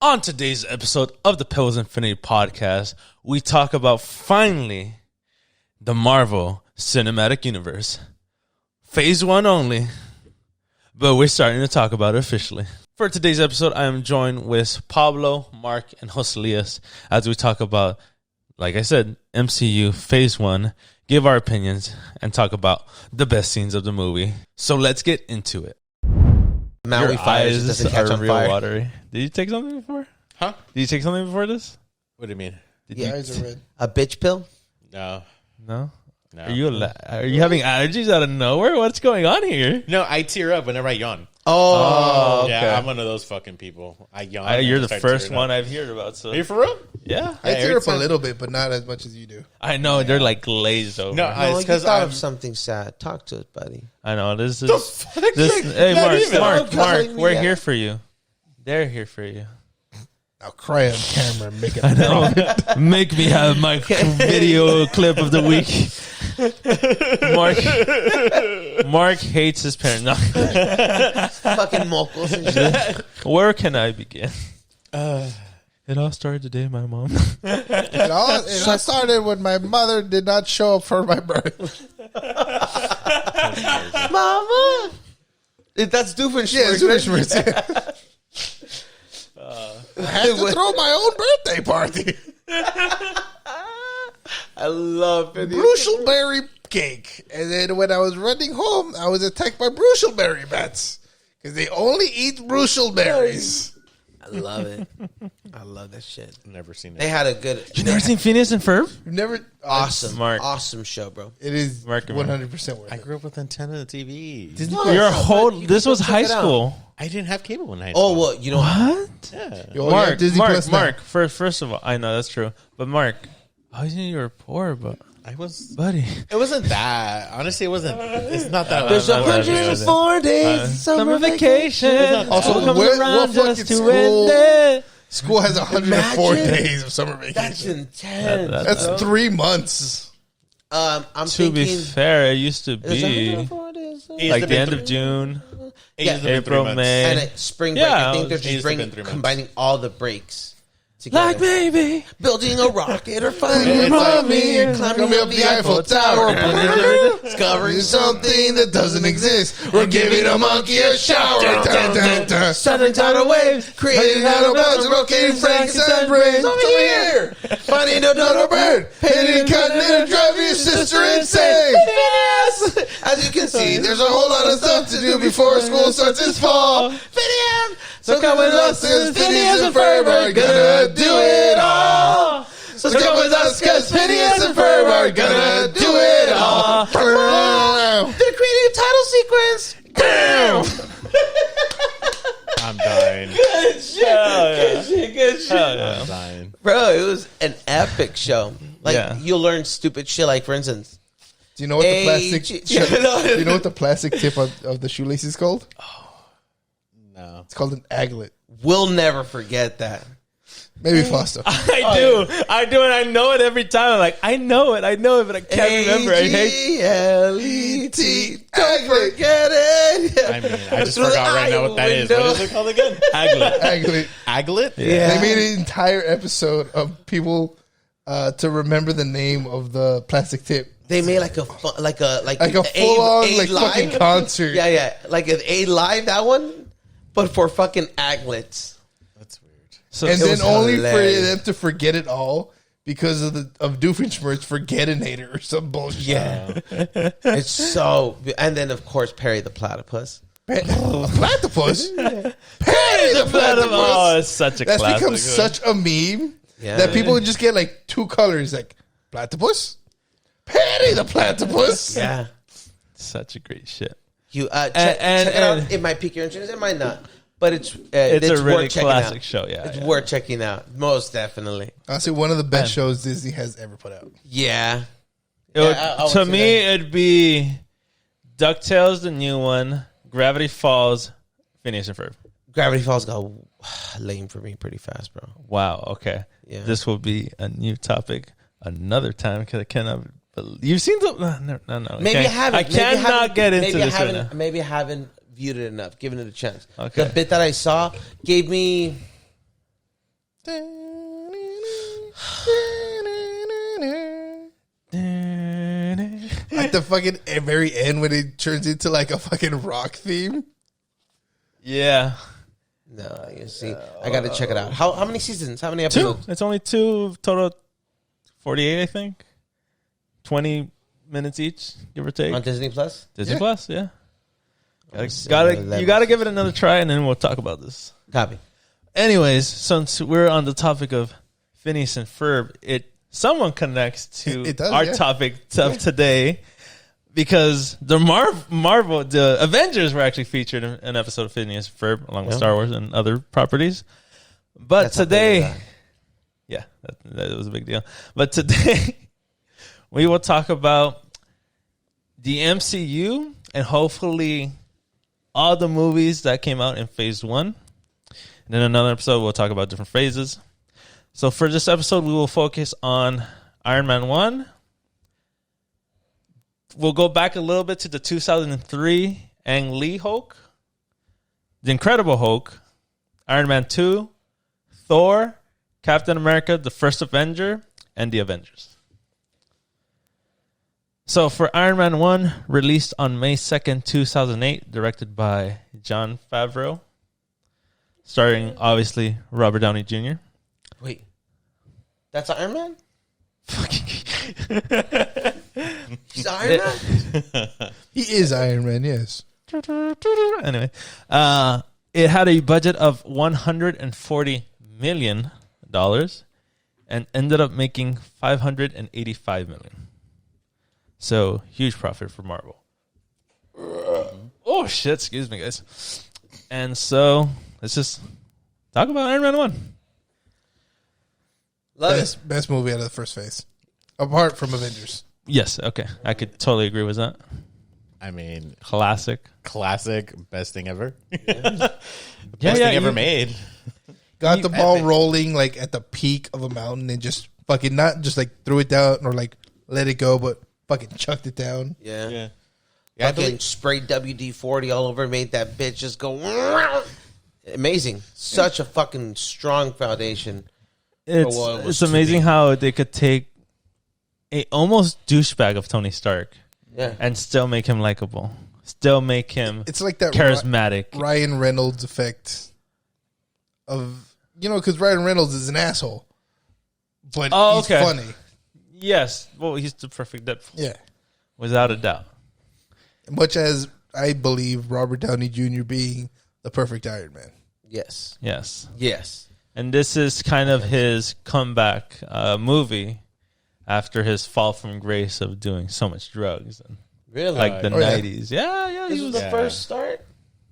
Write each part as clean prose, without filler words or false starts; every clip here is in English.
On today's episode of the Pebles Infinity Podcast, we talk about finally the Marvel Cinematic Universe. Phase 1 only, but we're starting to talk about it officially. For today's episode, I am joined with Pablo, Mark, and Joselias as we talk about, like I said, MCU Phase 1, give our opinions, and talk about the best scenes of the movie. So let's get into it. Maui fires doesn't catch on real fire. Watery. Did you take something before? Huh? Did you take something before this? What do you mean? Did Yeah, you eyes are red. A bitch pill? No. No? No. Are you having allergies out of nowhere? What's going on here? No, I tear up whenever I yawn. Oh, okay. Yeah, I'm one of those fucking people. I yawn. You're and the start first tearing one up. I've heard about. So Are you for real? yeah, I tear every up a time- little bit, but not as much as you do. I know they're like glazed over. No, No, it's you because thought I'm. of something sad. Talk to us, buddy. I know this is. The fuck? Hey, Not Mark, even. Mark, Don't Mark, call we're me here out. for you. They're here for you. I'll cry on camera and make it. Make me have my video clip of the week. Mark hates his parents. No. Fucking mocos and shit. Where can I begin? It all started today, my mom. It all started when my mother did not show up for my birth. Mama! That's Doofenshmirtz. Yeah, Doofenshmirtz. I had to throw my own birthday party. I love it. Bruschelberry cake. And then when I was running home, I was attacked by Bruschelberry bats. Because they only eat Bruschelberries. I love it. I love that shit. Never seen it. They had a good, You never seen Phineas and Ferb? You've never... awesome, Mark. awesome show, bro. It is Mark and 100% worth I it. grew up with antenna TV. Your whole... You This can was go high check it out. school. I didn't have cable when I. Oh, well, you know What? Yeah. You only Mark, have Disney Plus now. Mark. First of all, I know that's true. But Mark, I knew you were poor, but I was. buddy, It wasn't that. Honestly, it wasn't. It's not that. There's no, no, 104 days summer vacation. Also, All comes what around fucking just to school- end it. School has 104 Imagine. days of summer That's vacation. intense. That's 3 months. I'm To be thinking. fair, it used to There's be 104 days. It's like been the end three- of June, Yeah. It's been 3 April, months. May. And at spring break, Yeah, I think they're it's just been 3 months. combining all the breaks together. Like maybe. Building a rocket or finding It's a like- mummy or climbing up the Eiffel Tower. Discovering Something that doesn't exist. We're giving a monkey a shower. Dun, dun, dun. Southern tidal waves, creating out of bugs, rotating Frankenstein brains. Over here, finding a dodo bird, Painting cotton and driving your sister insane. As you can see, There's a whole lot of stuff to do before school starts this fall. Phineas. So come with us, cause Phineas and Ferb are gonna do it all. So come with us, cause Phineas and Ferb are gonna do it all. The creative title sequence. I'm dying. Good shit. Good shit. I'm dying. Bro, it was an epic show. Like, Yeah. you'll learn stupid shit. Like, for instance, Do you know what the plastic? Do Do you know what the plastic tip of the shoelace is called? No. It's called an aglet. we'll never forget that. Maybe Foster. I do, and I know it every time. I'm like, I know it, but I can't remember. I hate. A-G-L-E-T. Don't forget it. I mean, I just forgot right now what that is. What is it called again? Aglet. Aglet. Aglet? Yeah. They made an entire episode of people to remember the name of the plastic tip. They made like a full Full-on like fucking concert. Yeah, like an A live, that one, but for fucking aglets. That's weird. So And It then was only hilarious. for them to forget it all because of Doofenshmirtz Forgetinator or some bullshit. Yeah, it's so. And then of course Perry the Platypus. Platypus. Perry the Oh, platypus. it's such a That's classic. become such a meme Yeah, that people just get like 2 colors, like platypus, Perry the platypus. Yeah, such a great shit. you check and- it out. It might pique your interest. It might not, but it's It's a really worth checking classic out. show. Yeah, It's yeah. worth checking out, most definitely. Honestly, one of the best Man. shows Disney has ever put out. Yeah, It would- I would to say me, it'd be DuckTales, the new one, Gravity Falls, Phineas and Ferb. Gravity Falls got lame for me pretty fast, bro. Wow. Okay. Yeah. This will be a new topic another time because I cannot. You've seen the no. Maybe I haven't. I cannot get into maybe this I right haven't, now. Maybe I haven't viewed it enough, given it a chance. Okay. The bit that I saw gave me At the fucking very end when it turns into like a fucking rock theme. Yeah. No, you see, I got to check it out. How many seasons? How many episodes? 2. It's only 2 total. 48, I think. 20 minutes each, give or take. On Disney Plus? Disney Plus, yeah. You gotta give it another try, and then we'll talk about this. Copy. Anyways, since we're on the topic of Phineas and Ferb, someone connects to It does, our yeah. topic of today because the Marvel, the Avengers were actually featured in an episode of Phineas and Ferb, along with Star Wars and other properties. But That's how big today, is that? yeah, that was a big deal. But today, we will talk about the MCU and hopefully all the movies that came out in Phase 1. And then another episode, we'll talk about different phases. So for this episode, we will focus on Iron Man 1. We'll go back a little bit to the 2003 Ang Lee Hulk, The Incredible Hulk, Iron Man 2, Thor, Captain America, The First Avenger, and The Avengers. So for Iron Man 1, released on May 2nd, 2008, directed by Jon Favreau, starring, obviously, Robert Downey Jr. Wait. That's Iron Man? He's Iron Man? He is Iron Man, yes. Anyway, it had a budget of $140 million and ended up making $585 million. So, huge profit for Marvel. Oh, shit. Excuse me, guys. And so, let's just talk about Iron Man 1. Love it. Best movie out of the first phase. Apart from Avengers. Yes, okay. I could totally agree with that. I mean, Classic. best thing ever. Yeah, Best thing ever made. Got the ball rolling like at the peak of a mountain and just fucking not just like threw it down or like let it go, but fucking chucked it down. Yeah. Yeah. Yeah, I Fucking believe- sprayed WD-40 all over, made that bitch just go. Amazing. Such a fucking strong foundation. It's amazing how they could take a almost douchebag of Tony Stark Yeah. and still make him likable. Still make him It's like that charismatic. Ryan Reynolds effect of, because Ryan Reynolds is an asshole, but he's okay. funny. Yes. Well, he's the perfect Deadpool. Yeah. Without a doubt. Much as I believe Robert Downey Jr. being the perfect Iron Man. Yes. Yes. Yes. And this is kind of his comeback movie after his fall from grace of doing so much drugs. And Really? like the Oh, yeah. 90s. Yeah. This He was was the first start?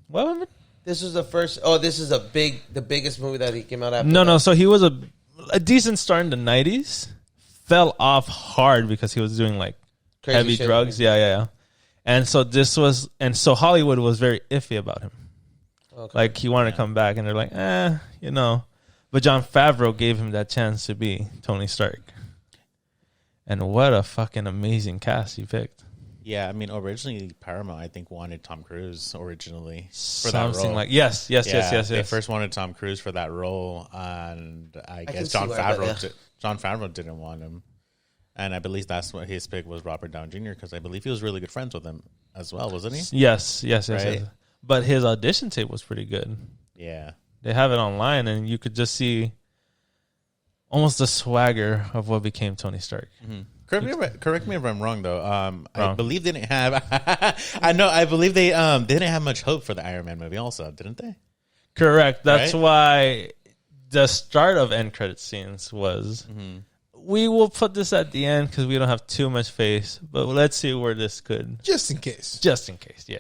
what? This was the first. Oh, this is the biggest movie that he came out after. No. that. So he was a decent start in the 90s. Fell off hard because he was doing like Crazy heavy shit. drugs. Yeah. And so Hollywood was very iffy about him. Okay. Like he wanted to come back, and they're like, But Jon Favreau gave him that chance to be Tony Stark. And what a fucking amazing cast he picked. Yeah, I mean, originally Paramount, I think, wanted Tom Cruise originally for Something that role. like yes. They first wanted Tom Cruise for that role, and I can guess see Jon why, Favreau. but yeah. Jon Favreau didn't want him, and I believe that's what his pick was. Robert Downey Jr. because I believe he was really good friends with him as well, wasn't he? Yes. Right. But his audition tape was pretty good. Yeah. They have it online, and you could just see almost the swagger of what became Tony Stark. Mm-hmm. Correct me if I'm wrong, though. I Wrong. believe they didn't have. I believe they didn't have much hope for the Iron Man movie, also, didn't they? Correct. That's Right? why the start of end credit scenes was. We will put this at the end because we don't have too much faith, but let's see where this could. Just in case. Just in case. Yeah.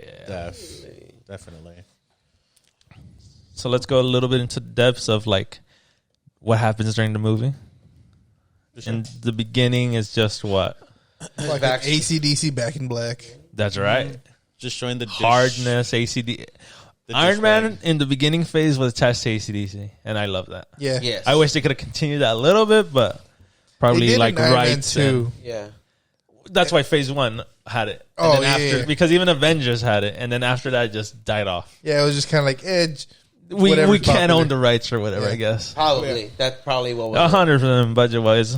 Definitely. So let's go a little bit into the depths of like what happens during the movie. And the beginning is just what? Like Back- AC/DC Back in Black. That's right. Just showing the Hardness, ACD. the Iron Man douchebag. in the beginning phase was attached to ACDC, and I love that. Yeah. Yes. I wish they could have continued that a little bit, but They probably did like in Iron Man rights. 2. Yeah. That's why Phase 1 had it. Oh, And then yeah. because even Avengers had it, and then after that, it just died off. Yeah, it was just kind of like Edge. we whatever's can't popular. own the rights or whatever. I guess Probably. That's probably what was 100 for them budget wise.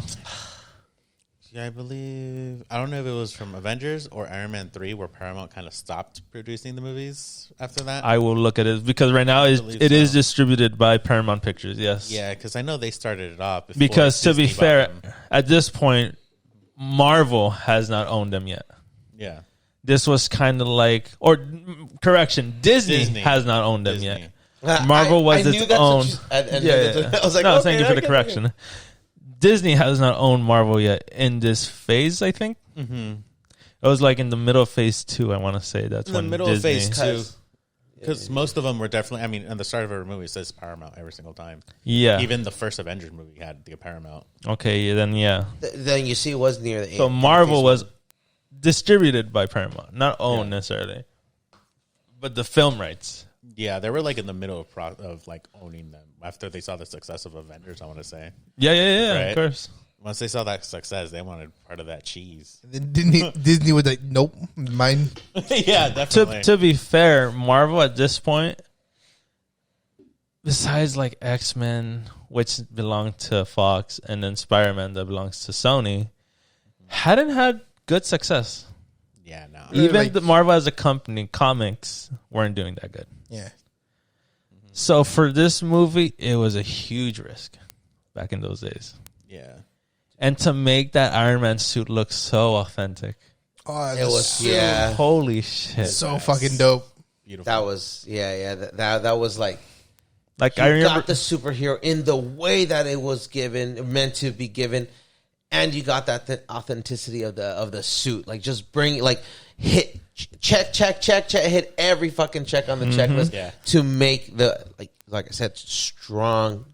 Yeah, I don't know if it was from Avengers or Iron Man 3 where Paramount kind of stopped producing the movies after that. I will look at it because right now it is distributed by Paramount Pictures. Yes. Yeah, because I know they started it off. Because to be Disney bought fair, them. at this point, Marvel has not owned them yet. Yeah. This was kind of like, or correction, Disney has not owned them Disney. yet. Marvel was I knew its that's own. what and Yeah. I was like, no, okay, thank you for the okay, correction. Disney has not owned Marvel yet in this phase, I think. Mm-hmm. It was like in the middle of phase 2, I want to say. That's In the when middle Disney, of phase 2. okay. Because most of them were definitely, I mean, at the start of every movie, it says Paramount every single time. Yeah. Even the first Avengers movie had the Paramount. Okay, yeah, then yeah. Then you see, it was near the end. So Marvel was distributed by Paramount, not owned necessarily, but the film rights. Yeah, they were like in the middle of like owning them after they saw the success of Avengers, I want to say. Yeah, Right? of course. Once they saw that success, they wanted part of that cheese. And then Disney was like, nope, mine. Yeah, definitely. To be fair, Marvel at this point, besides like X-Men, which belonged to Fox, and then Spider-Man that belongs to Sony, hadn't had good success. Yeah, no. Yeah. Even like- the Marvel as a company, comics weren't doing that good. Yeah. So for this movie, it was a huge risk back in those days. Yeah. And to make that Iron Man suit look so authentic. Oh, It was, yeah. Holy shit. so fucking dope. Beautiful. That was, yeah. That was like, Like you I remember got the superhero in the way that it was given, meant to be given, and you got that authenticity of the suit. Like just bring, like hit check, hit every fucking check on the checklist Yeah. to make the like I said, strong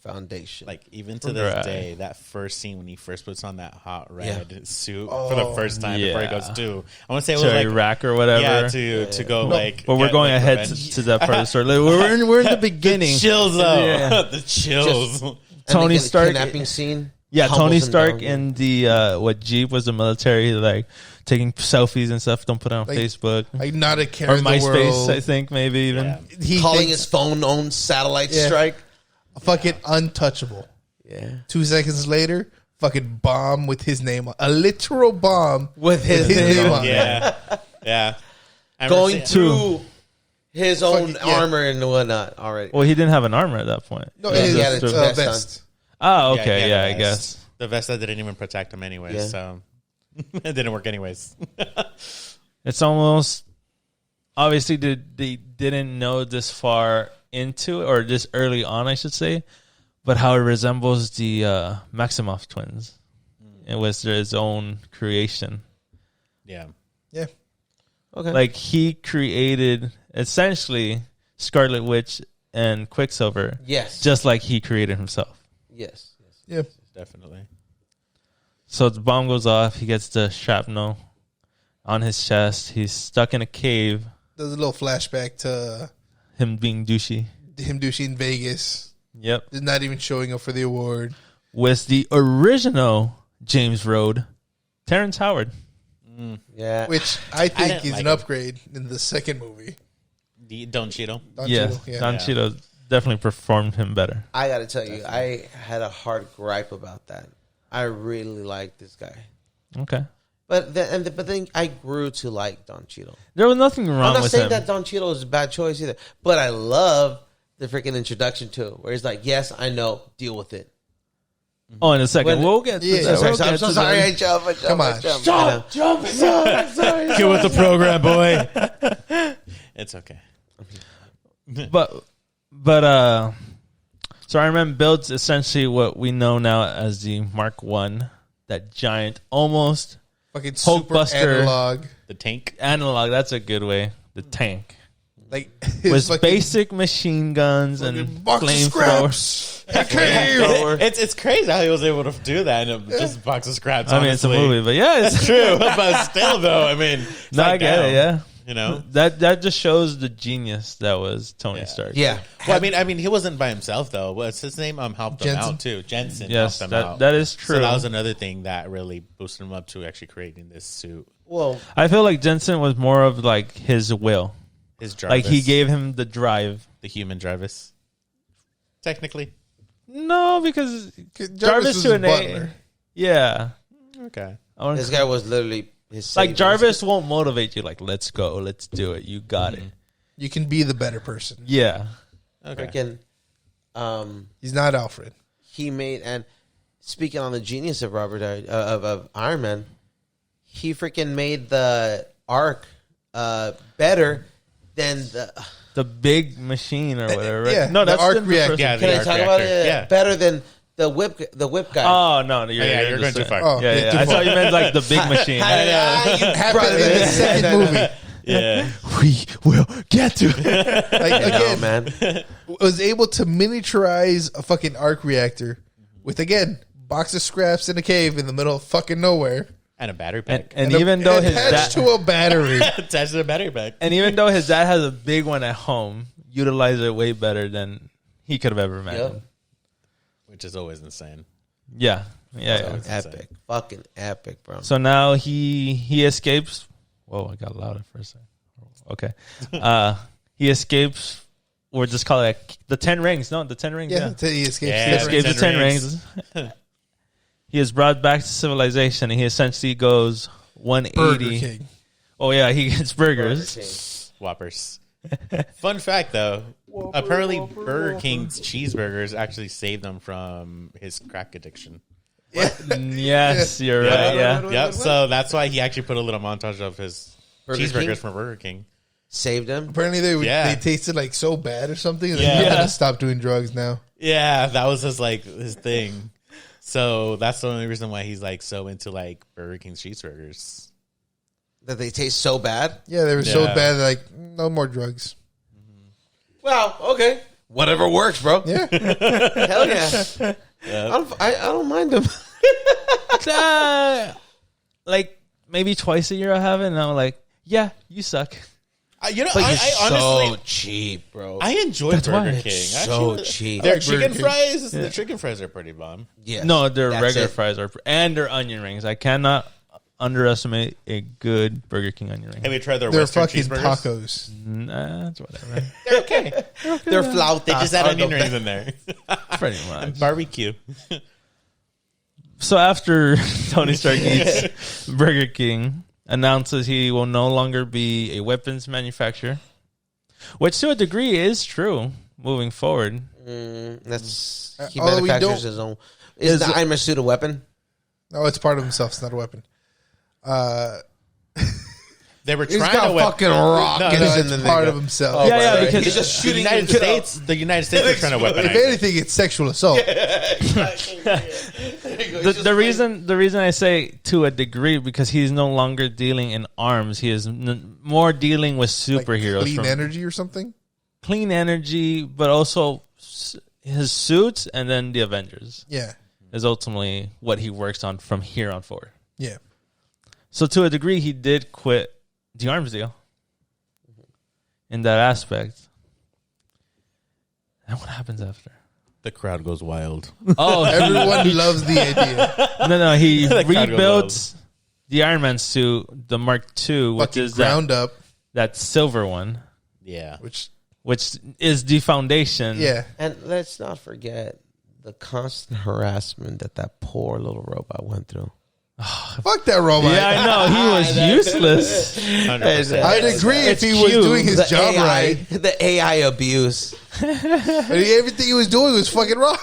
foundation. Like, even to this Right. day, that first scene when he first puts on that hot red suit for the first time before he yeah. goes to, I want to say it to was like, Iraq or whatever. yeah, to go like. But we're get, going like, ahead revenge. to that part of the story. Like, we're in the beginning. Chills though. Yeah. The chills. And Tony the Stark- kidnapping scene. Yeah, humbles Tony him Stark down. in the what Jeep was the military, like taking selfies and stuff. Don't put it on Like, Facebook Like, not a care or in the MySpace. world. I think maybe even. Yeah. He calling thinks his phone own satellite Yeah. strike. fucking untouchable. Yeah. 2 seconds later, fucking bomb with his name on. A literal bomb With his name on. Yeah. Yeah. I remember Going seeing- through his own Fucking- yeah. armor and whatnot already. Well, he didn't have an armor at that point. No, Yeah, his he had a vest on. vest. Oh, Yeah, okay, yeah, I the guess. vest. The vest that didn't even protect him anyways, Yeah. so it didn't work anyways. It's almost obviously they didn't know this far into it, or this early on, I should say, but how it resembles the Maximoff twins. It was his own creation. Yeah. Yeah. Okay. Like he created essentially Scarlet Witch and Quicksilver, yes. just like he created himself. yes. Yeah. Definitely. So the bomb goes off. He gets the shrapnel on his chest. He's stuck in a cave. There's a little flashback to Him being douchey. him douchey in Vegas. Yep. He's not even showing up for the award. With the original James Rhodes, Terrence Howard. Yeah. Which I think didn't is like an him. upgrade in the second movie. Don Cheadle. Don Yeah, Cheadle, yeah. Don Cheadle definitely performed him better. I got to tell you, I had a hard gripe about that. I really like this guy. Okay. But then I grew to like Don Cheadle. There was nothing wrong I'm not with saying him. that Don Cheadle is a bad choice either, but I love the freaking introduction to it, where he's like, "Yes, I know, deal with it." Oh, in a second. When- We'll get to Yeah. that. Sorry, We'll I'm get so to sorry. that. I jump. Come on. Jump. Get with the program, boy. It's okay. But so Iron Man builds essentially what we know now as the Mark I, that giant, almost Fucking Hulkbuster. super analog. The tank. analog. That's a good way. The tank Like with his fucking- basic machine guns fucking and box of flamethrowers. scraps. Okay. It's crazy how he was able to do that in just a box of scraps. I mean, it's a honestly. movie, but yeah, it's True, but still, though, I mean, it's No, I like, get damn, it. Yeah, You know. that just shows the genius that was Tony Yeah. Stark. Yeah. Well, I mean, he wasn't by himself though. What's his name? Helped him Jensen. out too. Jensen. Yes, helped him out. that is true. So that was another thing that really boosted him up to actually creating this suit. Well, I feel like Jensen was more of like his will. His Jarvis. Like he gave him the drive. the human Jarvis. Technically. No, because Jarvis Jarvis was to his an butler. Yeah. Okay. I wanna- This guy was literally his like savior. Jarvis won't motivate you. Like, let's go, let's do it. You got it. You can be the better person. Yeah. Okay. Freaking, He's not Alfred. he made, and speaking on the genius of of Iron Man, he freaking made the arc better than The big machine or whatever. Right? yeah, No, the that's arc the reactor. first- Yeah, Can the I arc talk about reactor. it? Yeah. Better than the whip guy. Oh no, you're You're going just too saying- far. Oh, Yeah, yeah, yeah. too I far. thought you meant like the big machine. Happened in the second movie. Yeah. We will get to it. Like again, man. was able to miniaturize a fucking arc reactor with again box of scraps in a cave in the middle of fucking nowhere, And a battery pack. And even though his attached dad, to a battery. Attached to the battery pack. and even though his dad has a big one at home, utilized it way better than he could have ever imagined. Yep. Which is always insane. Yeah, yeah. That's Epic. Fucking epic, bro. So now he escapes. Whoa, I got louder for a second. Okay, he escapes. We'll just call it like the 10 rings. No, the 10 rings. Yeah, Yeah, until he escapes. Yeah. he the escapes the 10 10 rings. He is brought back to civilization, and he essentially goes Burger 180. King. Oh yeah, he gets burgers. Whoppers. Fun fact, though. Apparently, Burger King's cheeseburgers actually saved them from his crack addiction. Yes, you're right. Yeah. Yep. So that's why he actually put a little montage of his Burger cheeseburgers King? from Burger King. Saved him. Apparently Yeah. they tasted like so bad or something. And Yeah. he had to stop doing drugs now. Yeah, that was his thing. So that's the only reason why he's like so into like Burger King's cheeseburgers. That they taste so bad. Yeah, they were so Yeah. bad. Like no more drugs. Well, okay. Whatever works, bro. Yeah, Hell yeah. I don't mind them. Like maybe twice a year I have it, and I'm like, yeah, you suck. You know, But I you're honestly so cheap, bro. I enjoy That's why Burger it's King. so Actually, cheap. Their like Burger chicken King. fries, the chicken fries are pretty bomb. Yeah. No, their That's regular it. fries are, and their onion rings. I cannot underestimate a good Burger King onion ring. Have you tried their they're Western fucking cheeseburgers? tacos. Nah, it's whatever. They're okay. They're flautas. They just add are onion the rings best. in there. Pretty much. Barbecue. So after Tony Stark eats, Burger King announces he will no longer be a weapons manufacturer, which to a degree is true moving forward. That's he although we manufactures don't- his own. Is the Iron Man suit a weapon? No, it's part of himself. It's not a weapon. They were He's trying got to whip. fucking rockets No, No, in it's the part nigga. of himself. Oh, Yeah, yeah, right. because he's just The shooting United it. States. The United States are trying to weaponize. If anything, it's sexual assault. The reason I say to a degree because he's no longer dealing in arms. He is more dealing with Like superheroes, clean from energy or something. clean energy, but also his suits, and then the Avengers Yeah, is ultimately what he works on from here on forward. yeah. So to a degree, he did quit the arms deal in that aspect. And what happens after? The crowd goes wild. Oh, Everyone loves the idea. no, he That crowd goes rebuilt the Iron Man suit, the Mark II, which Fucking is ground up, that silver one, Yeah. which which is the foundation. yeah, And let's not forget the constant harassment that poor little robot went through. fuck that robot. Yeah, I know. He was useless. 100%. I'd agree if It's he was cute. doing his The job AI, right. the AI abuse. But everything he was doing was fucking wrong.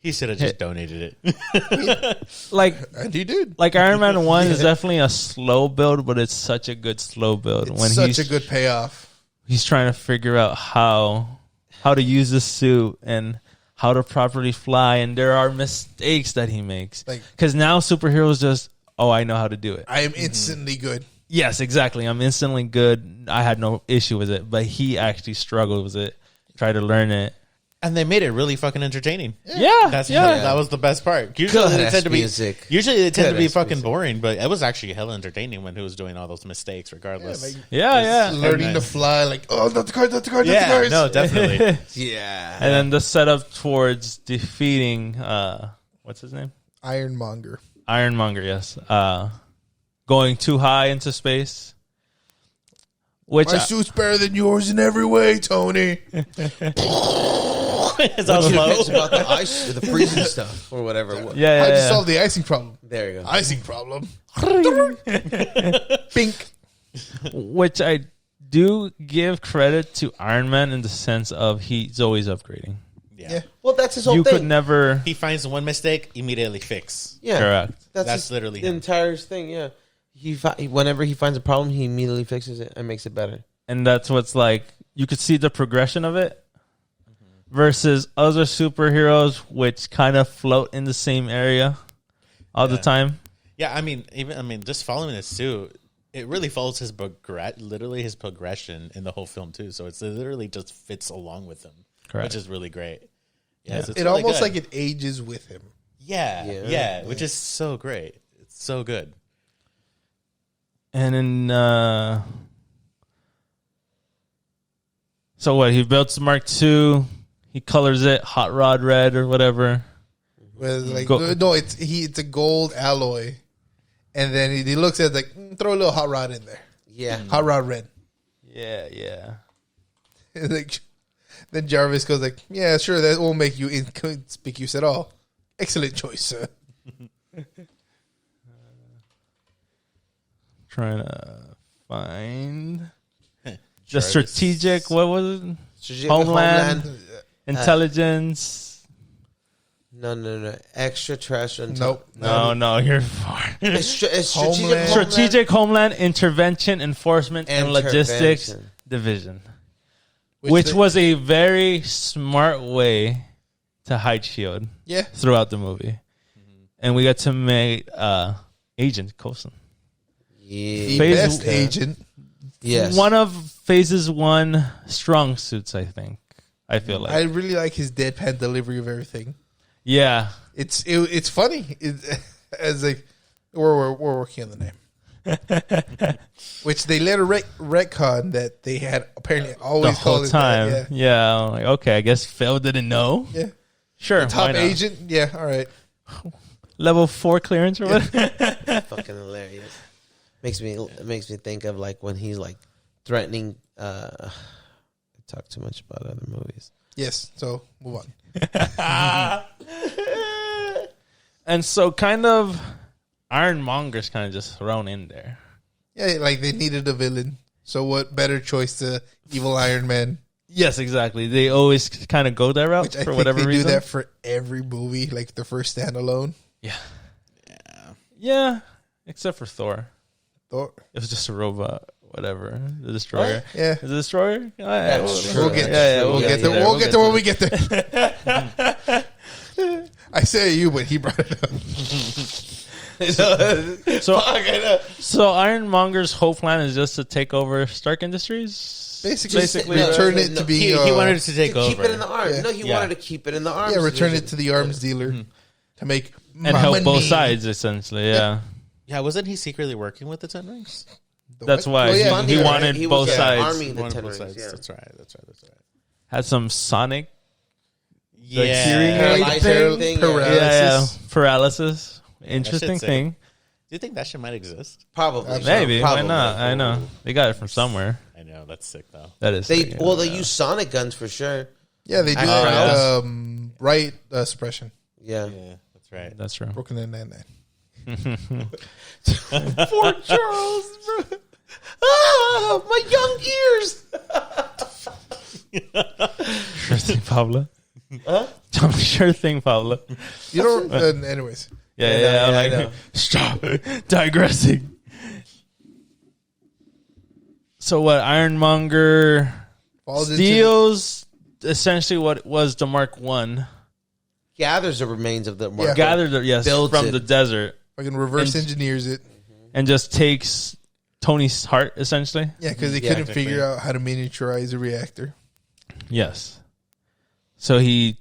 He should have just donated it. Like And he did. Iron Man 1 is definitely a slow build, but it's such a good slow build. It's such a good payoff. He's trying to figure out how to use the suit and how to properly fly, and there are mistakes that he makes. Like- Because now superheroes just, I know how to do it. I am instantly good. Yes, exactly. I'm instantly good. I had no issue with it, but he actually struggled with it. Tried to learn it. And they made it really fucking entertaining. Yeah, That's yeah. that was the best part. Usually Good they ass tend to be music. usually they tend to Good be ass fucking music. boring, but it was actually hella entertaining when he was doing all those mistakes, regardless. Yeah, like Yeah. learning to nice. fly, like, oh, not the card, not the card, not the Yeah, cards. no, definitely. Yeah. And then the setup towards defeating, what's his name? Ironmonger. Ironmonger, yes. Going too high into space. Which My suit's better than yours in every way, Tony. It's all slow. It's about the ice, the freezing stuff, or whatever. yeah, How'd you yeah. solve the icing problem? There you go. Icing problem. Pink. Which I do give credit to Iron Man in the sense of he's always upgrading. Yeah. Well, that's his whole You thing. could never. He finds one mistake, immediately fix. Yeah, Correct. That's his literally him. entire thing. Yeah, whenever he finds a problem, he immediately fixes it and makes it better. And that's what's like, you could see the progression of it versus other superheroes, which kind of float in the same area all the time. Yeah, I mean, just following his suit, it really follows his literally his progression in the whole film too. So it's literally just fits along with him, Correct. which is really great. Yeah, so it's It really almost good. like it ages with him. Yeah, which is so great. It's so good. And in so what, he builds Mark II, he colors it hot rod red or whatever. With like Go- no, it's a gold alloy, and then he looks at it like throw a little hot rod in there, Yeah, hot rod red. Yeah. And like, then Jarvis goes like, yeah, sure, that won't make you inconspicuous at all. Excellent choice, sir. Trying to find the Jarvis. strategic, what was it? Strategic Homeland. Intelligence. No. Extraterrestrial. Nope. No, you're far. It's strategic Homeland. Strategic Homeland Intervention, Enforcement, and Logistics Intervention. Division. Which was a very smart way to hide S.H.I.E.L.D. Yeah. throughout the movie. And we got to meet Agent Coulson. Yeah. The Phase- best agent. Yes. One of Phase's one strong suits, I think. I feel like. I really like his deadpan delivery of everything. Yeah. It's funny. As like we're working on the name, which they later retcon that they had apparently The always whole called it time. that. Yeah. I'm like, okay, I guess Phil didn't know. Yeah, Sure. yeah. Top why not? agent. Yeah, all right. Level 4 clearance or what? Fucking hilarious. Makes me think of like when he's like threatening. I talk too much about other movies. Yes. So move on. And so kind of Ironmonger's kind of just thrown in there. Yeah, like they needed a villain. So what better choice to evil Iron Man? Yes, exactly. They always kind of go that route Which I for think whatever they reason. do that for every movie, like the first standalone. Yeah, except for Thor. Thor. It was just a robot, whatever. The Destroyer. Yeah. Is it Destroyer? We'll get yeah, we'll get there. We'll get there when we get there. I say you, but he brought it up. So Ironmonger's whole plan is just to take over Stark Industries? Basically, No, return no, it no. to being. He wanted to take To over. keep it in the arms. Yeah. No, he Yeah. wanted to keep it in the arms. return division. it to the arms dealer to make And help both money. sides, essentially, yeah. Yeah, wasn't he secretly working with the Ten Rings? That's what? why Oh, yeah. he wanted He both was, sides. arming the One of Ten both Rings, sides. yeah. That's right. Had some Sonic Yeah. hearing aid Paralyzed thing? everything, yeah. Paralysis. Paralysis. Interesting shit's sick. thing. Do you think that shit might exist? Probably. Maybe. Probably. Why not? I know. They got it from somewhere. I know that's sick though. That is They sick, yeah. well, they use sonic guns for sure. Yeah, they do Oh, that yeah. with right suppression. Yeah. Yeah, that's right. That's true. Broken in that. Fort Charles, bro. Ah, my young ears. Sure thing, Pablo. Huh? Sure thing, Pablo. You don't. Anyways, Yeah, I I'm know. like, stop digressing. So what? Ironmonger falls into steals essentially what was the Mark One. Gathers the remains of the Yeah. Gathered it, yes, Builds from it. the desert fucking reverse And- engineers it. and just takes Tony's heart essentially. Yeah, because they Yeah, couldn't exactly. figure out how to miniaturize a reactor. Yes. So he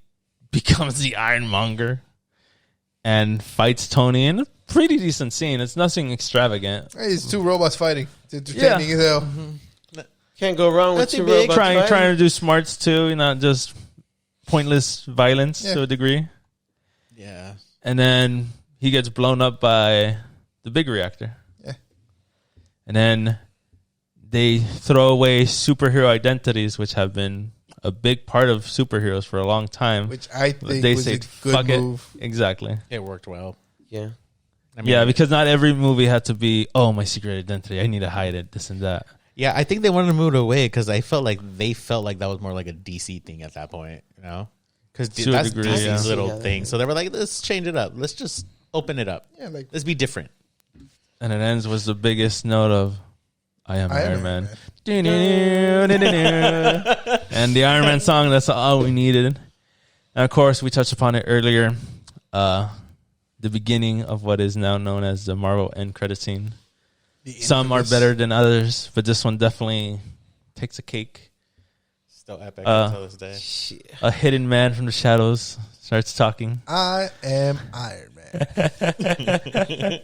becomes the Ironmonger and fights Tony in a pretty decent scene. It's nothing extravagant. Hey, it's two robots fighting. It's entertaining as hell. Can't go wrong with Nothing two big. robots Trying fighting. to do smarts too, not just pointless violence Yeah. to a degree. Yeah. And then he gets blown up by the big reactor. Yeah. And then they throw away superhero identities, which have been a big part of superheroes for a long time. Which I think They was say, a good fuck move. it. Exactly. It worked well. Yeah. I mean, Yeah, because not every movie had to be, oh, my secret identity. I need to hide it, this and that. yeah, I think they wanted to move it away because I felt like that was more like a DC thing at that point, you know? Because To a that's degree, DC's yeah. little Yeah. thing. So they were like, let's change it up. Let's just open it up. Yeah, like Let's be different. And it ends with the biggest note of, I am Iron Man. Man. And the Iron Man song, that's all we needed. And of course, we touched upon it earlier. The beginning of what is now known as the Marvel end credit scene. Some are better than others, but this one definitely takes a cake. Still epic until this day. Shit. A hidden man from the shadows starts talking. I am Iron Man.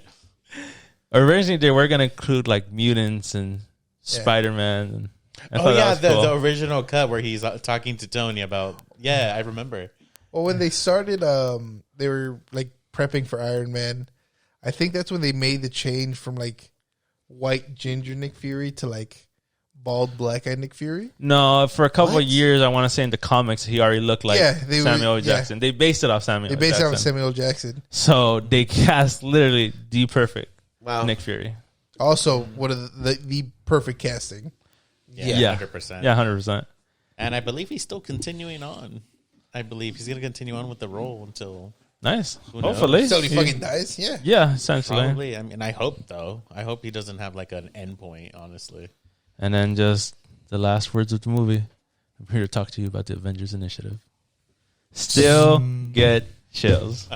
Originally, they were going to include like mutants and Spider-Man. And I thought that was cool. the original cut where he's talking to Tony about, I remember. Well, when they started, they were like prepping for Iron Man. I think that's when they made the change from like white ginger Nick Fury to like bald black eyed Nick Fury. No, for a couple What? of years, I want to say in the comics, he already looked like Samuel L. Jackson. They based it off Samuel They L. based it Jackson. on Samuel Jackson. So they cast literally the perfect Wow. Nick Fury. Also, one of the perfect casting. Yeah. 100%. Yeah, 100%. And I believe he's still continuing on. I believe he's going to continue on with the role until Nice. Who knows? Hopefully. So he fucking dies. Yeah. Yeah, essentially. probably. I mean, I hope though. I hope he doesn't have like an end point. Honestly, And then just the last words of the movie. I'm here to talk to you about the Avengers Initiative. Still get chills.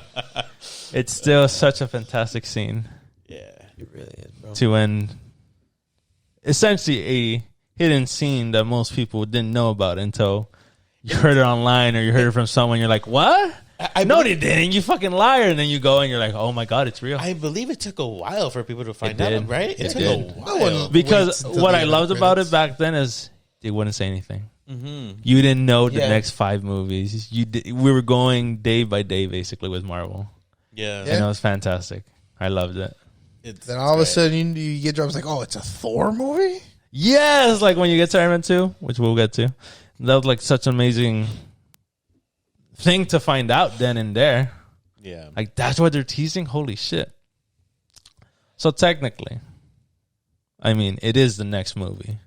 It's still such a fantastic scene yeah. It really is, bro. to end essentially a hidden scene that most people didn't know about until you heard it online or you heard it from someone. You're like, what? No, they didn't. You fucking liar. And then you go and you're like, oh my God, it's real. I believe it took a while for people to find did. out, right? It took did. a No while. one- waits Because until what the I end loved of about credits. it back then is they wouldn't say anything. Mm-hmm. You didn't know the Yeah. next 5 movies. We were going day by day, basically, with Marvel. Yeah. And it was fantastic. I loved it. It's, Then all of a sudden you get drops like, oh, it's a Thor movie. Yes, like when you get to Iron Man 2, which we'll get to. That was like such an amazing thing to find out then and there. yeah. Like, that's what they're teasing? Holy shit. So technically, I mean, it is the next movie.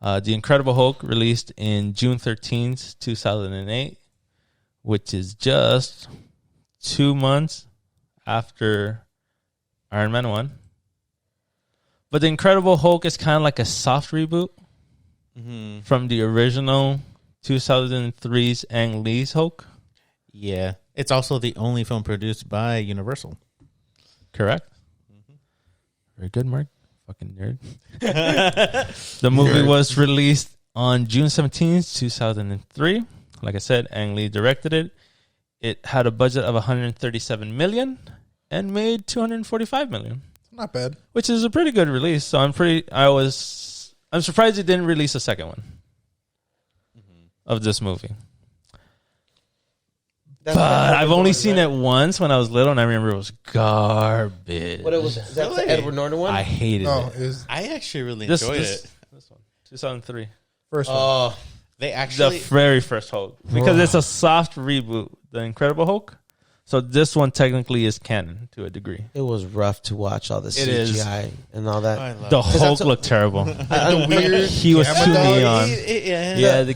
The Incredible Hulk released in June 13th, 2008, which is just 2 months after Iron Man 1. But The Incredible Hulk is kind of like a soft reboot Mm-hmm. from the original 2003's Ang Lee's Hulk. Yeah. It's also the only film produced by Universal. Correct? Very good, Mark. Fucking nerd. The movie was released on June 17th, 2003. Like I said, Ang Lee directed it. It had a budget of $137 million and made $245 million, Not bad. which is a pretty good release. So I'm surprised it didn't release a second one of this movie. That's But what I've only Norton, seen right? it once when I was little, and I remember it was garbage. What it was? That's Really? the Edward Norton one. I hated No, it. it was I actually really This enjoyed this it. one, 2003. first one. Oh, They The actually very first Hulk, because it's a soft reboot, The Incredible Hulk. So this one technically is canon to a degree. it was rough to watch all the It is. CGI and all that. I love The it. Hulk looked terrible. the weird. He was gamma too dog. neon. Yeah. Yeah,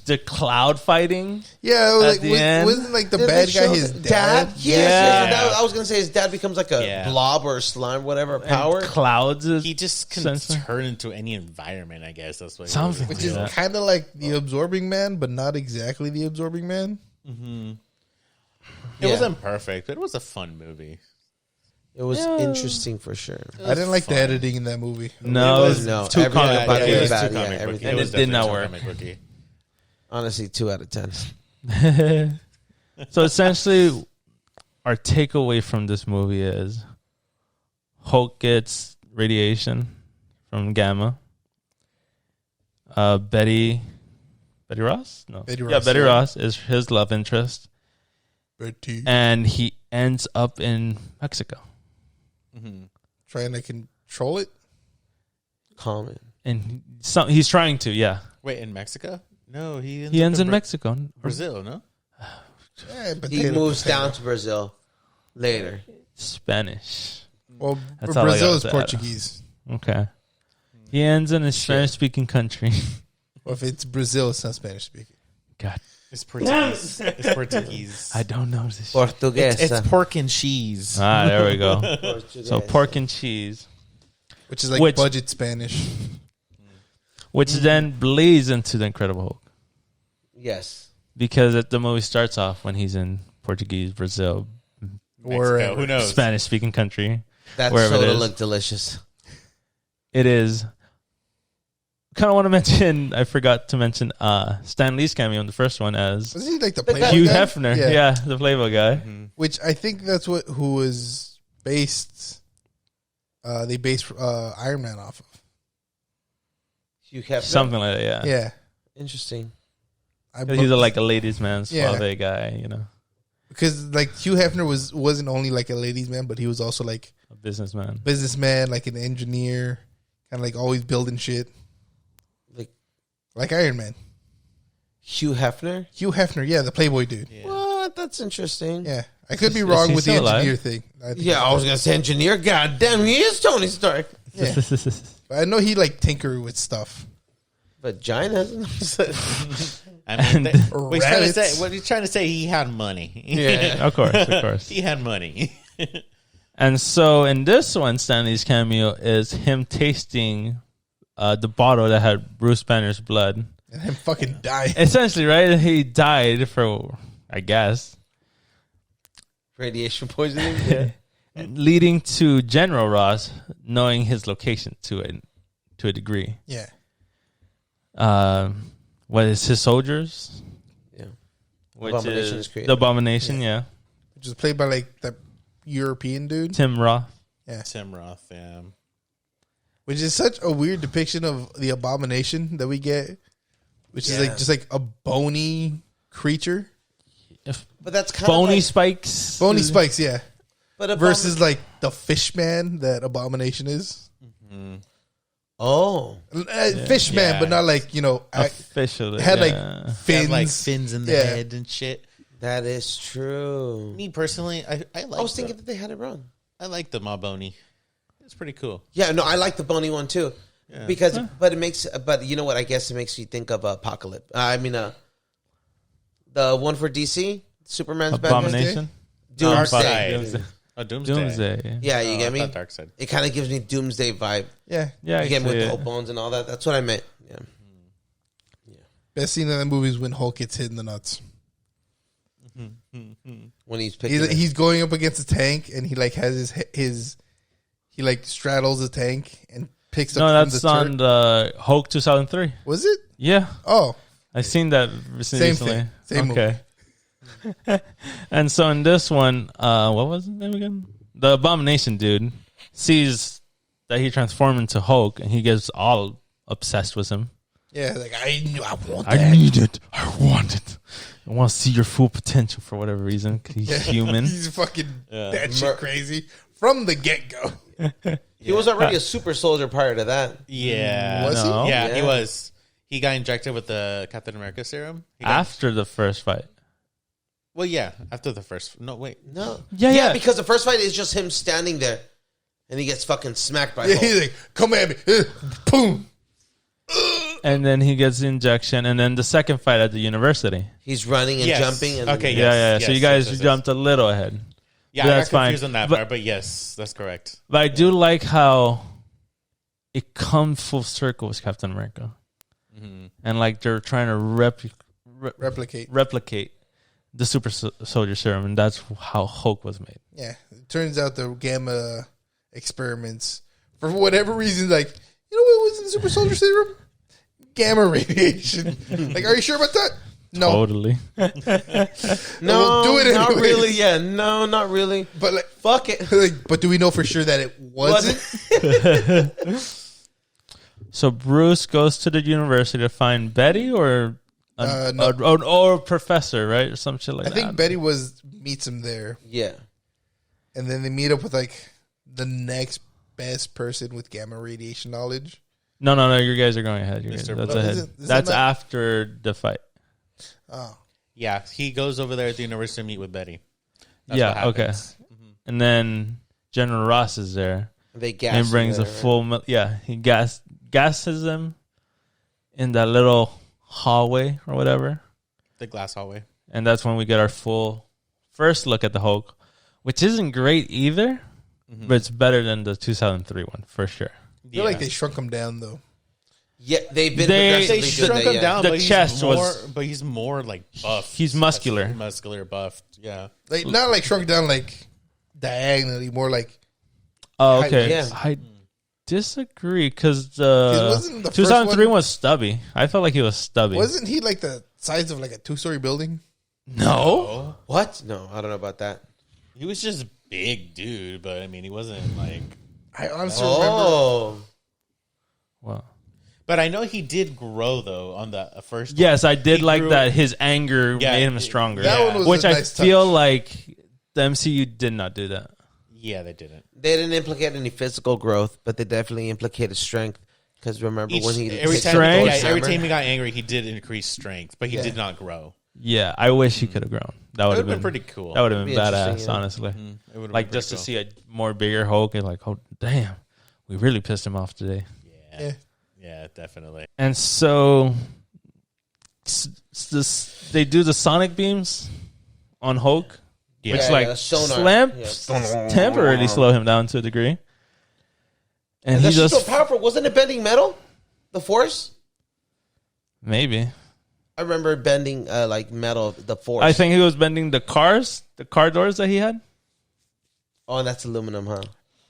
the cloud fighting. Yeah, it was At like the end. wasn't like the Did bad they guy show his the dad? Yes, Yeah. yes. I was gonna say his dad becomes like a Yeah. blob or a slime, whatever And power. clouds. Is He just can sensor. turn into any environment, I guess. That's what he Something. was. Which is Yeah. kind of like the Absorbing Man, but not exactly the Absorbing Man. It Yeah. wasn't perfect, but it was a fun movie. It was Yeah. interesting for sure. I didn't like fun. the editing in that movie. No, It it was- was No, too every comic other book. body it was was bad, too yeah, comic everything. booky. And was it did not definitely work. too comic booky. Honestly, 2 out of 10. So essentially, our takeaway from this movie is Hulk gets radiation from gamma. Betty Ross? No. Betty Yeah, Ross, Betty yeah. Ross is his love interest. Betty And he ends up in Mexico. trying to control it. Common. And he's trying to, yeah. Wait, in Mexico? No, he Ends in Mexico. Brazil, no? Yeah, but He moves down to Brazil later. Spanish. Well, That's all I Brazil got is to add. Portuguese. Okay. He ends in a Spanish-speaking country. Well, if it's Brazil, it's not Spanish speaking. God. It's Portuguese. It's Portuguese. I don't know this. Portuguesa. It's pork and cheese. There we go. Portuguesa. So pork and cheese, Which is like budget Spanish. which then bleeds into the Incredible Hulk. Yes. Because the movie starts off when he's in Portuguese, Brazil, Mexico, who knows? Spanish-speaking country. That Wherever it soda is. looked delicious. It is. Kind of want to mention, I forgot to mention Stan Lee's cameo in the first one as Wasn't he like the Playboy Hugh guy? Hefner. Yeah, the Playboy guy. Mm-hmm. Which I think that's who was based. They based Iron Man off of. Hugh Hefner. Something like that, yeah. Yeah, Interesting. He's like a ladies' man, Yeah. suave guy, you know, because like Hugh Hefner wasn't only like a ladies' man, but he was also like a businessman. businessman, like an engineer, kind of like always building shit, like Iron Man. Hugh Hefner? Hugh Hefner, yeah, the Playboy dude. Yeah. What? That's interesting. Yeah, I could be Is wrong he with the still alive? engineer thing. I was going to say engineer. God damn, he is Tony Stark. Yeah, but I know he like tinker with stuff. Vagina? I mean, Rabbits. what he's trying to say, he had money. Yeah. Of course. He had money. And so in this one, Stanley's cameo is him tasting the bottle that had Bruce Banner's blood. And him fucking dying. Essentially, right? He died for, I guess, Radiation poisoning? Yeah. leading to General Ross knowing his location to a degree. Yeah, What is his soldiers? Yeah. Which Abomination is is created. the Abomination, yeah. which is played by like that European dude. Tim Roth. Yeah, Tim Roth, yeah. which is such a weird depiction of the Abomination that we get, which is like just like a bony creature, But that's kind Bony of like, spikes. bony spikes, yeah. but Versus like the fish man that Abomination is. Oh. Fish man, Yeah. but not like, Official. it had yeah. like fins. Had like fins in the Yeah. head and shit. That is true. Me personally, I like. I was thinking that they had it wrong. I like the Maboni. It's pretty cool. Yeah, no, I like the bony one too. Yeah. Because, but you know what? I guess it makes you think of Apocalypse. The one for DC, Superman's Batman. Abomination. Doomsday. Doomsday. Oh, Doomsday. Doomsday. Yeah. Yeah, you get me? Darkseid. It kind of gives me Doomsday vibe. Yeah. Yeah, You get me with actually, the whole bones and all that. That's what I meant. Yeah. Best scene in the movie is when Hulk gets hit in the nuts. When he's picking He's going up against a tank and he like has he like straddles the tank and picks No, up that's from the on the Hulk 2003. Was it? Yeah, Oh, I seen that recently. thing. Same okay. And so in this one, what was his name again? The Abomination dude sees that he transformed into Hulk, and he gets all obsessed with him. yeah. Like I want I that. need it. I want it. I want to see your full potential for whatever reason. 'Cause he's human. He's fucking that shit crazy from the get go. He was already a super soldier prior to that. Yeah. Was No. he? Yeah, Yeah. he was. He got injected with the Captain America serum. He got- After the first fight. well, yeah, after the first. No, wait. No. Yeah. Because the first fight is just him standing there, and he gets fucking smacked by Yeah, Hulk. he's like, come at me, boom. And then he gets the injection, and then the second fight at the university. He's running and Yes. jumping. And Okay, Yeah. Yes, So you yes, guys yes, yes. jumped a little ahead. Yeah, That's I got confused fine. on that But- part, but yes, that's correct. But I do like how it comes full circle with Captain America. And like they're trying to replicate the super soldier serum, and that's how Hulk was made. Yeah, it turns out the gamma experiments, for whatever reason, like, you know what was in the super soldier serum? Gamma radiation. Like, are you sure about that? No, Totally. No, we'll do it not anyways. really. Yeah, no, not really. but like, Fuck it. like, but do we know for sure that it wasn't? So Bruce goes to the university to find Betty or or a professor, right? Or some shit like I that. think Betty meets him there, Yeah. and then they meet up with like the next best person with gamma radiation knowledge. No. You guys are going ahead. That's Blue. ahead. Is That's it not- after the fight. Oh, Yeah, he goes over there at the universe to meet with Betty. That's what Yeah. Okay. happens. And then General Ross is there They gas and brings him a there, full. He gasses him in that little hallway or whatever. The glass hallway. And that's when we get our full first look at the Hulk, which isn't great either, but it's better than the 2003 one for sure. I feel like they shrunk him down though. Yeah, they've been They They progressively shrunk doing him that, down, The but chest he's more, was- but he's more like buff. He's muscular. Muscular, buffed. Yeah. Like not like shrunk down like diagonally, more like Oh, okay. Yeah. I disagree because wasn't the the first 2003 one- was stubby. I felt like he was stubby. wasn't he like the size of like a 2-story building? No. What? No, I don't know about that. He was just big dude, but I mean, he wasn't like. I honestly remember. Oh, Well, But I know he did grow though on the first. yes, I did He like grew- that. His anger Yeah, made him stronger, That one was which a I nice feel touch. like the MCU did not do that. Yeah, they didn't. they didn't implicate any physical growth, but they definitely implicated strength. Because remember when he every hit time, Strength? yeah, every hammer? time he got angry, he did increase strength, but he Yeah. did not grow. Yeah, I wish he could have grown. That would That have would been pretty cool. That would have been Be interesting, badass, yeah. honestly. It would've Like been just to pretty see a more bigger Hulk, and like, oh damn, we really pissed him off today. cool. Yeah. Yeah, definitely. And so they do the sonic beams on Hulk, Yeah. which Yeah, like yeah, sonar. temporarily slow him down to a degree. And he That's just just so powerful. Wasn't it bending metal? The Force? maybe. I remember bending like metal. The Force. I think he was bending the car doors that he had. Oh, and that's aluminum, huh?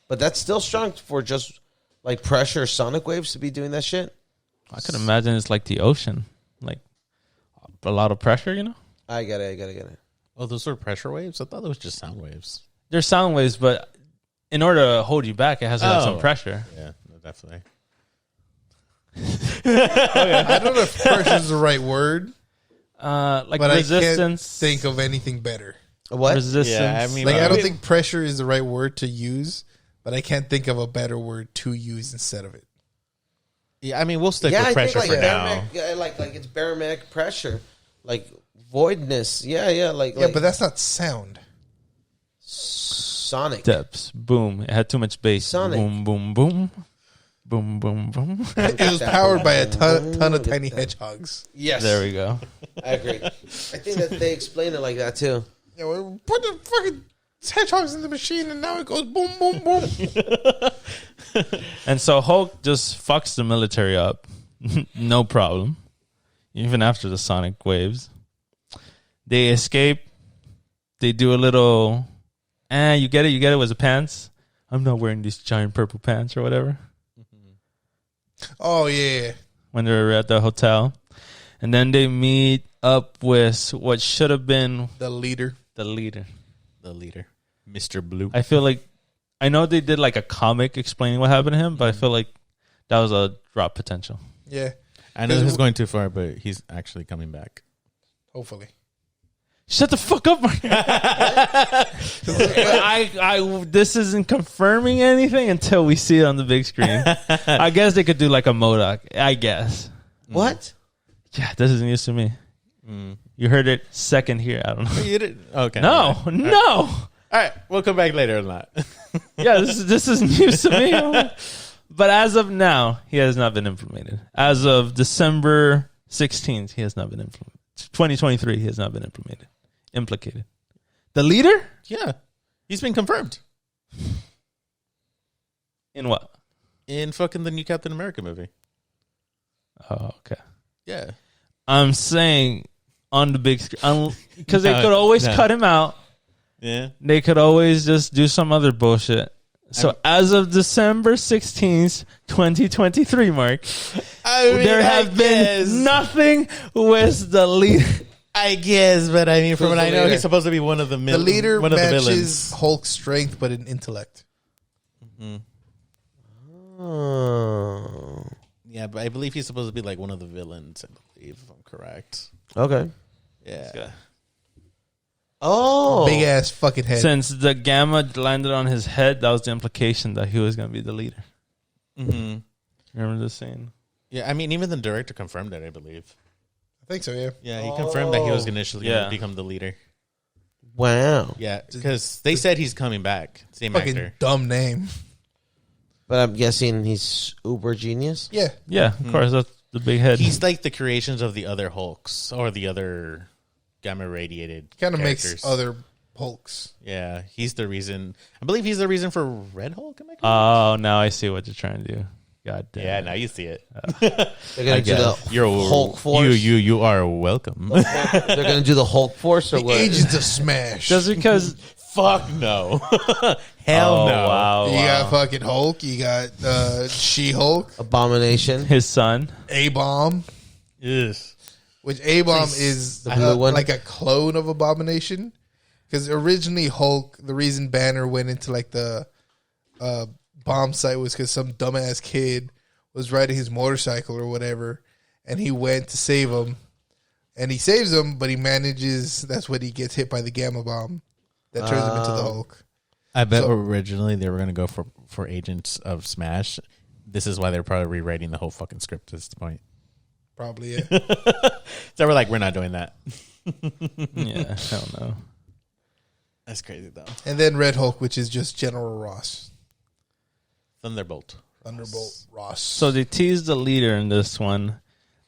But that's still strong for just like pressure sonic waves to be doing that shit. I could imagine it's like the ocean, like a lot of pressure. You know, I get it. Oh, those were pressure waves? I thought those were just sound waves. there's sound waves, but in order to hold you back, it has to have some Oh. pressure. Yeah, no, definitely. I don't know if pressure is the right word, Like but resistance. I can't think of anything better. What? Resistance. Yeah, I mean, Like I don't mean- think pressure is the right word to use, but I can't think of a better word to use instead of it. Yeah, I mean, we'll stick Yeah, with I pressure think like for now. barometric, yeah, like it's barometric pressure, like voidness. Yeah, like Yeah, but that's not sound. sonic. Steps. Boom. It had too much bass. Sonic. Boom, boom, boom. Boom, boom, boom. It was powered by a ton of tiny hedgehogs. Yes, There we go. I agree. I think that they explain it like that too. Yeah, we put the fucking hedgehogs in the machine, and now it goes boom, boom, boom. And so Hulk just fucks the military up. No problem. Even after the sonic waves. They escape. They do a little, you get it with the pants. I'm not wearing these giant purple pants or whatever. Oh yeah, When they're at the hotel. And then they meet up with what should have been the leader. the leader. The leader, Mr. Blue. I feel like, I know they did like a comic explaining what happened to him, but I feel like that was a drop potential. Yeah, I know this is going too far, but he's actually coming back. hopefully. Shut the fuck up, Mark. This isn't confirming anything until we see it on the big screen. I guess they could do like a MODOK. I guess. What? Yeah, this is news to me. You heard it second here. I don't know. You did? Okay. No. All right, we'll come back later on that. Yeah, this is news to me. But as of now, he has not been implemented. As of December 16th, he has not been implemented. 2023, he has not been implicated. The leader? Yeah, he's been confirmed In what? in fucking the new Captain America movie. Oh, okay. Yeah. I'm saying on the big screen. Because they No, could always no. cut him out. Yeah. They could always just do some other bullshit. So as of December 16th, 2023, Mark, there have been nothing with the leader. I guess, but I mean, from Who's what the I know, leader? he's supposed to be one of the The leader one of the matches villains. Hulk's strength, but in intellect. Oh. Yeah, but I believe he's supposed to be like one of the villains. I believe, if I'm correct. Okay. Yeah. Oh. Big ass fucking head. Since the gamma landed on his head, that was the implication that he was going to be the leader. Mm-hmm. Remember this scene? Yeah, I mean, even the director confirmed it, I believe. I think so. Yeah. Yeah, he confirmed that he was initially going Yeah. to become the leader. Wow. Yeah, because they said he's coming back. Same Fucking actor. dumb name. But I'm guessing he's uber genius. Yeah. Yeah, of course. That's the big head. He's like the creations of the other Hulks or the other gamma radiated Kind of characters. makes other Hulks. Yeah, he's the reason. I believe he's the reason for Red Hulk. Am I correct? Oh, now I see what you're trying to do. God damn. Yeah, now you see it. They're gonna do the You're Hulk Force. You are welcome. They're gonna do the Hulk Force or The what? Agents of Smash. Just because. Fuck no. Hell Oh, no. wow. You got fucking Hulk. You got She-Hulk. Abomination. His son. A-Bomb. Yes. Which A-Bomb is The blue one? like a clone of Abomination. Because originally Hulk, the reason Banner went into like the bomb site was because some dumbass kid was riding his motorcycle or whatever, and he went to save him, and he saves him, but he manages. That's when he gets hit by the gamma bomb that turns him into the Hulk. I bet originally they were going to go for Agents of Smash. This is why they're probably rewriting the whole fucking script at this point. Probably, yeah. So we're like, we're not doing that. Yeah, hell no. That's crazy, though. And then Red Hulk, which is just General Ross, Thunderbolt. Thunderbolt Ross. So they teased the leader in this one.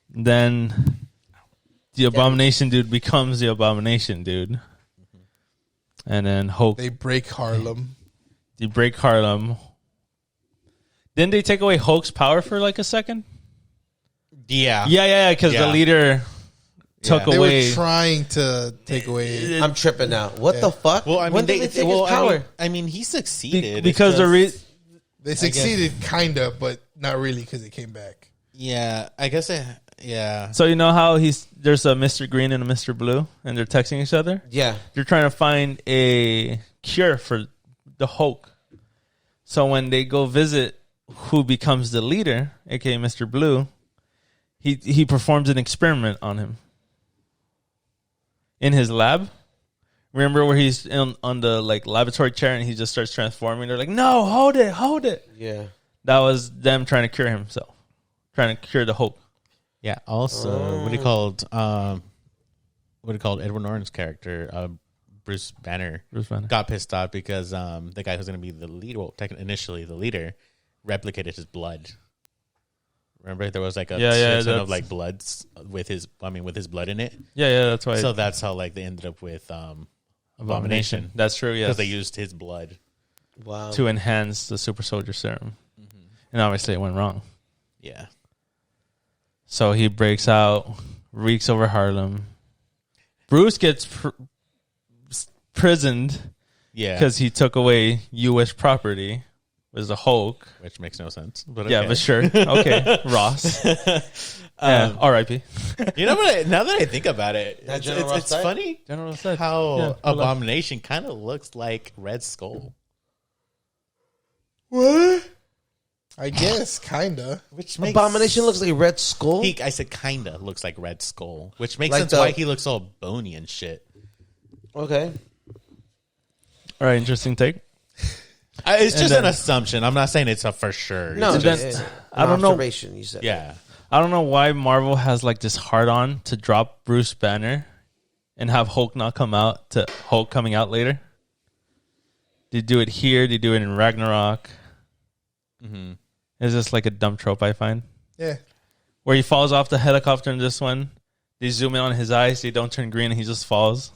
Then the Abomination dude becomes the Abomination dude. And then Hulk. they break Harlem. They break Harlem. Didn't they take away Hulk's power for like a second? Yeah. Yeah, because the Yeah. leader took They away. were trying to take away. I'm tripping now. What the fuck? Well, I mean, when did they take his power? I mean, he succeeded. because It's just- They succeeded, kind of, but not really because it came back. Yeah, I guess yeah. So you know how there's a Mr. Green and a Mr. Blue, and they're texting each other? Yeah. They're trying to find a cure for the Hulk. So when they go visit who becomes the leader, aka Mr. Blue, he performs an experiment on him in his lab. Remember where he's on the like laboratory chair and he just starts transforming? They're like, "No, hold it." Yeah. That was them trying to cure himself, trying to cure the Hulk. Yeah. Also, what he called Edward Norton's character, Bruce Banner, got pissed off because the guy who's going to be the lead, initially the leader, replicated his blood. Remember, there was like a shit ton of like bloods with his blood in it. Yeah, that's why. So that's how like they ended up with Abomination. That's true. Yeah, Because they used his blood. Wow. to enhance the super soldier serum, and obviously it went wrong. Yeah. So he breaks out, reeks over Harlem. Bruce gets prisoned Yeah. because he took away U.S. property. Was a Hulk. Which makes no sense. But Yeah, okay. but sure. Okay, Ross. Yeah, R.I.P. You know what? Now that I think about it, That it's General Ross died? funny General said how Yeah, Abomination kind of looks like Red Skull. What? I guess, kinda. Which makes Abomination looks like a Red Skull. I said kinda looks like Red Skull, which makes Like sense the- why he looks all bony and shit. Okay. All right, interesting take. It's just then- an assumption. I'm not saying it's a for sure. No, It's then- just, I don't know. Observation, you said. yeah. I don't know why Marvel has like this hard on to drop Bruce Banner and have Hulk not come out to Hulk coming out later. They do it here. They do it in Ragnarok. Mm-hmm. It's just like a dumb trope I find. Yeah. Where he falls off the helicopter in this one. They zoom in on his eyes. They don't turn green and he just falls.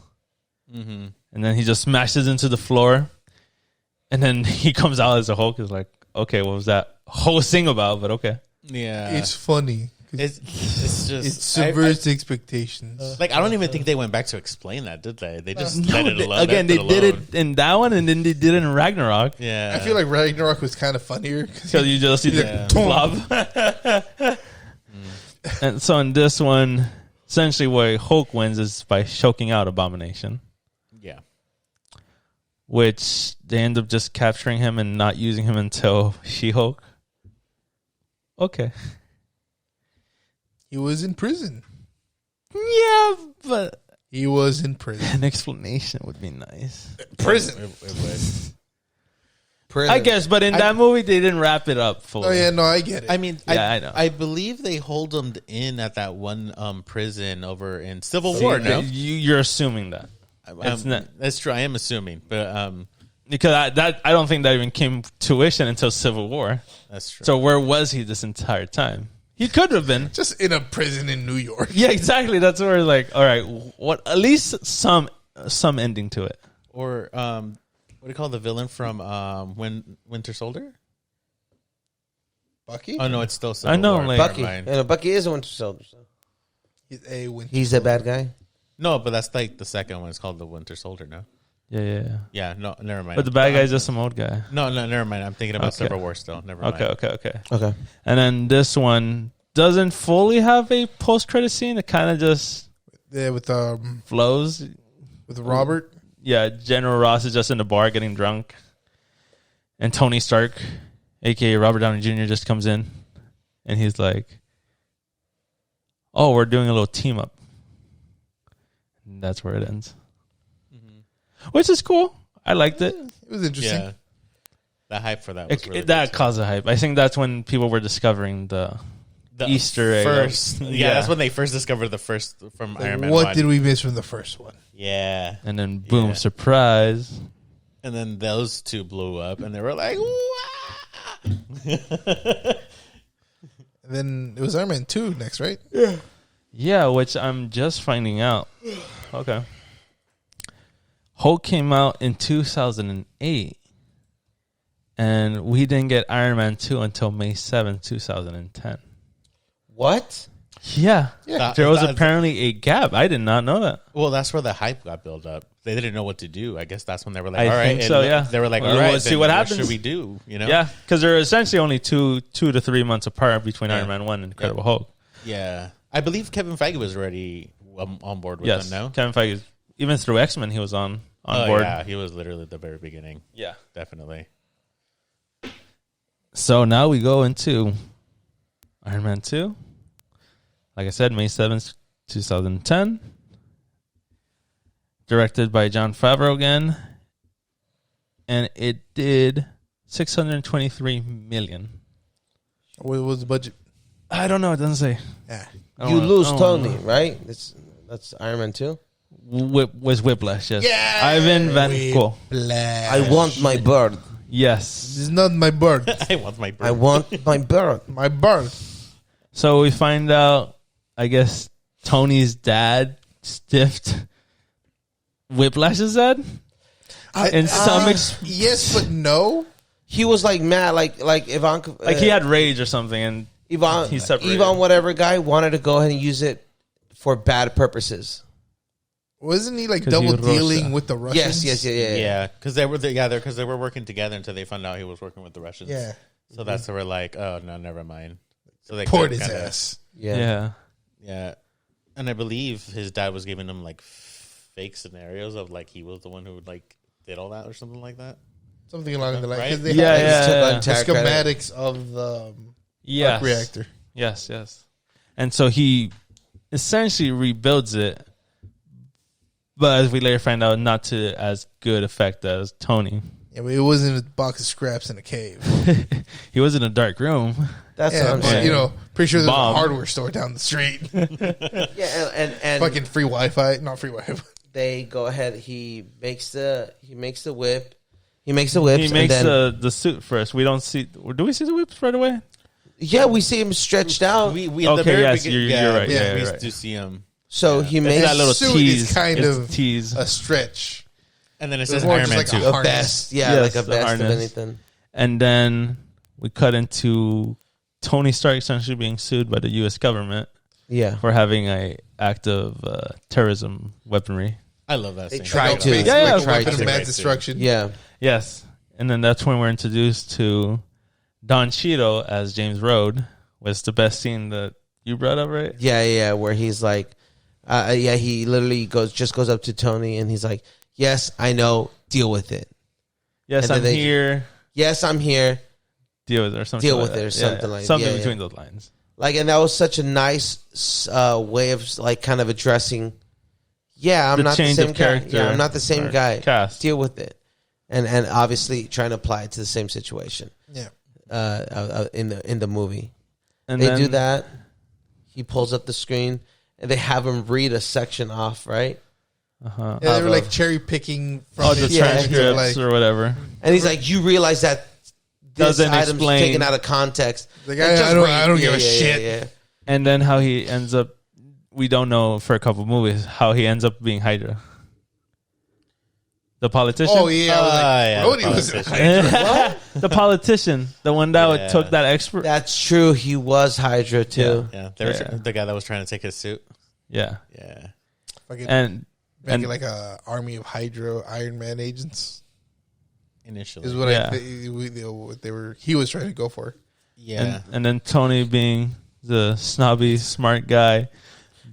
Mm-hmm. And then he just smashes into the floor. And then he comes out as a Hulk. Is like, okay, what was that whole thing about? But okay. Yeah. It's funny. It's just It subverts expectations. like I don't even think they went back to explain that, did they? They just No, let it alone. again, they did it in that one and then they did it in Ragnarok. Yeah. I feel like Ragnarok was kind of funnier. So you just see the Yeah. blob. And so in this one, essentially what Hulk wins is by choking out Abomination, yeah. which they end up just capturing him and not using him until She-Hulk. Okay. He was in prison. Yeah, but He was in prison. an explanation would be nice. Prison. It would. prison. I guess, but in that movie, they didn't wrap it up fully. Oh yeah, no, I get it. I mean, Yeah, I know. I believe they hold him in at that one prison over in Civil War. No, You're assuming that. It's not. that's true. I am assuming, but Because I don't think that even came to fruition until Civil War. that's true. So where was he this entire time? He could have been. Just in a prison in New York. Yeah, exactly. That's where like, all right, what? At least some ending to it. Or what do you call the villain from Winter Soldier? Bucky? Oh no, it's still Civil I know, War. like- Never Bucky. mind. Yeah, Bucky is a Winter Soldier. So. He's He's a bad guy. No, but that's like the second one. It's called the Winter Soldier. No, Yeah. yeah, no, never mind. But the bad guy's just some old guy. no, never mind. I'm thinking about Okay. Civil War still. Never mind. Okay. Okay. And then this one doesn't fully have a post-credit scene. It kind of just Yeah, with flows. Robert. Yeah, General Ross is just in the bar getting drunk. And Tony Stark, a.k.a. Robert Downey Jr., just comes in. And he's like, oh, we're doing a little team up. And that's where it ends. Which is cool. I liked it. It was interesting. Yeah, the hype for that was really That big, caused a hype. I think that's when people were discovering the Easter egg. first. Yeah, that's when they first discovered the first from Iron Man. What 1. did we miss from the first one? Yeah, And then boom, Yeah. surprise. and then those two blew up, and they were like, "Wow!" And then it was Iron Man 2 next, right? Yeah, which I'm just finding out. Okay. Hulk came out in 2008. And we didn't get Iron Man 2 until May 7th, 2010. What? Yeah. Yeah. There was apparently a gap. I did not know that. Well, that's where the hype got built up. They didn't know what to do. I guess that's when they were like, I "All right," think and so, yeah. They were like, Well, "All right, let's see then what happens. should we do?" You know? Yeah, because they're essentially only two to 3 months apart between Yeah. Iron Man 1 and Incredible Hulk. Yeah. I believe Kevin Feige was already on board with Yes. them now. Kevin Feige, even through X-Men, he was on Oh, board. yeah, he was literally at the very beginning. Yeah. Definitely. So now we go into Iron Man 2. Like I said, May 7th, 2010. Directed by Jon Favreau again. And it did $623 million. What was the budget? I don't know. It doesn't say. Yeah. You lose Tony, right? That's Iron Man 2. Was Whiplash, yes. Yeah. Ivan Van Gogh. I want my bird. Yes. This is not my bird. I want my bird. I want my bird. My bird. So we find out, I guess, Tony's dad stiffed Whiplash's dad? In some yes, but no. He was like mad, like Ivanka. like he had rage or something, and Ivan, he separated. Ivan, whatever guy wanted to go ahead and use it for bad purposes. Wasn't he like 'Cause double he dealing Russia. with the Russians? Yes, yeah. Yeah, because they were working together until they found out he was working with the Russians. Yeah. So that's where we're like, oh no, never mind. So they Poured his kinda- ass. yeah. Yeah, and I believe his dad was giving him like fake scenarios of like he was the one who like did all that or something like that. Something along the line. Right? Because they Yeah, had yeah, the yeah. schematics of the Yes. arc reactor. Yes. And so he essentially rebuilds it, but as we later find out, not to as good effect as Tony. Yeah, but it wasn't a box of scraps in a cave. He was in a dark room. That's Yeah, what I'm but, saying. you know, pretty sure there's Bomb. a hardware store down the street. Yeah, and Fucking free Wi-Fi, not free Wi-Fi. they go ahead. He makes the whip. He makes the whips. He makes and then, the suit first. We don't see. Do we see the whips right away? yeah, we see him stretched out. We Okay, at the very yes, beginning- you're right, yeah, we you're right. do see him, So he It's makes that little suit tease. is kind It's of tease. a stretch. and then it It's says more Iron just Man like a 2. a harness. vest. Yeah, Yes, like a the vest of harness. anything. And then we cut into Tony Stark essentially being sued by the U.S. government Yeah. for having a act of terrorism weaponry. I love that. They scene. tried Like, to. basically Yeah, like a tried weapon to. of mass Great destruction. Yeah. Yes. And then that's when we're introduced to Don Cheadle as James Rhodes. Was the best scene that you brought up, right? Yeah, where he's like, he literally goes up to Tony and he's like, "Yes, I know, deal with it. Yes, And then I'm they- here. Yes, I'm here." Deal with it or something. Deal like with it or that. something like- something yeah, between yeah. those lines. Like, and that was such a nice way of like kind of addressing. Yeah, I'm The not the change same of guy. character Yeah, I'm not the same or guy. cast. Deal with it. and obviously trying to apply it to the same situation. Yeah. In the movie, And they then, do that. He pulls up the screen, and they have him read a section off, right? Uh-huh. Yeah, they were like cherry picking from the his transcripts like, or whatever. And he's like, "You realize that this Doesn't item's explain. taken out of context." Like, Like, just I don't read. give a shit. Yeah. And then how he ends up, we don't know for a couple movies, how he ends up being Hydra. The politician? Oh yeah, I was like, yeah, Brody was politician. The politician. The one that took that expert. That's true. He was Hydra too. Yeah, they were the guy that was trying to take his suit. Yeah. Yeah. fucking And making like a army of Hydra Iron Man agents. Initially. Is what Yeah. what they were. He was trying to go for. Yeah. and then Tony being the snobby, smart guy,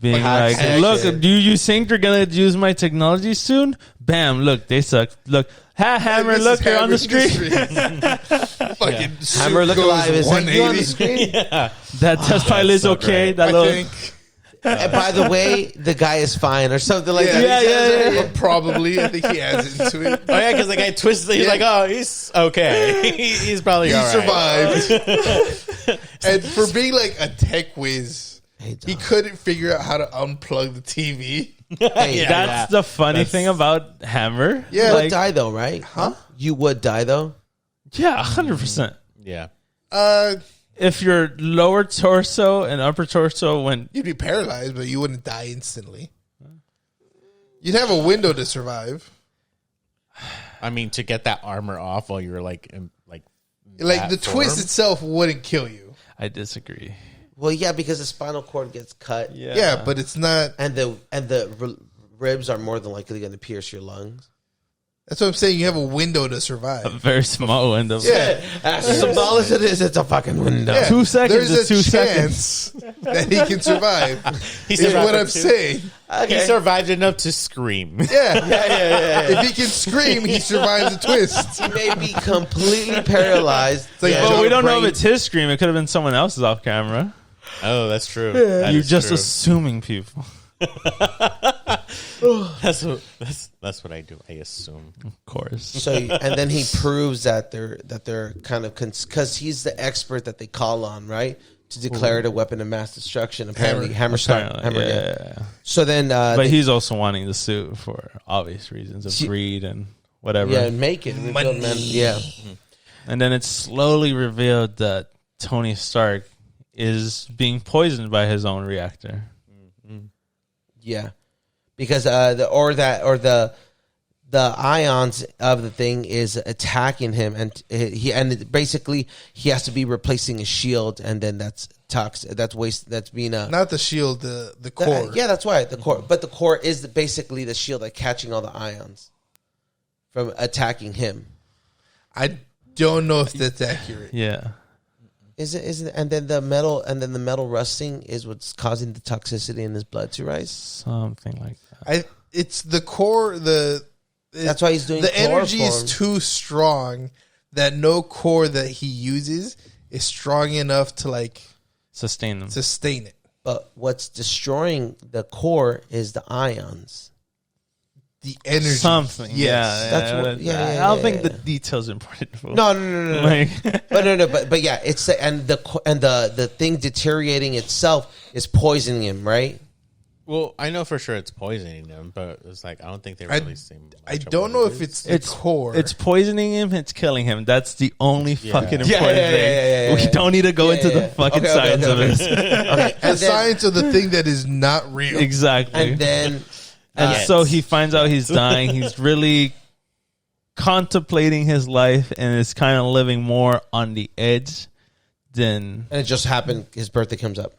being Like, like, look, do you think they're going to use my technology soon? Bam, look, they suck. Look, Hammer, This look, is you're on the Hammer screen. Fucking Hammer look goes alive. Is like, you on the 180. screen? That test pilot is so okay. great. That I little, think. And by the way, the guy is fine or something like Yeah, that. He says it. Probably. I think he adds into it. Oh yeah, because the guy twisted. He's Yeah. like, oh, he's okay. He's probably He all right. survived. And for being like a tech whiz, Hey, he dog. couldn't figure out how to unplug the TV. Hey, Yeah. that's the funny thing about Hammer. Yeah. You would Like, die though, right? Huh? You would die though. yeah, 100%. Yeah. If your lower torso and upper torso went, You'd be paralyzed, but you wouldn't die instantly. You'd have a window to survive. I mean, to get that armor off while you were like Like that the twist form? itself wouldn't kill you. I disagree. Well, yeah, because the spinal cord gets cut, Yeah, but it's not. and the ribs are more than likely going to pierce your lungs. That's what I'm saying. You have a window to a survive. very small window. Yeah. As small as it is, it's a fucking window. Yeah. 2 seconds There's is 2 a chance that he can survive. He Is survived what it I'm too. saying. He survived enough to scream. Yeah. If he can scream, he survives the twist. He may be completely paralyzed. It's like, But we don't know if brain- it's his scream. It could have been someone else's off camera. Oh, that's true. That You're is just true. assuming people. That's what I do. I assume. Of course. So, and then he proves that they're kind of because he's the expert that they call on, right, to declare it a weapon of mass destruction. Apparently, Hammer Apparently, did. yeah. So then, But he's also wanting the suit for obvious reasons of greed and whatever. yeah, make it Money. yeah. And then it's slowly revealed that Tony Stark is being poisoned by his own reactor. Yeah, because the ions of the thing is attacking him, and basically he has to be replacing a shield, and then that's toxic. That's waste. That's being Not the shield, the core. yeah, that's right. The core, but the core is basically the shield, like catching all the ions from attacking him. I don't know if that's accurate. Yeah. Is it? And then the metal rusting is what's causing the toxicity in his blood to rise. Something like that. It's the core. That's why he's doing the energy is chloroform. too strong that no core that he uses is strong enough to like Sustain them. sustain it. But what's destroying the core is the ions. The energy, Something. Yes. Yeah. That's what- yeah, I don't yeah, think yeah. the details are important. No. Like, But yeah, it's the thing deteriorating itself is poisoning him, right? Well, I know for sure it's poisoning him, but it's like I don't think they really seem. I don't know if it's the core. It's poisoning him. It's killing him. That's the only fucking important Yeah, thing. We don't need to go into the fucking science of it. Okay, the science of the thing that is not real. Exactly. and then And so he finds out he's dying. He's really contemplating his life and is kind of living more on the edge than it just happened. His birthday comes up.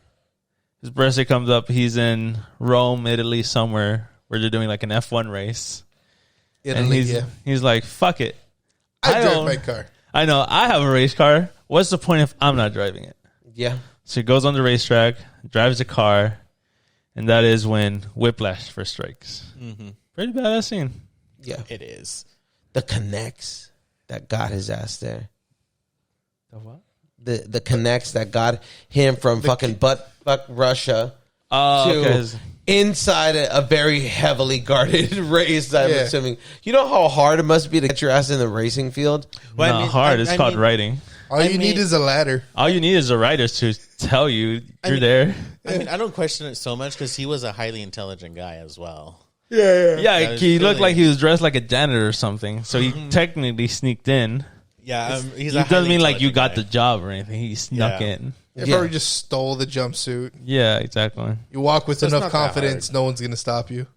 his birthday comes up. He's in Rome, Italy, somewhere where they're doing like an F1 race. And Italy, he's, yeah. he's like, fuck it. I drive don't- my car. I know. I have a race car. What's the point if I'm not driving it? Yeah, So he goes on the racetrack, drives the car, and that is when Whiplash first strikes. Mm-hmm. Pretty badass scene. yeah. It is. The connects that got his ass there. The what? The connects that got him from fucking butt fuck Russia Oh, to okay. inside a very heavily guarded race. I'm assuming. You know how hard it must be to get your ass in the racing field? Well, not hard. It's called riding. All you need is a ladder. All you need is a rider to tell you you're there. I mean, I don't question it so much because he was a highly intelligent guy as well. Yeah, he looked like he was dressed like a janitor or something. So he technically sneaked in. Yeah, he doesn't mean like you got the job or anything. He snuck in. You probably just stole the jumpsuit. Yeah, exactly. You walk with enough confidence, no one's gonna stop you.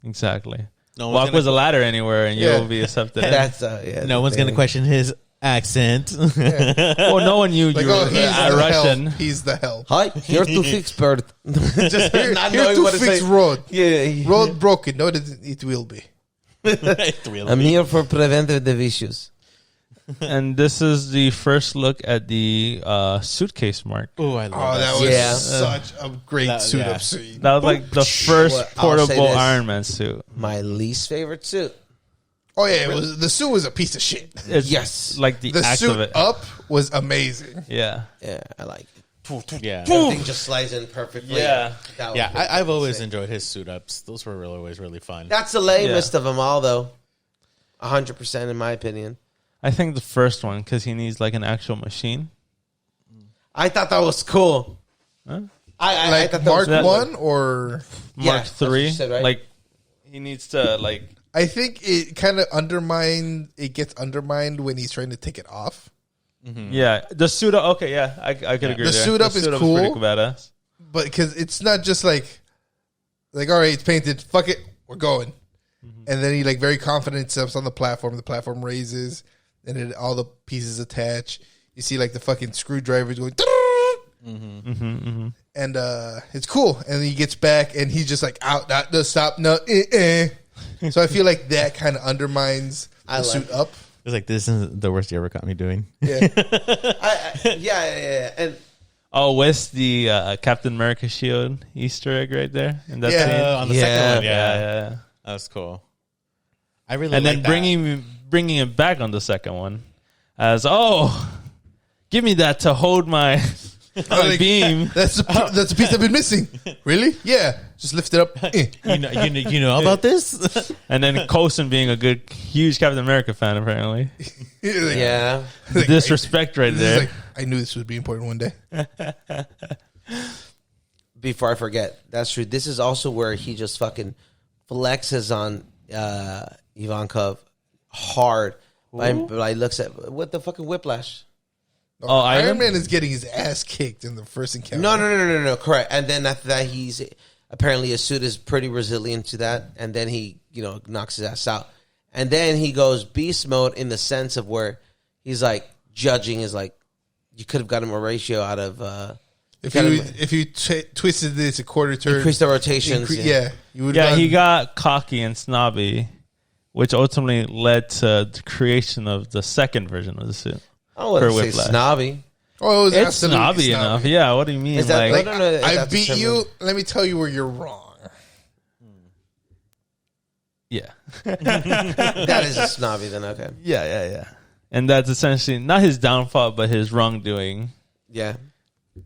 Exactly. Walk with a ladder anywhere, and you'll be accepted. That's no one's gonna question his accent. Well, no one knew you were Russian. Help. He's the help. Hi, here to fix bird. Just here to fix road. Yeah, road broken. No, it will be. I'm here for preventive the issues. And this is the first look at the suitcase mark. Oh, I love that was such a great suit up scene. That was like the first portable Iron Man suit. My least favorite suit. Oh yeah, the suit was a piece of shit. Yes, like the act suit of it. up was amazing. Yeah, I like it. Yeah, everything just slides in perfectly. Yeah, I've always enjoyed his suit ups. Those were always really fun. That's the lamest of them all, though. 100% in my opinion. I think the first one because he needs like an actual machine. I thought that was cool. Huh? I thought that Mark was cool. 1 or Mark 3. Said, right? Like he needs to like. I think it kind of gets undermined when he's trying to take it off. Mm-hmm. Yeah, the suit up. Okay, yeah, I could agree. The suit up is cool, pretty badass. But because it's not just like all right, it's painted. Fuck it, we're going. Mm-hmm. And then he like very confident steps on the platform. The platform raises, and then all the pieces attach. You see like the fucking screwdrivers going. Mm-hmm. Mm-hmm, mm-hmm. And it's cool. And then he gets back, and he's just like out. No, stop. No. So I feel like that kind of undermines the suit up. It's like, this isn't the worst you ever caught me doing. Yeah. Yeah. And what's the Captain America shield Easter egg right there? And that's on the second one. Yeah. That was cool. I really and like then bringing it back on the second one as give me that to hold my beam. That's a piece I've been missing. Really? Yeah. Just lift it up. You know about this? And then Coulson being a huge Captain America fan, apparently. Yeah. The disrespect right there. Like, I knew this would be important one day. Before I forget, that's true. This is also where he just fucking flexes on Ivankov hard. Like looks at what the fucking whiplash. Iron Man is getting his ass kicked in the first encounter. No. Correct. And then after that, he's apparently his suit is pretty resilient to that. And then he, knocks his ass out. And then he goes beast mode in the sense of where he's like judging is like you could have got him a ratio out of. If you twisted this a quarter turn, increase the rotations. You would. Yeah, he got cocky and snobby, which ultimately led to the creation of the second version of the suit. I wouldn't say snobby. Oh, it was it's snobby enough. Yeah, what do you mean? Is that, like I beat you. Let me tell you where you're wrong. Yeah, that is a snobby. Then okay. Yeah. And that's essentially not his downfall, but his wrongdoing. Yeah.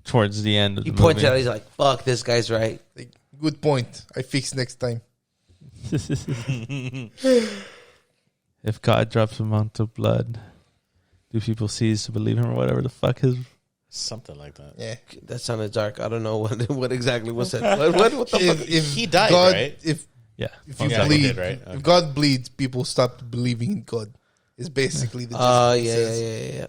Towards the end of the movie. He pointed out, he's like, fuck, this guy's right. Like, good point. I fix next time. If God drops a amount of blood, do people cease to believe him or whatever the fuck his... Something like that. Yeah. That sounded dark. I don't know what exactly was said. What the fuck? If he died, God, right? If you bleed, bleed, right? Okay. If God bleeds, people stop believing in God. Is basically the yeah.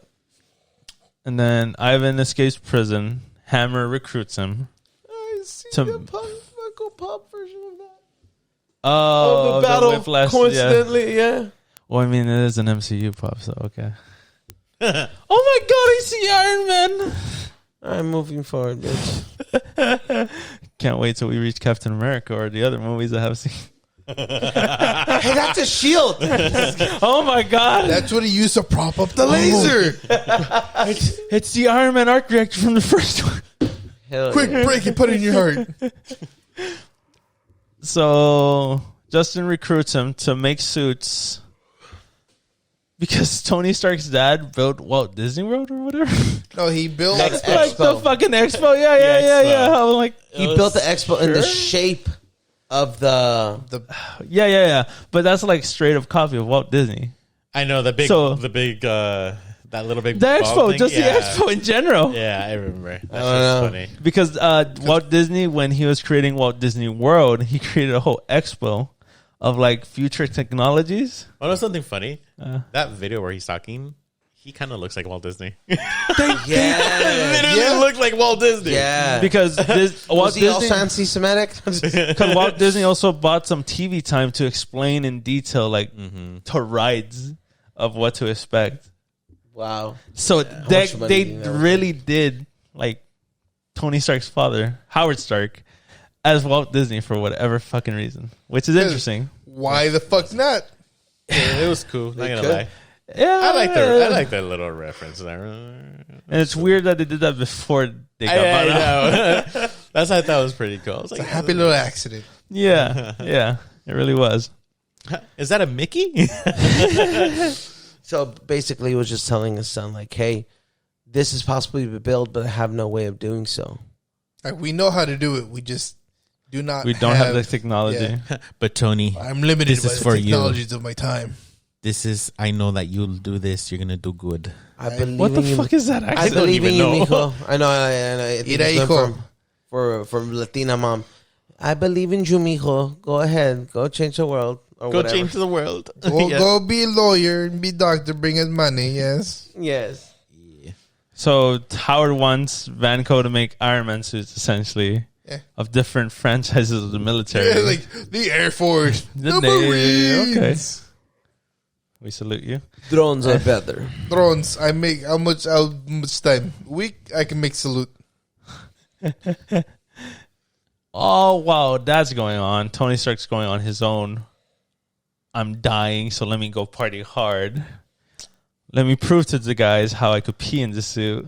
And then Ivan escapes prison. Hammer recruits him. I see the Funko Pop version of that. Oh, the battle. Whiplash, coincidentally, yeah. Well, I mean, it is an MCU pop, so okay. Oh my God, I see Iron Man. I'm moving forward, bitch. Can't wait till we reach Captain America or the other movies I have seen. Hey, that's a shield. Oh my God. That's what he used to prop up the laser. It's the Iron Man arc reactor from the first one. Quick, break it, put it in your heart. So Justin recruits him to make suits Because Tony Stark's dad built Walt Disney World or whatever. No, he built Like Like the fucking expo. Yeah. Expo. I'm like, He built the expo in the shape of the yeah. But that's like straight up copy of Walt Disney. I know that little big The ball expo, thing. just the expo in general. Yeah, I remember. That's know. funny. Because Walt Disney, when he was creating Walt Disney World, he created a whole expo of like future technologies. Oh, no, something funny. That video where he's talking, he kind of looks like Walt Disney. yeah. Looked like Walt Disney. Yeah. Because Walt Was he Disney, also anti-Semitic? because Walt Disney also bought some TV time to explain in detail, like to rides of what to expect. Wow. So much money they do you know? really did like Tony Stark's father, Howard Stark, as Walt Disney for whatever fucking reason, which is interesting. Why the fuck not? Yeah, it was cool. Not gonna could. lie. Yeah, I like that little reference there. And it's weird that they did that before they got I bought out. know. That's I thought was pretty cool. I was like, A happy little accident. Yeah, it really was. is that a Mickey? So basically, he was just telling his son, like, hey, this is possibly to build, but I have no way of doing so. Like, we know how to do it. We just do not. We don't have the technology. Yeah. But Tony, I'm limited This by is the for you. technologies of my time. I know that you'll do this. You're gonna do good. I believe What the in you. fuck is that? I Accent? believe in you, even know. mijo. I know. I Ira, hijo. from Latina mom. I believe in you, mijo. Go ahead. Go change the world. Or Go whatever. change the world. Go, Yeah. go be a lawyer and be doctor. Bring us money. Yes. Yes. So Howard wants Vanco to make Ironman suits, essentially, of different franchises of the military. Yeah, like the Air Force, the Navy. Marines. Okay. We salute you. Drones are better. Drones. I make how much time? Week. I can make salute. Oh, wow, that's going on. Tony Stark's going on his own. I'm dying, so let me go party hard. Let me prove to the guys how I could pee in the suit.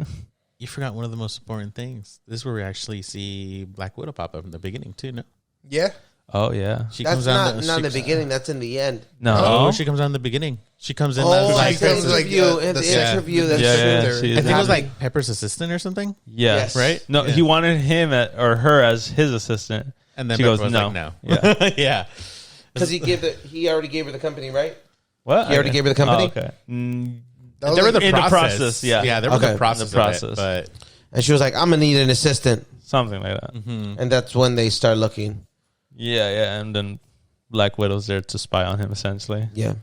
You forgot one of the most important things. This is where we actually see Black Widow pop up in the beginning too. No, Yeah. Oh, yeah. she That's not she- in the beginning. That's in the end. No. Oh, she comes out in the beginning. She comes in. Oh, as I like, said Pepper's like, interview. the The set. interview. That's Yeah, true. she I is think it was happy. like Pepper's assistant or something. Yes. Right? No, Yeah. he wanted him or her as his assistant. And then She Pepper goes, was no. like, no. Yeah. Yeah. because he already gave her the company, right? What? He already gave her the company? Oh, okay. That was They were like- the in the process. process, yeah. Yeah, they were Okay. the process. In the process. Of it, And she was like, I'm going to need an assistant. Something like that. And that's when they start looking. Yeah. And then Black Widow's there to spy on him, essentially. Yeah.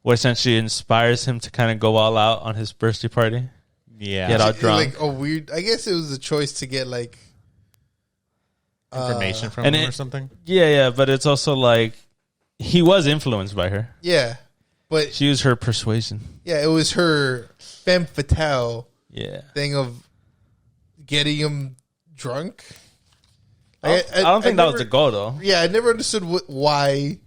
What essentially inspires him to kind of go all out on his birthday party. but yeah. Get out It- drunk. like a weird. I guess it was a choice to get like Information from and him it- or something. Yeah, but it's also like he was influenced by her. Yeah, but She used her persuasion. yeah, it was her femme fatale Yeah. thing of getting him drunk. I don't think that was never- the goal, though. Yeah, I never understood why.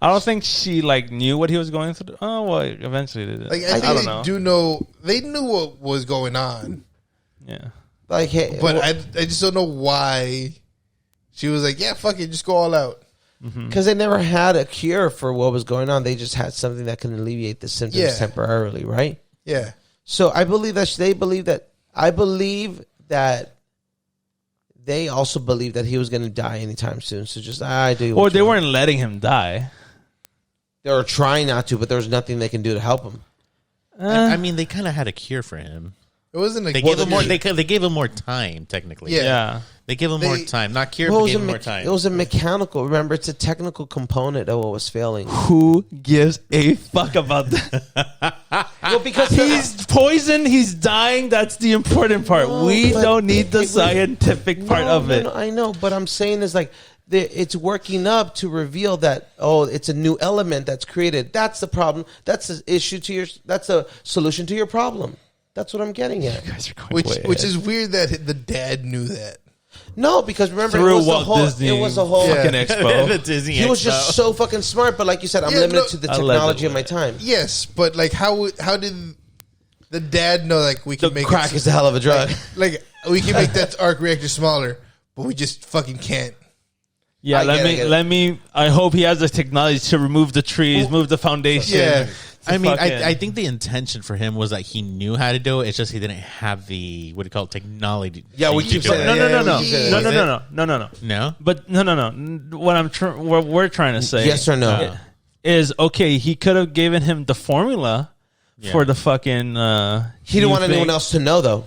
I don't think she like knew what he was going through. Oh, well, eventually they did. Like I I think don't they know. do know. They knew what was going on, Yeah. Like, hey, but I just don't know why she was like, "Yeah, fuck it, just go all out." because they never had a cure for what was going on. They just had something that can alleviate the symptoms Yeah. temporarily, right? Yeah, So I believe that they believe that. I believe that they also believe that he was going to die anytime soon. So just I do. Or what they you want. weren't letting him die. They were trying not to, but there was nothing they can do to help him. I mean, they kind of had a cure for him. it wasn't like They gave him more. They gave him more time. Technically, Yeah. Yeah. They gave him more They- time. Not cure, Well, but gave him more time. it was a mechanical. Remember, it's a technical component of what was failing. Who gives a fuck about that? Well, because He's poisoned. He's dying. That's the important part. No, We but don't need the it was- scientific part of it. No, I know, but I'm saying is like it's working up to reveal that it's a new element that's created. That's the problem. That's the issue to your. That's a solution to your problem. That's what I'm getting at. You guys are going which way which ahead. is weird that the dad knew that. No, because remember Through it was Walt the whole. Disney It was a whole. Yeah. fucking expo. the Disney He was Expo. just so fucking smart, but like you said, I'm Yeah, limited no, to the Allegedly. technology of my time. Yes, but like how did the dad know like we The can make crack it, is a hell of a drug. like we can make that arc reactor smaller, but we just fucking can't. Yeah, I get it. let me. I hope he has the technology to remove the trees, move the foundation, Yeah. I mean, I think the intention for him was that he knew how to do it. It's just he didn't have the technology. Yeah, we keep saying no. No, But no. What we're trying to say, yes or no, is okay. He could have given him the formula for the fucking. He didn't want anyone else to know, though.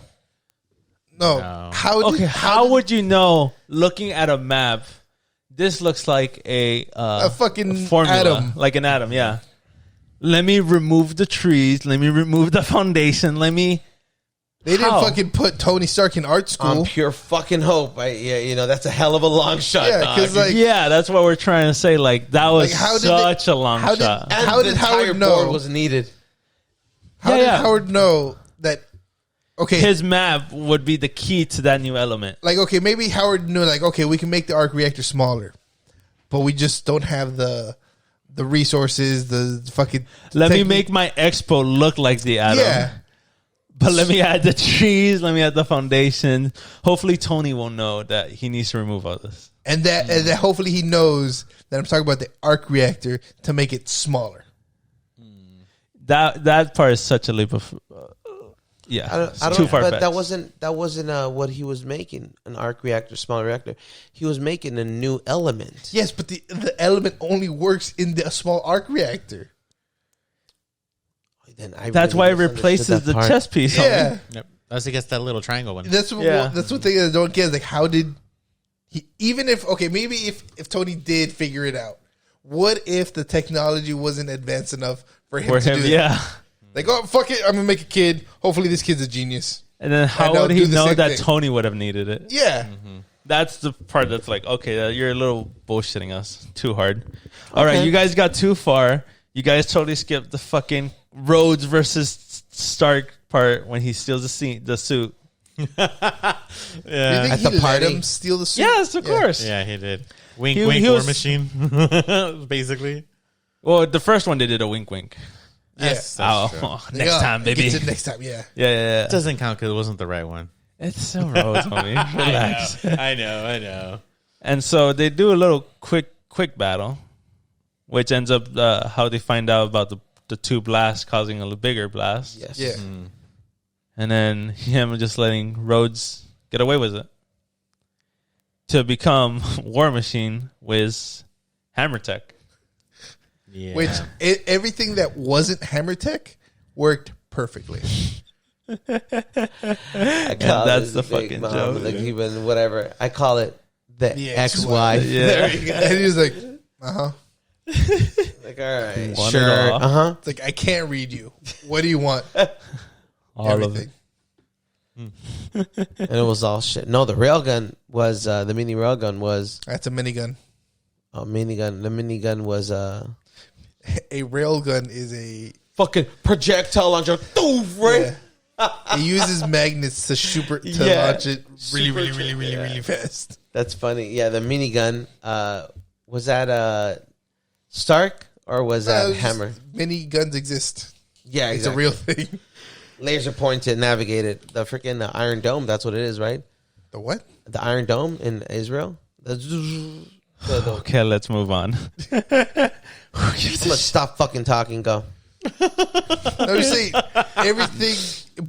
No. How would you know looking at a map? This looks like a fucking formula, atom. like an atom. Yeah. Let me remove the trees. Let me remove the foundation. They didn't fucking put Tony Stark in art school. On pure fucking hope. That's a hell of a long shot. Yeah, because that's what we're trying to say. Like that was such a long shot. How did Howard know board was needed? How did Howard know that? Okay, his map would be the key to that new element. Like, okay, maybe Howard knew, like, okay, we can make the arc reactor smaller, but we just don't have the resources, the fucking. Let me make my expo look like the atom. Yeah, but let me add the trees. Let me add the foundation. Hopefully, Tony will know that he needs to remove all this, and that hopefully he knows that I'm talking about the arc reactor to make it smaller. That part is such a leap of. I don't too far. But that wasn't what he was making. An arc reactor, small reactor. He was making a new element. Yes, but the element only works in the small arc reactor. Then that's why it replaces the chess piece. Yeah, yep. That's against that little triangle one. That's what they don't get. Like, how did he? Even if maybe if Tony did figure it out, what if the technology wasn't advanced enough for him to do it? Yeah. Like, oh, fuck it, I'm going to make a kid. Hopefully this kid's a genius. And then how would he know that Tony would have needed it? Yeah. Mm-hmm. That's the part that's like, okay, you're a little bullshitting us too hard. All right, you guys got too far. You guys totally skipped the fucking Rhodes versus Stark part when he steals the suit. Yeah. Do you think At he the party? let him steal the suit? Yes, of course. Yeah, he did. Wink, War Machine, basically. Well, the first one they did a wink. Yes. Next time, baby. Next time, yeah. Yeah. It doesn't count because it wasn't the right one. It's still Rhodes, homie. Relax. I know. And so they do a little quick battle, which ends up how they find out about the two blasts causing a bigger blast. Yes. Yeah. And then him just letting Rhodes get away with it to become War Machine with Hammer Tech. Yeah. Which everything that wasn't Hammer Tech worked perfectly. That's the fucking joke. Like, even whatever. I call it the XY. Yeah. And he was like, Like, all right. Sure. It's like, I can't read you. What do you want? All Everything. And it was all shit. No, the railgun was, the mini railgun was. That's a minigun. A minigun. The minigun was, A railgun is a fucking projectile launcher. Right? Yeah. It uses magnets to launch it really fast. That's funny. Yeah, the minigun. Was that Stark or was that Hammer? Miniguns exist. Yeah, It's a real thing. Laser pointed, navigated. The freaking Iron Dome. That's what it is, right? The what? The Iron Dome in Israel. Okay, let's move on. Let's stop fucking talking. Go. No, you see, everything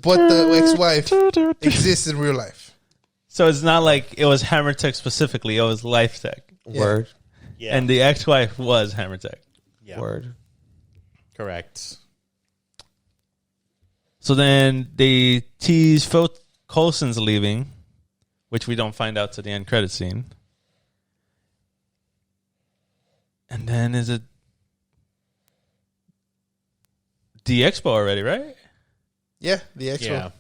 but the ex-wife exists in real life. So it's not like it was Hammer Tech specifically; it was Life Tech. Yeah. Word. Yeah. And the ex-wife was Hammer Tech. Yeah. Word. Correct. So then they tease Phil Coulson's leaving, which we don't find out to the end credit scene. And then is it the Expo already, right? Yeah, the expo.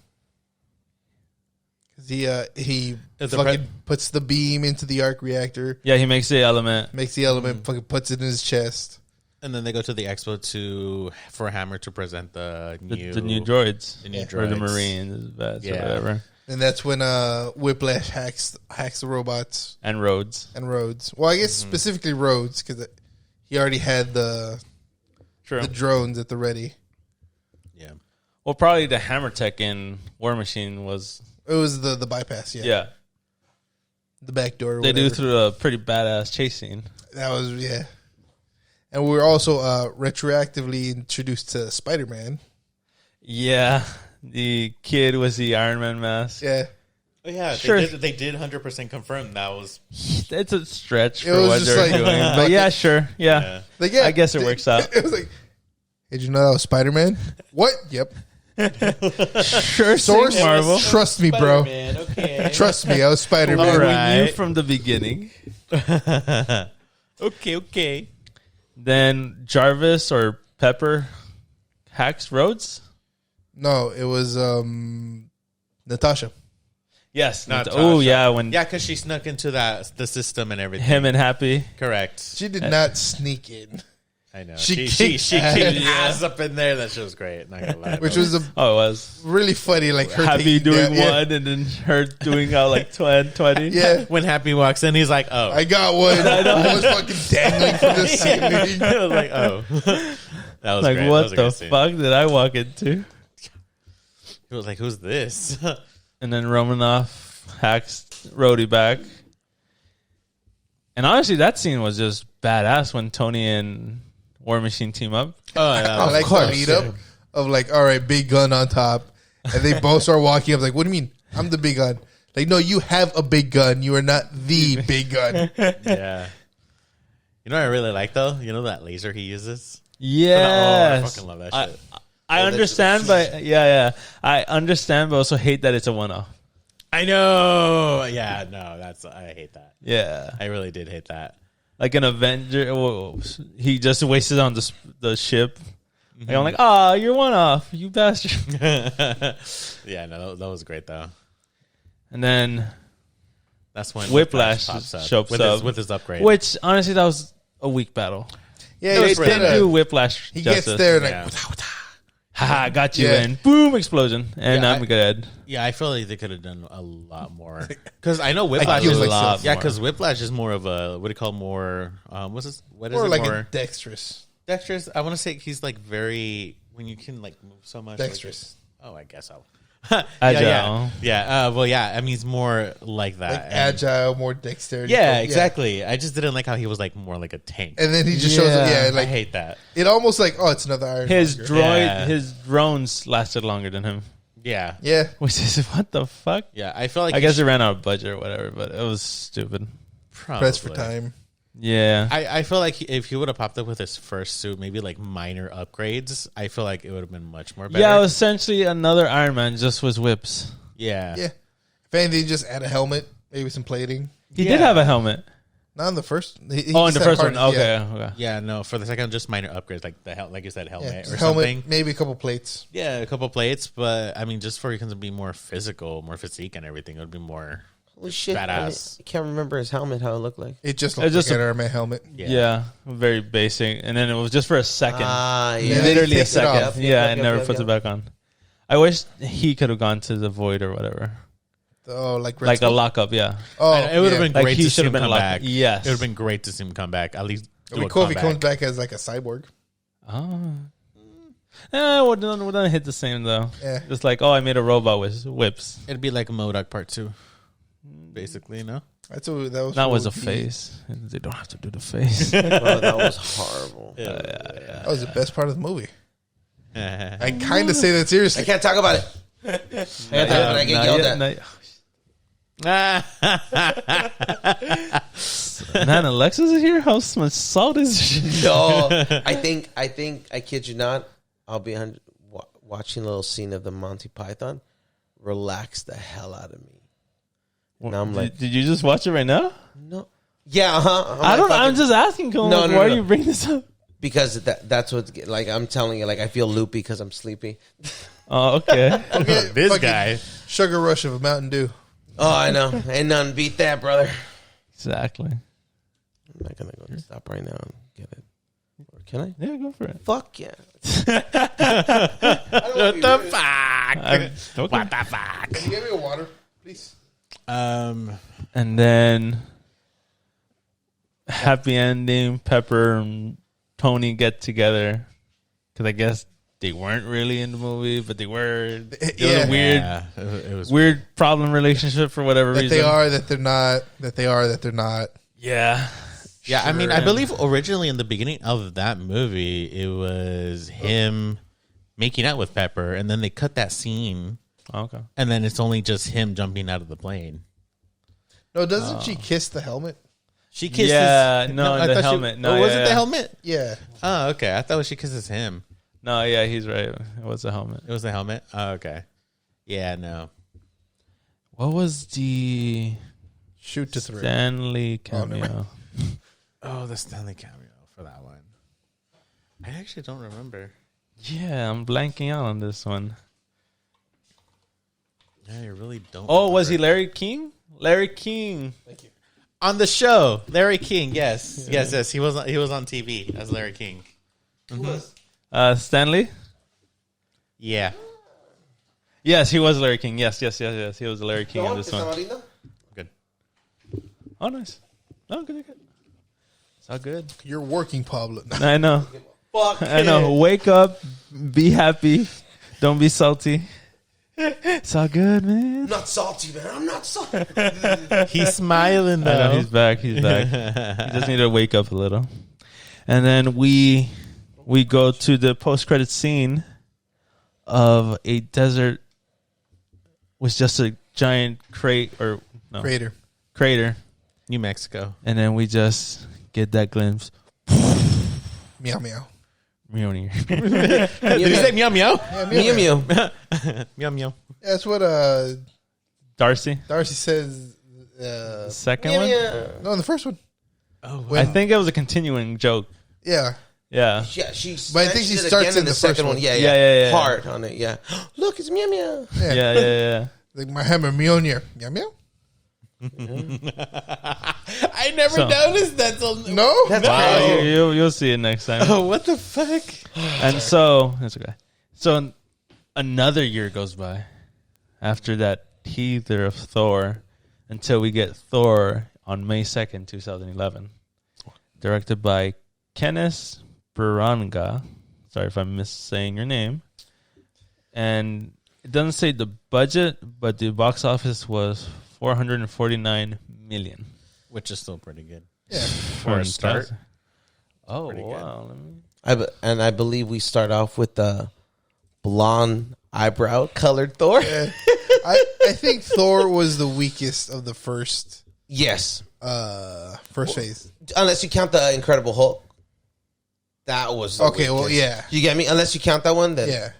Yeah. He fucking puts the beam into the arc reactor. Yeah, he makes the element. Makes the element, fucking puts it in his chest. And then they go to the expo for Hammer to present the new droids. The new droids. Or the Marines, vets, or whatever. And that's when Whiplash hacks the robots. And Rhodes. Well, I guess specifically Rhodes, because he already had the drones at the ready. Yeah. Well, probably the Hammer Tech in War Machine was... It was the bypass, yeah. Yeah. The back door. They do through a pretty badass chase scene. That was, yeah. And we were also retroactively introduced to Spider-Man. Yeah, the kid was the Ironman mask. Yeah. Oh, yeah, Sure. they did 100% confirm that was. It's a stretch It for was what just they're like- doing, but yeah, sure, yeah. Like, yeah, I guess it works out. It was like, did you know that was Spider-Man? What? Yep. Sure, Source? Sing Marvel. Trust me, bro. Spider-Man, okay. Trust me, I was Spider-Man. All Right. right. We knew from the beginning. okay. Then Jarvis or Pepper hacks roads. No, it was Natasha. Yes. Natasha. Oh yeah, when Yeah, because she snuck into the system and everything. him and Happy. Correct. She did not sneak in. I know. She She kicked kicked ass. ass up in there. That shit was great. Not gonna lie. Which That was a Oh, it was really funny, like her Happy taking doing down- yeah. one and then her doing out like 20. Yeah, when Happy walks in, he's like, "Oh." I got one. I was fucking dangling from the ceiling. I was like, "Oh." That was Like great. That what was a the great scene. fuck did I walk into? He was like, "Who's this?" And then Romanoff hacks Rhodey back. And honestly, that scene was just badass when Tony and War Machine team up. Oh, I like the lead up of like, all right, big gun on top, and they both start walking up. Like, what do you mean? I'm the big gun. Like, no, you have a big gun. You are not the big gun. Yeah. You know what I really like though? You know that laser he uses? Yes. Oh, I fucking love that shit. I understand, but yeah. I understand, but also hate that it's a one-off. I know. Yeah, no, I hate that. Yeah. I really did hate that. Like an Avenger, he just wasted on the ship. Like, I'm like, oh, you're one-off, you bastard. Yeah, no, that was great though. And then That's when Whiplash pops up shows with up. his upgrade. Which, honestly, that was a weak battle. Yeah, They they didn't do Whiplash he justice. gets there and Yeah. like, Haha, got you Yeah. in. Boom, explosion. And Yeah, I'm good. Yeah, I feel like they could have done a lot more. Because I know Whiplash he is was a like lot. so- Yeah, because Whiplash is more of a what do you call more? What's this? What is or it like more a dexterous. dexterous? I want to say he's like very when you can like move so much. Dexterous. Like, oh, I guess so. Agile. Yeah. Well, yeah. I mean, he's more like that. Like And- agile, more dexterity. Yeah, exactly. I just didn't like how he was like more like a tank. And then he just shows up. Yeah. Yeah, I like hate that. it almost like, oh, it's another Iron. His Monger. droid, Yeah. his drones lasted longer than him. Yeah. Yeah, Which is, what the fuck? Yeah. I feel like I he guess should- they ran out of budget or whatever, but it was stupid. probably. press for time. Yeah. I feel like if he would have popped up with his first suit, maybe like minor upgrades, I feel like it would have been much more better. Yeah, it was essentially another Iron Man, just with whips. Yeah. Yeah, if anything, just add a helmet, maybe some plating. He Yeah. did have a helmet. Not in the first. He Oh, in just the had first one. harness, Okay. yeah. Okay. Yeah, no, for the second, just minor upgrades, like like you said, Yeah, helmet just or helmet, something. maybe a couple plates. Yeah, a couple plates, but I mean, just for you to be more physical, more physique and everything, it would be more. Holy shit! Badass. I can't remember his helmet. How it looked like. It just It's looks just like a- an Iron Man helmet. Yeah. Very basic. And then it was just for a second. Ah, Yeah, yeah. Literally he a takes it off. second. Yep, Yeah, yep, and yep, never yep, puts yep. it back on. I wish he could have gone to the void or whatever. Oh, like Like a Red Skull? lockup, yeah. Oh, it would have been Like, great he to see should have him been come locked- back. yes. It would have been great to see him come back. At least do It'd a be cool if he comeback. comes back as like a cyborg. Oh. Wouldn't hit the same though. Yeah. Just like, oh, I made a robot with whips. It'd be like a MODOK Part 2, basically, no? That's what that was. That what was a would be. face. They don't have to do the face. Bro, that was horrible. That was the best part of the movie. Yeah. I kind of say that I seriously. can't talk about it. I get yelled at. Man, Alexa's is here. How much salt is she? No, I think I kid you not. I'll be watching a little scene of the Monty Python. Relax the hell out of me. Now I'm like, did you just watch it right now? no, yeah, I don't know. I'm just asking. Colin, No, like, no, why no. are you bringing this up? because that's what's like. I'm telling you, like I feel loopy because I'm sleepy. Oh, okay. Okay, This fucking guy. Sugar rush of a Mountain Dew. Oh, I know, ain't nothing beat that, brother. Exactly. I'm not gonna go stop right now and get it. Or can I? Yeah, go for it. Fuck yeah. What the fuck? Okay. What the fuck? Can you give me a water, please? And then happy ending. Pepper and Tony get together because I guess they weren't really in the movie, but they were. It was a weird, Yeah, it was weird problem relationship for whatever That reason. they are, that they're not. That they are, that they're not. Yeah. Yeah, I mean, I believe originally in the beginning of that movie, it was him making out with Pepper, and then they cut that scene. Okay. And then it's only just him jumping out of the plane. No, doesn't she kiss the helmet? She kisses. Yeah, no, the helmet. Was it the helmet? Yeah. Oh, okay. I thought she kisses him. No, yeah, he's right. It was the helmet. It was the helmet? Oh, okay. Yeah, no. What was the Shoot to throw. Stanley cameo? Oh, the Stanley cameo for that one. I actually don't remember. Yeah, I'm blanking out on this one. Yeah, you really don't. Oh, remember. was he Larry King? Larry King. Thank you. On the show? Larry King, yes. Yeah. Yes. He was on TV as Larry King. Who was? Stanley? Yeah. Yes, he was Larry King. Yes. He was Larry King in this one. Good. Oh, nice. Oh, good. It's all good. You're working, Pablo. I know. Fuck. I know. Wake up. Be happy. Don't be salty. It's all good, man. I'm not salty, man. I'm not salty. He's smiling, though. I know, he's back. He just need to wake up a little. And then we go to the post-credit scene of a desert with just a giant crater. New Mexico. And then we just get that glimpse. Meow meow. Mjolnir. Did you say meow meow? Yeah, Mew. Meow meow. That's what Darcy? Darcy says. The second one? No, in the first one. Oh, I think it was a continuing joke. Yeah. Yeah. Yeah, she. But I think she starts in the second first one. one. Yeah. Hard on it. Yeah. Look, it's meow meow. Yeah. Like my hammer, Mjolnir. Meow meow. I never So- noticed that. No. That's Wow, crazy. you'll see it next time. Oh, what the fuck? And so that's okay. So another year goes by after that teaser of Thor until we get Thor on May 2nd, 2011. Directed by Kenneth Branagh. Sorry if I'm missaying your name. And it doesn't say the budget, but the box office was $449 million. Which is still pretty good. Yeah. For a start. Oh, Pretty good. wow. I believe we start off with the blonde eyebrow colored Thor. Yeah. I think Thor was the weakest of the first Yes, phase. unless you count the Incredible Hulk. That was the Okay, well, weakest. yeah. You get me? Unless you count that one, then Yeah.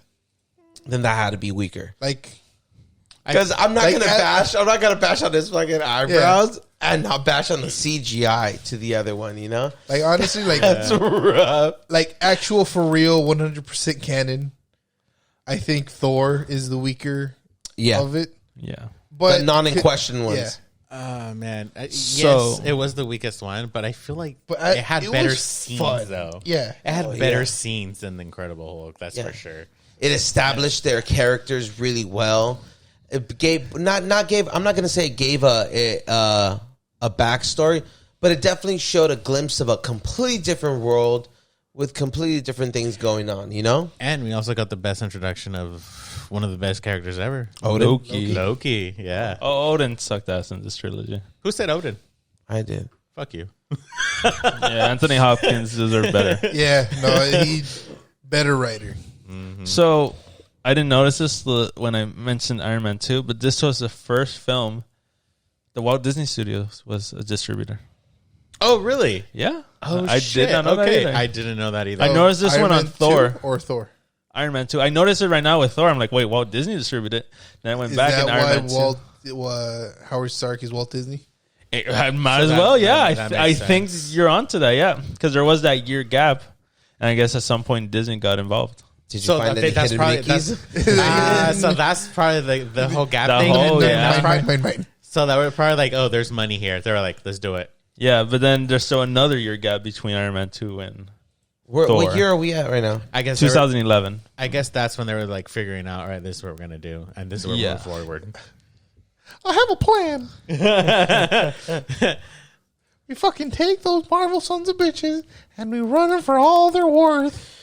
then that had to be weaker. Like, Because I'm not like gonna at- bash. I'm not gonna bash on this fucking eyebrows and not bash on the CGI to the other one. You know, honestly, like, that's rough. like actual for real, 100% canon. I think Thor is the weaker Yeah, of it, Yeah. but non in question ones. Yeah. Oh, man. So- Yes, it was the weakest one, but I feel like But it had it better was scenes, fun. though. Yeah. It had Oh, better yeah. scenes than the Incredible Hulk, that's for sure. It established their characters really well. It gave not gave. I'm not gonna say it gave a backstory, but it definitely showed a glimpse of a completely different world with completely different things going on. You know, And we also got the best introduction of one of the best characters ever. Odin. Loki, yeah. Oh, Odin sucked ass in this trilogy. Who said Odin? I did. Fuck you. Yeah, Anthony Hopkins deserved better. Yeah. No, he better writer. So I didn't notice this when I mentioned Iron Man 2, but this was the first film the Walt Disney Studios was a distributor. Oh, really? Yeah. Oh, I shit. did not know that Okay, either. I didn't know that either. I noticed this Iron one on Man Thor. 2 or Thor. Iron Man 2. I noticed it right now with Thor. I'm like, wait, Walt Disney distributed it. Then I went Is back that and Iron why Man 2. Howard Stark is Walt Disney? I might as that- well, yeah. that I makes think sense. you're onto that, yeah. Because there was that year gap. And I guess at some point Disney got involved. Did you So find I any think that's hidden probably Mickeys? so that's probably the whole gap The thing. whole- And then yeah. that's probably- Mine. So that were probably like, oh, there's money here. They were like, let's do it. Yeah, but then there's still another year gap between Iron Man 2 and What Thor. year are we at right now? I guess 2011. I guess that's when they were like figuring out, all right, this is what we're gonna do, and this is where we're moving forward. I have a plan. We fucking take those Marvel sons of bitches and we run them for all they're worth.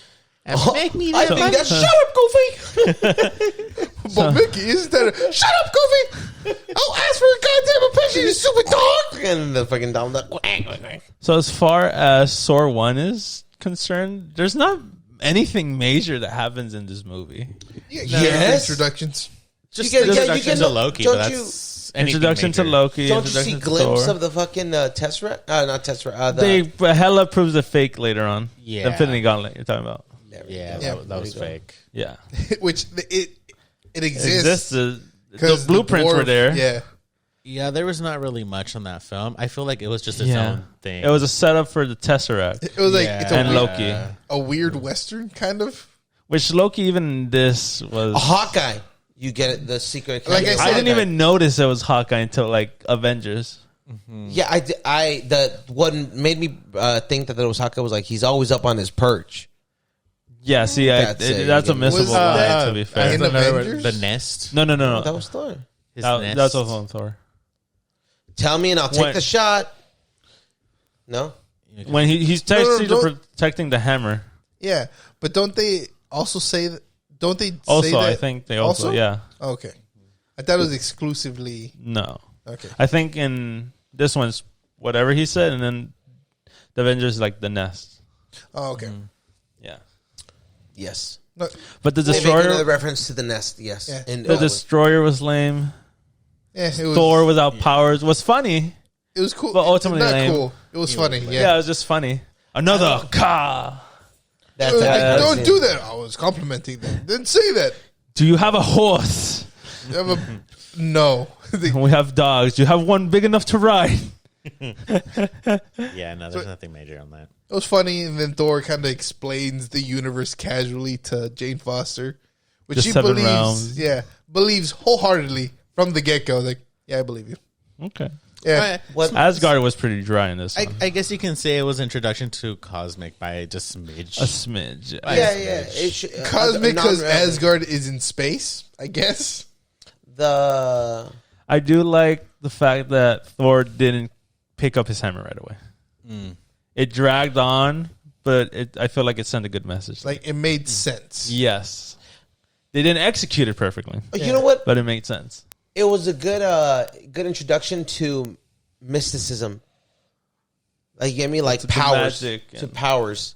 And make me I think that. Shut up, Goofy. But Mickey, isn't that shut up, Goofy? I'll ask for a goddamn opinion, you stupid dog. And the fucking down the. So as far as Thor 1 is concerned, there's not anything major that happens in this movie. Yes. Introductions. Just You get- introduction to Loki, but don't that's Introduction to Loki. Don't you see introduction to glimpse Thor. of the fucking Tesseract? Not Tesseract. They hella proves it fake later on. Yeah. The Infinity Gauntlet you're talking about. Yeah, Yeah. that was fake. Yeah. Which it It exists. exists. The 'Cause blueprints dwarf- were there. Yeah. Yeah, there was not really much on that film. I feel like it was just its Yeah. own thing. It was a setup for the Tesseract It was like Yeah. it's and weird, Loki. a weird Western kind of. Which Loki even this was. A Hawkeye. You get it, the secret. Like I I said- didn't even notice it was Hawkeye until like Avengers. Yeah, what made me think that it was Hawkeye was like he's always up on his perch. Yeah, see, That's it. that's a Was missable that- line, to be fair. in Another word, Avengers? the nest. No. That was Thor. His That- nest. that's also on Thor. Tell me and I'll take When- the shot. No, When he's no, actually don't- protecting the hammer. Yeah, but don't they also say that? Don't they say Also, that? I think they also, yeah. Okay, I thought it was exclusively. No. Okay, I think in this one's whatever he said, and then the Avengers like the nest. oh, okay. Yeah. yes. No, But the They make destroyer, another reference to the nest. Yes, Yeah. and the destroyer was lame. yeah, it was. Thor without powers was funny. It was cool, but ultimately not lame. cool. It was funny. Yeah, Yeah, it was just funny. Another car. that's Like, that's don't it. do that. I was complimenting them. Didn't say that. Do you have a horse? You have a- no. We have dogs. Do you have one big enough to ride? Yeah, no, there's nothing major on that. It was funny, and then Thor kind of explains the universe casually to Jane Foster, which The she 7 believes. realms. Yeah, believes wholeheartedly from the get go. Like, yeah, I believe you. Okay. Yeah, what Asgard was pretty dry in this one. I guess you can say it was introduction to Cosmic by just smidge. A smidge. yeah. It should, cosmic because non-relevant. Asgard is in space. I guess. The I do like the fact that Thor didn't pick up his hammer right away. It dragged on, but I feel like it sent a good message. Like it made sense. Yes. They didn't execute it perfectly, you know what? but it made sense. It was a good introduction to mysticism. Like you get me, like To powers magic to and- powers,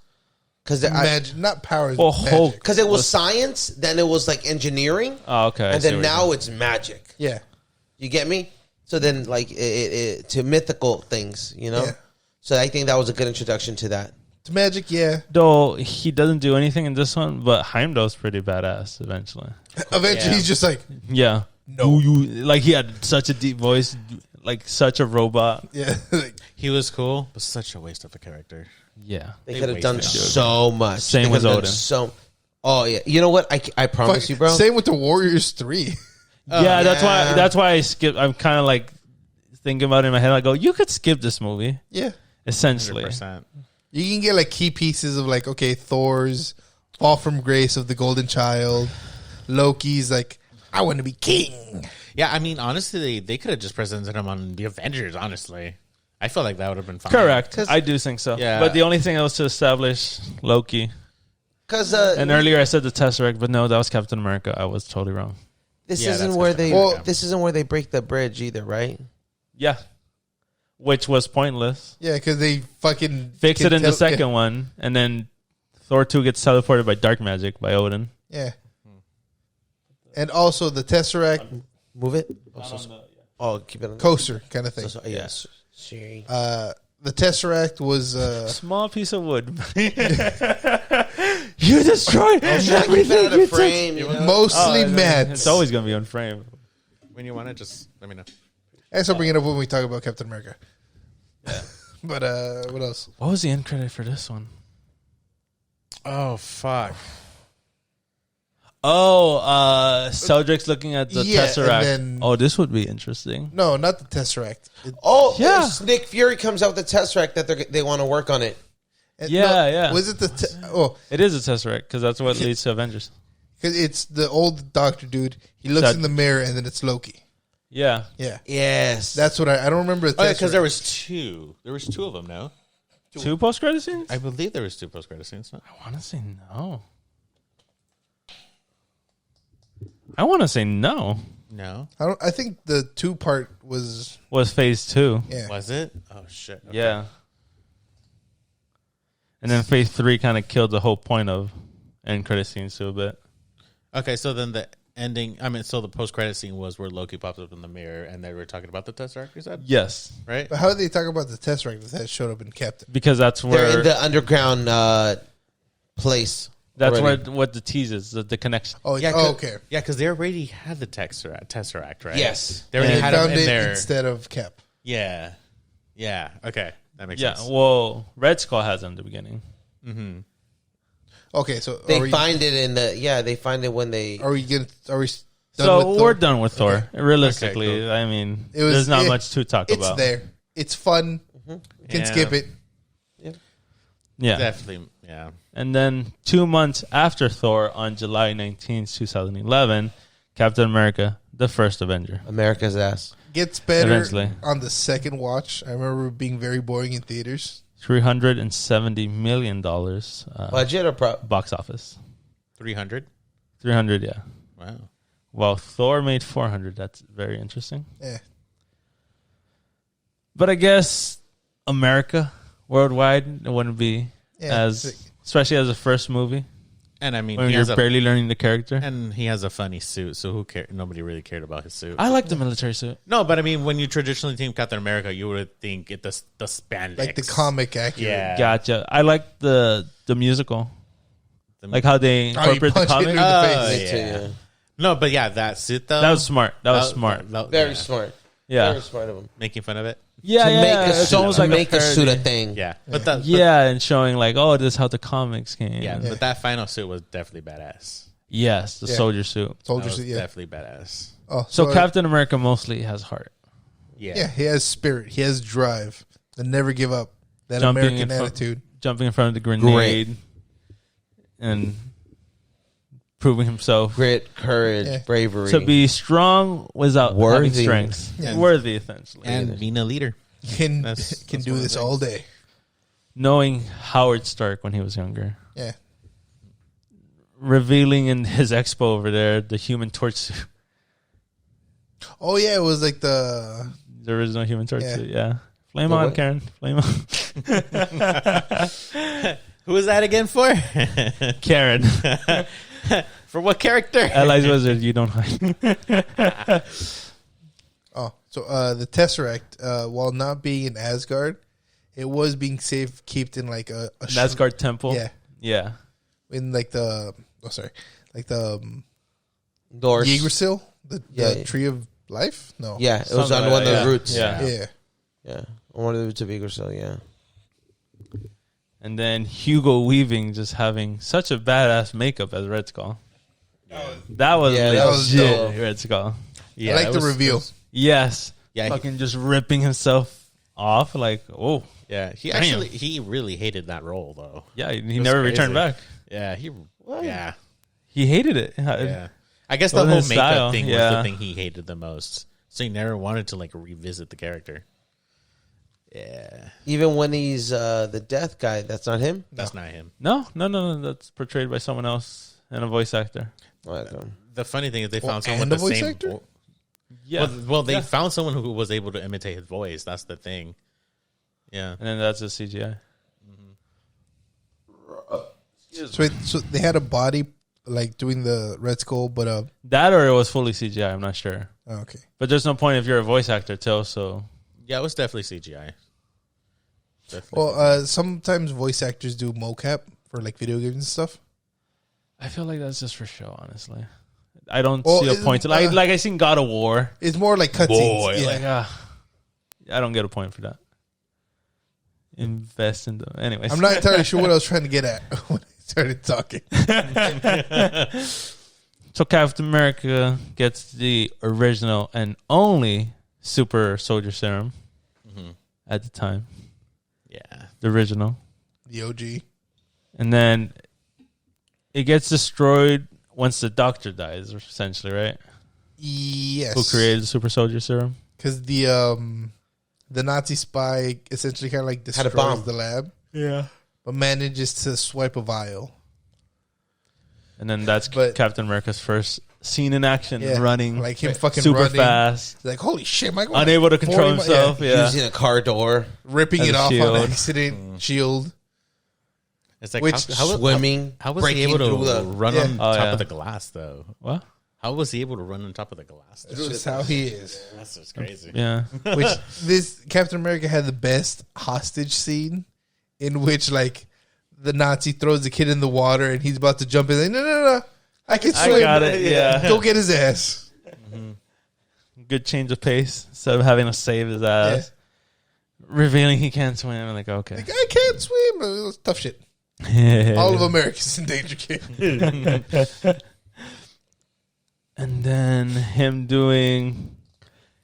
because Magic, not powers. Well, but Hulk. magic. because it was science, then it was like engineering, Oh, okay. I and see then what you're now it's magic. Yeah, You get me? So then, like it to mythical things, you know. Yeah. So I think that was a good introduction to that. it's magic. Yeah, Though he doesn't do anything in this one, but Heimdall's pretty badass eventually. eventually Yeah. he's just like, Yeah. No. You like he had such a deep voice, like such a robot. yeah, like, He was cool, but such a waste of a character. Yeah. They They could have done wasted him. so much. Same They with could've done Odin. So, oh yeah, you know what? I promise fuck, you, bro. Same with the Warriors 3. Yeah, yeah. that's why I skip. I'm kind of like thinking about it in my head. I go, you could skip this movie Yeah, essentially. 100%. you can get like key pieces of like, okay, Thor's fall from grace of the Golden Child. Loki's like, I want to be king. Yeah, I mean, honestly, they could have just presented him on the Avengers, honestly. I feel like that would have been fine. Correct. I do think so. Yeah. But the only thing was to establish Loki. Because And earlier I said the Tesseract, but no, that was Captain America. I was totally wrong. this Yeah, isn't that's where Captain they. America. This isn't where they break the bridge either, right? Yeah. Which was pointless. Yeah, because they fucking Fix can it in the tell- second one, and then Thor 2 gets teleported by dark magic by Odin. Yeah. And also the Tesseract Move it. Oh, keep it on. coaster kind of thing. Yes. Siri. The Tesseract was Small piece of wood. You destroyed Trying to keep it everything out you of did. frame. You know? mostly mad. It's always going to be on frame. When you want to, just let me know. I guess I'll bring it up when we talk about Captain America. But what else? What was the end credit for this one? Oh, fuck. Oh, Cedric's looking at the Yeah, Tesseract. and then- Oh, this would be interesting. No, not the Tesseract. Oh, Yeah. yeah. Nick Fury comes out with the Tesseract that they want to work on it. Yeah. Was it the It is a Tesseract because that's what leads to Avengers. because it's the old doctor dude. He looks That- in the mirror and then it's Loki. Yeah. Yeah, Yes. that's what I don't remember. The Oh, yeah, because there Tesseract. was two. There was two of them, no? 2 post-credit scenes? I believe there was 2 post-credit scenes. No? I want to say no. I want to say no. No. I think the 2-part was phase 2. Yeah. Was it? Oh shit. Okay. Yeah. And then phase 3 kind of killed the whole point of end credit scenes too a bit. Okay, so then the ending. I mean, so the post credit scene was where Loki pops up in the mirror, and they were talking about the Tesseract. You said Yes, right. But how did they talk about the Tesseract that showed up in Captain? because that's They're where in the underground place. that's already. where what the tease is, the connection. Oh, Yeah, okay. Yeah, because they already had the Tesseract, right? Yes. they already They had him found in it there. instead of Cap. Yeah, yeah. Okay, that makes Yeah, sense. well, Red Skull has it in the beginning. Mm-hmm. Okay, so They find it in the they find it when they Are we done So with we're Thor? done with Thor. Realistically, Okay, cool. I mean, It was- there's not it- much to talk It's about. there. It's fun. You can Yeah. skip it. Yeah, Definitely. Yeah. and then 2 months after Thor, on July 19th, 2011, Captain America: The First Avenger. America's ass. Gets better Eventually. on the second watch. I remember it being very boring in theaters. $370 million Budget or box office. 300. 300, yeah. Wow. Well, Thor made 400. That's very interesting. Yeah. But I guess America worldwide, it wouldn't be Yeah. especially as a first movie And I mean, when he you're has barely learning the character. and he has a funny suit, so who cared? Nobody really cared about his suit. I like the military suit. No, but I mean, when you traditionally think Captain America, you would think the spandex, Like the comic accurate. Yeah. Gotcha. I like the musical, like how they you incorporate the punch it comic. in the Oh, face. yeah. No, but yeah, that suit though. That was smart. That was smart. Very smart. Yeah, Very smart of them. Making fun of it. yeah, To yeah. make a It's suit, almost to like make a a suit a parody. thing. Yeah, but that Yeah, and showing like, oh, this is how the comics came. yeah, but that final suit was definitely badass. Yes, the Yeah. soldier suit. That Soldiers, was yeah. definitely badass. Oh, So Captain America mostly has heart. Yeah. yeah, he has spirit. He has drive. They never give up. That Jumping American in front- attitude. Jumping in front of the grenade and proving himself Grit, courage, Yeah. bravery. to be strong without having Worthy. strength. Yeah. Worthy, essentially. And being a leader. Can That's can one do of the this all things. day. Knowing Howard Stark when he was younger. Yeah. Revealing in his expo over there the Human Torch suit. Oh yeah, it was like the The original Human Torch Yeah. suit, yeah. Flame The on, what? Karen. Flame on. Who was that again for? Karen. For what character? Allies Wizard, you don't hide. the Tesseract, while not being in Asgard, it was being safe kept in like a Asgard Temple. Yeah, Yeah. in like the Doors. Yggdrasil, the Yeah. tree of life. No, Yeah, it was Something on like one of that, those yeah. roots. Yeah. yeah. Yeah. On one of the roots of Yggdrasil, yeah. And then Hugo Weaving just having such a badass makeup as Red Skull. That was Yeah, that was legit dope. Red Skull. Yeah, I like it the was- reveal. Yes. Yeah, he- Fucking just ripping himself off like, oh. Yeah, Damn. he really hated that role though. Yeah, he was never crazy. returned back. Yeah, yeah, He hated it. yeah. I guess the Wasn't whole his makeup style, thing was yeah. the thing he hated the most. So he never wanted to like revisit the character. Yeah, Even when he's the death guy, that's not him? that's not him. No. That's portrayed by someone else and a voice actor. The funny thing is they found Well, someone and with a the voice same. actor? Yeah. Well, they found someone who was able to imitate his voice. That's the thing. Yeah. And then that's a CGI. So they had a body like doing the Red Skull, but That or it was fully CGI. I'm not sure. okay. But there's no point if you're a voice actor, too. So Yeah, it was definitely CGI. Definitely. Well, sometimes voice actors do mocap for like video games and stuff. I feel like that's just for show, honestly. I don't Well, see a point. Like I seen God of War. It's more like cutscenes. Boy, Yeah. like I don't get a point for that. Invest in them, anyways. I'm not entirely sure what I was trying to get at when I started talking. So Captain America gets the original and only super soldier serum at the time. yeah. The original. The OG. And then it gets destroyed once the Doctor dies, essentially, right? Yes. Who created the super soldier serum? Because the Nazi spy essentially kind of like Had a bomb. destroys the lab, Yeah. but manages to swipe a vial. And then that's But- Captain America's first seen in action, running like him fucking super running fast, like holy shit, Michael, unable to control himself, using a car door, ripping it off shield. on accident, shield. It's like Which swimming. How was he able to run on top of the glass though? What? How was he able to run on top of the glass? That's just how he is. That's just crazy. Yeah. Which this Captain America had the best hostage scene, in which like the Nazi throws the kid in the water and he's about to jump in. Like, no, I can swim. I got it. Yeah. Go get his ass. Good change of pace instead of having to save his ass. Revealing he can't swim. I'm like, okay. Like, I can't swim. It was tough shit. All of America's in danger, kid. And then him doing,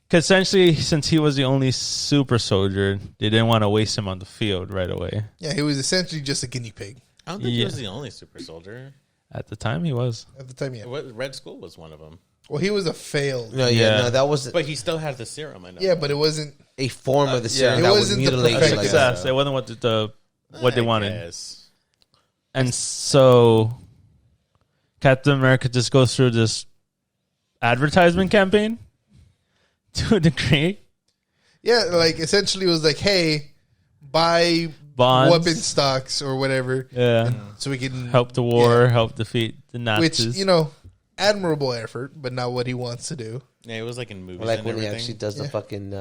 because essentially, since he was the only super soldier, they didn't want to waste him on the field right away. Yeah, he was essentially just a guinea pig. I don't think he was the only super soldier. At the time, he was. At the time, yeah. Red Skull was one of them. Well, he was a failed. No, that was. But he still had the serum. I know. Yeah, but it wasn't a form of the serum it that wasn't would the mutilate you like Success. that. It wasn't what they wanted. Guess. And so, Captain America just goes through this advertisement campaign to a degree. Yeah, like essentially it was like, hey, buy Bonds. weapon stocks or whatever. Yeah. So we can Help the war, help defeat the Nazis. Which, admirable effort, but not what he wants to do. Yeah, it was like in movies. Like and when everything. he actually does the fucking.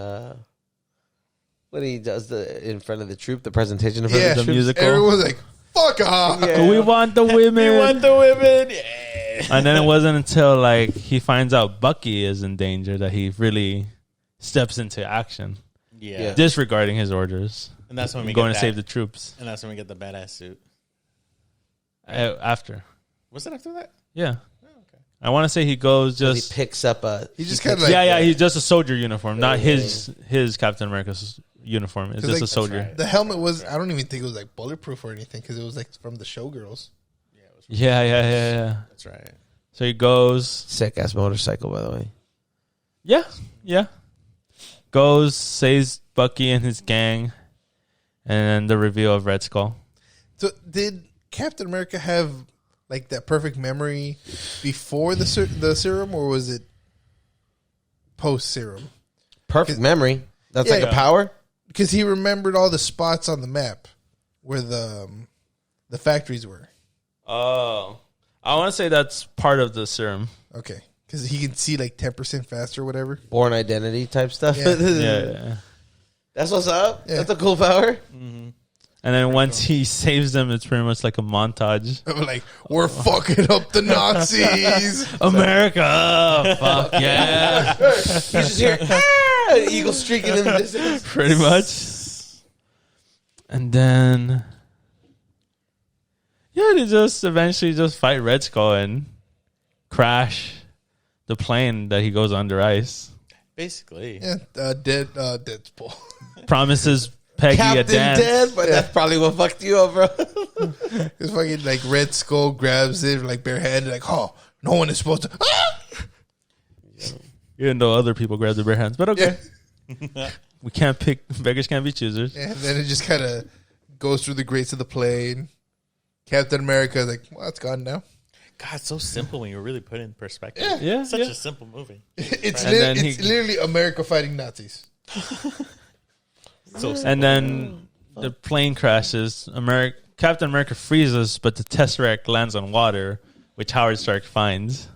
When he does in front of the troop, the presentation in front of the the troop. musical. Everyone's like, fuck off. Yeah. We want the women. We want the women. Yeah. And then it wasn't until like he finds out Bucky is in danger that he really steps into action, Yeah. disregarding his orders. And that's when we going get to save the troops. And that's when we get the badass suit. After, Was it after that? yeah, I want to say he goes He just picks up a. He just kind of like, yeah. He's just a soldier uniform, not his Captain America's uniform. It's 'Cause, just like, a soldier. right. the helmet was, I don't even think it was like bulletproof or anything because it was like from the Showgirls. Yeah. That's right. So he goes. Sick ass motorcycle, by the way. Yeah. Goes, saves Bucky and his gang, and then the reveal of Red Skull. So did Captain America have like that perfect memory before the serum, or was it post serum? Perfect memory. That's like Yeah. a power. Because he remembered all the spots on the map where the factories were. Oh, I want to say that's part of the serum. Okay, because he can see like 10% faster, or whatever. Born identity type stuff. Yeah. Yeah. That's what's up. Yeah. That's a cool power. And then once he saves them, it's pretty much like a montage. I'm like, we're fucking up the Nazis. America, fuck yeah, He's just here. Eagle streaking in the distance. pretty much. And then, they just eventually just fight Red Skull and crash the plane that he goes under ice. Basically. Yeah, Deadpool. Promises Peggy a Captain dance. dead, but that's probably what fucked you up, bro. It's fucking like Red Skull grabs it like barehanded, like, oh, no one is supposed to. Ah! Even though other people grab the bare hands, but okay. We can't pick. Beggars can't be choosers. And then it just kind of goes through the grates of the plane. Captain America is like, well, it's gone now. God, it's so simple when you really put it in perspective. Yeah, Such yeah. a simple movie. It's, And then it's literally America fighting Nazis. So simple. And then the plane crashes. Captain America freezes, but the Tesseract lands on water, which Howard Stark finds.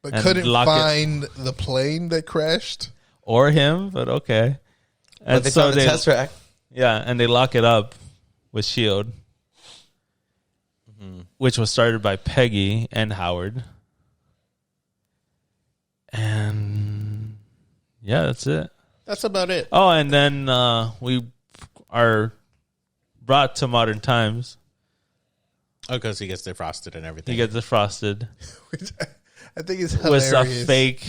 But And couldn't lock it. find the plane that crashed. Or him, but okay. And But they found the Tesseract. Yeah, and they lock it up with S.H.I.E.L.D., which was started by Peggy and Howard. And yeah, that's it. That's about it. Oh, and then we are brought to modern times. Oh, because he gets defrosted and everything. He gets defrosted Which I think is with hilarious. a fake.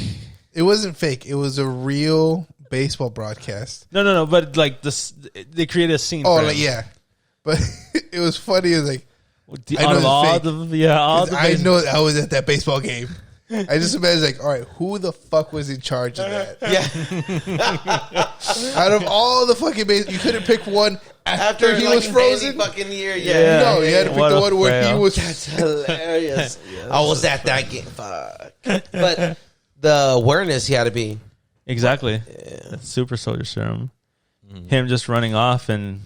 It wasn't fake. It was a real baseball broadcast. No. But like this, they created a scene. Oh, for like, him. yeah. But it was funny. It was like, I know it's all fake. the I know I was at that baseball game. I just imagine like, all right, who the fuck was in charge of that? Yeah. Out of all the fucking you couldn't pick one after he was frozen. Fucking year, No, you had to pick the one where he was. That's hilarious. I was at that game. Fuck. But the awareness he had to be. Exactly. Yeah. Super soldier serum. Him just running off and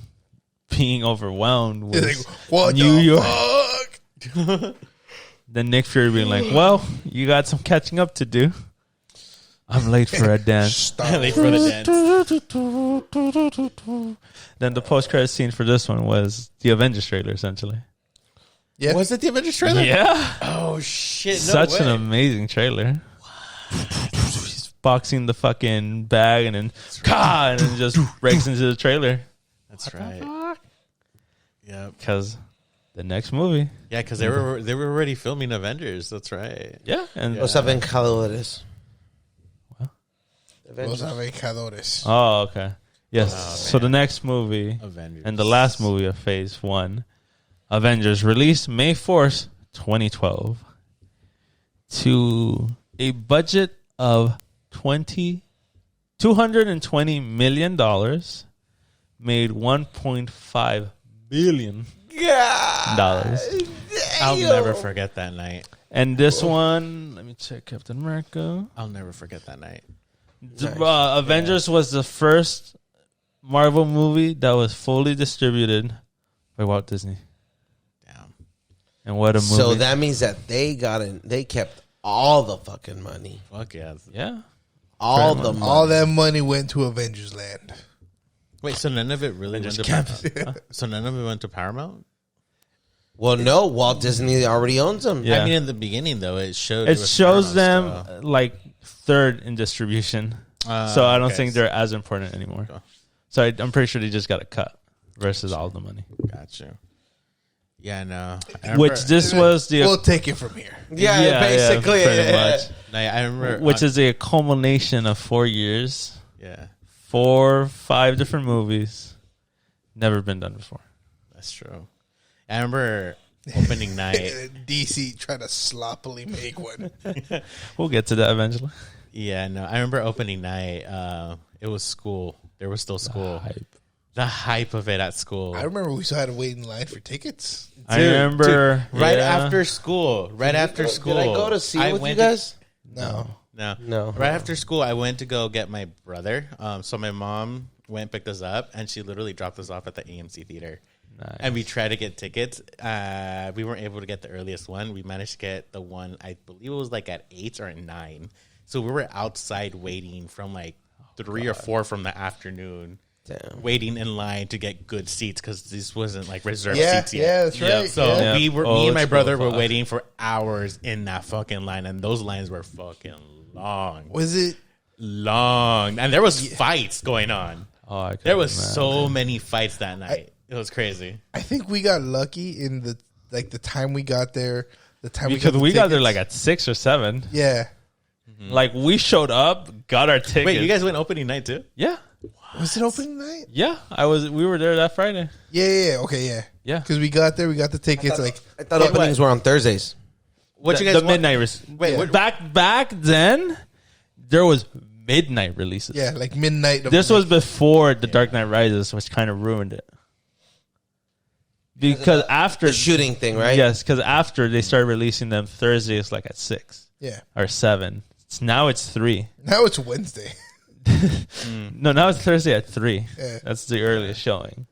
being overwhelmed was Like, what New the York. fuck? Then Nick Fury being like, well, you got some catching up to do. I'm late for a dance. Late for the dance. Then the post-credit scene for this one was the Avengers trailer, essentially. Yeah. Was it the Avengers trailer? Yeah. Oh, shit. No Such way. an amazing trailer. He's boxing the fucking bag and then, and then just breaks into the trailer. That's right. Yeah. Because the next movie. Yeah, because they were already filming Avengers. That's right. Yeah. And Los Vengadores. Los Vengadores. Oh, okay. Yes. Oh, so the next movie Avengers. and the last movie of Phase 1, Avengers, released May 4th, 2012, to a budget of $220 million, made $1.5 billion. I'll never forget that night. And this one, let me check Captain America. I'll never forget that night. Avengers was the first Marvel movie that was fully distributed by Walt Disney. Damn. And what a movie. So that means that they kept all the fucking money. Fuck yeah. Yeah. All the money. All that money went to Avengers Land. Wait, so none of it really went to Paramount? So none of it went to Paramount? Well, no, Walt Disney already owns them. Yeah. I mean, in the beginning, though, it showed... It was shows Paramount them stuff. like third in distribution. So I don't think they're as important anymore. Okay. So I'm pretty sure they just got a cut versus all the money. Gotcha. Yeah, no. Which this was the... We'll take it from here. Yeah, basically. pretty much. No, I remember... Which is a culmination of 4 years. Yeah, 5 different movies. Never been done before. that's true. I remember opening night. DC trying to sloppily make one. We'll get to that eventually. Yeah, no. I remember opening night. It was school. There was still school. The hype of it at school. I remember we still had to wait in line for tickets. I remember right yeah. after school. Right after school. Did I go to see it with you went guys? No. No. Right after school, I went to go get my brother. So my mom went and picked us up, and she literally dropped us off at the AMC theater. Nice. And we tried to get tickets. We weren't able to get the earliest one. We managed to get the one, I believe it was like at 8 or 9. So we were outside waiting from like 3 or 4 from the afternoon. Damn. Waiting in line to get good seats because this wasn't like reserved Yeah, seats yet. yeah, that's right. So Yeah. me and my it's brother cool. were waiting for hours in that fucking line, and those lines were fucking long, Was it? long, and there was fights going on. Oh, I There was couldn't so many fights that night. It was crazy. I think we got lucky in the time we got there. The time because we we got there tickets. like at 6 or 7. Yeah. Like we showed up, got our tickets. Wait, you guys went opening night too? Yeah, Was it opening night? yeah. We were there that Friday. Yeah. Okay, yeah. Yeah. Because we got there, we got the tickets. I thought openings were on Thursdays. What the, you guys the want? midnight? Wait, what- back then, there was midnight releases. Yeah, like midnight. This was before The Dark Knight Rises, which kind of ruined it. Because after The shooting thing, right? yes, because after they started releasing them Thursdays, like at 6 or 7. Now it's 3. Now it's Wednesday. No, now it's Thursday at 3. Yeah. That's the earliest showing.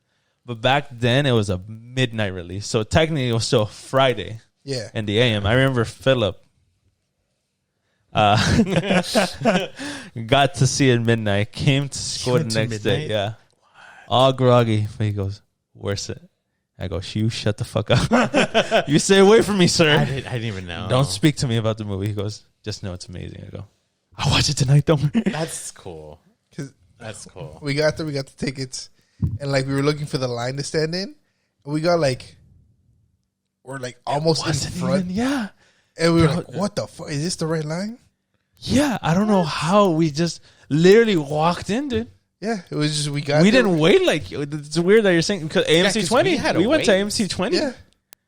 But back then it was a midnight release, so technically it was still Friday Yeah. in the AM. I remember Philip got to see it midnight. Came to school the went to next day. midnight? Yeah, all groggy. But he goes, "Where's it?" I go, "You shut the fuck up. You stay away from me, sir. I didn't even know. Don't speak to me about the movie." He goes, "Just know it's amazing." I go, "I'll watch it tonight. Don't worry." That's cool. 'Cause That's cool. we got there, we got the tickets, and like we were looking for the line to stand in. And we got we're like almost in front. Yeah. And we were like, what the fuck? Is this the right line? Yeah, I don't know how we just literally walked in, dude. Yeah, it was just we got. We there. didn't wait. Like it's weird that you're saying because AMC 'cause 20. we had to We went to wait. AMC 20. Yeah,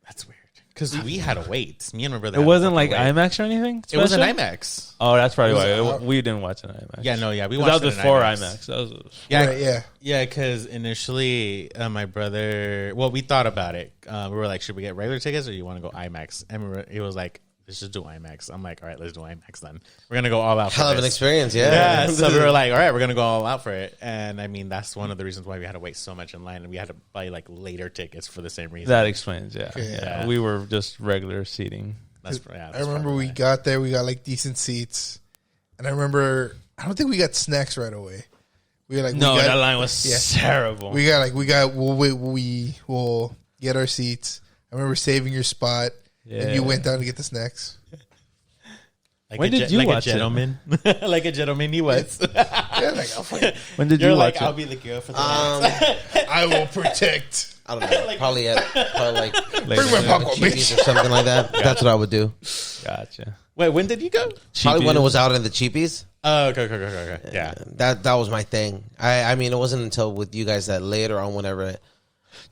That's weird. Because we had to wait. Me and my brother. It wasn't like IMAX or anything. It was an special? IMAX. Oh, that's probably why we didn't watch an IMAX. Yeah, no, yeah, we that watched was it in before IMAX. IMAX. That was Yeah, Right, yeah. yeah. Because initially, my brother. Well, we thought about it. We were like, should we get regular tickets or you want to go IMAX? And he was like, let's just do IMAX. I'm like, all right, let's do IMAX then. We're gonna go all out. Hell for of an this. experience, Yeah, so we were like, all right, we're gonna go all out for it. And I mean, that's one of the reasons why we had to wait so much in line, and we had to buy like later tickets for the same reason. that explains. Yeah, Okay. yeah. We were just regular seating. That's I remember we got there. We got like decent seats, and I remember I don't think we got snacks right away. We were like, No, we got, that line was terrible. we'll get our seats. I remember saving your spot, and you went down to get the snacks. Like When did you like watch a gentleman? Like a gentleman he was. Yeah, like, oh, fuck it. When did You're you like, watch I'll it? be the girl for the I will protect. I don't know. Probably like Bring my popcorn, Cheapies bitch. or something like that. That's what I would do. Gotcha. Wait, when did you go? Probably when it was out in the cheapies. Oh, okay. Yeah. That was my thing. I mean, it wasn't until with you guys that later on, whenever.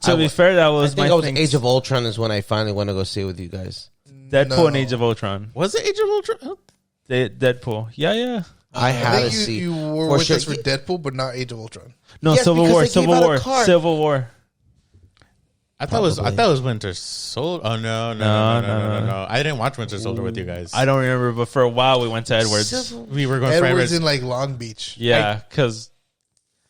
To be fair, that I was think my I was thing. Age of Ultron is when I finally went to go see it with you guys. Deadpool No. and Age of Ultron. Was it Age of Ultron? Deadpool. Yeah. I I had think to see. you were for with sure. us for Deadpool, but not Age of Ultron. No, Yes, Civil because War. they gave Civil out a War. card. Civil War. I thought it was Winter Soldier. Oh no. I didn't watch Winter Soldier with you guys. I don't remember, but for a while we went to Edwards. We were going for Edwards Edwards. in like Long Beach. Yeah, because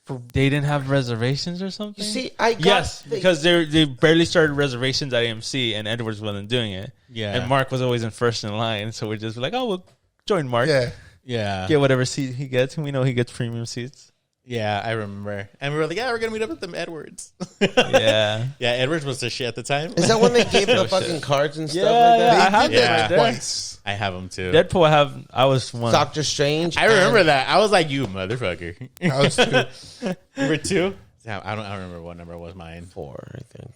they didn't have reservations or something. You see, I got Yes, because they barely started reservations at AMC, and Edwards wasn't doing it. Yeah. And Mark was always in first in line, so we're just like, oh, we'll join Mark. Yeah. Yeah. Get whatever seat he gets, and we know he gets premium seats. Yeah, I remember. And we were like, yeah, we're going to meet up with them Edwards. Yeah. Yeah, Edwards was the shit at the time. Is that when they gave the fucking cards and stuff like Yeah, that? I have They did that that right there. twice. I have them too. Deadpool, I was one. Doctor Strange. I remember and- that. I was like, you motherfucker. I was too. You were two? Yeah, I don't remember what number was mine. 4, I think,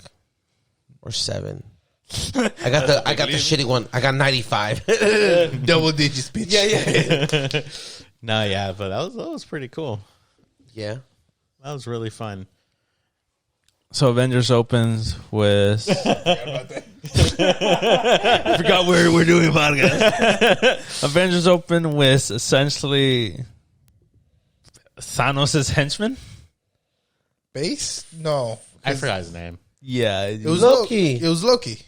or 7. I got the shitty one. I got 95. Double digits, bitch. Yeah. No, yeah, but that was pretty cool. Yeah. That was really fun. So Avengers opens with. I forgot we're doing a podcast. Avengers open with essentially Thanos' henchman. Base? No. I forgot his name. Yeah, It was Loki. It was Loki.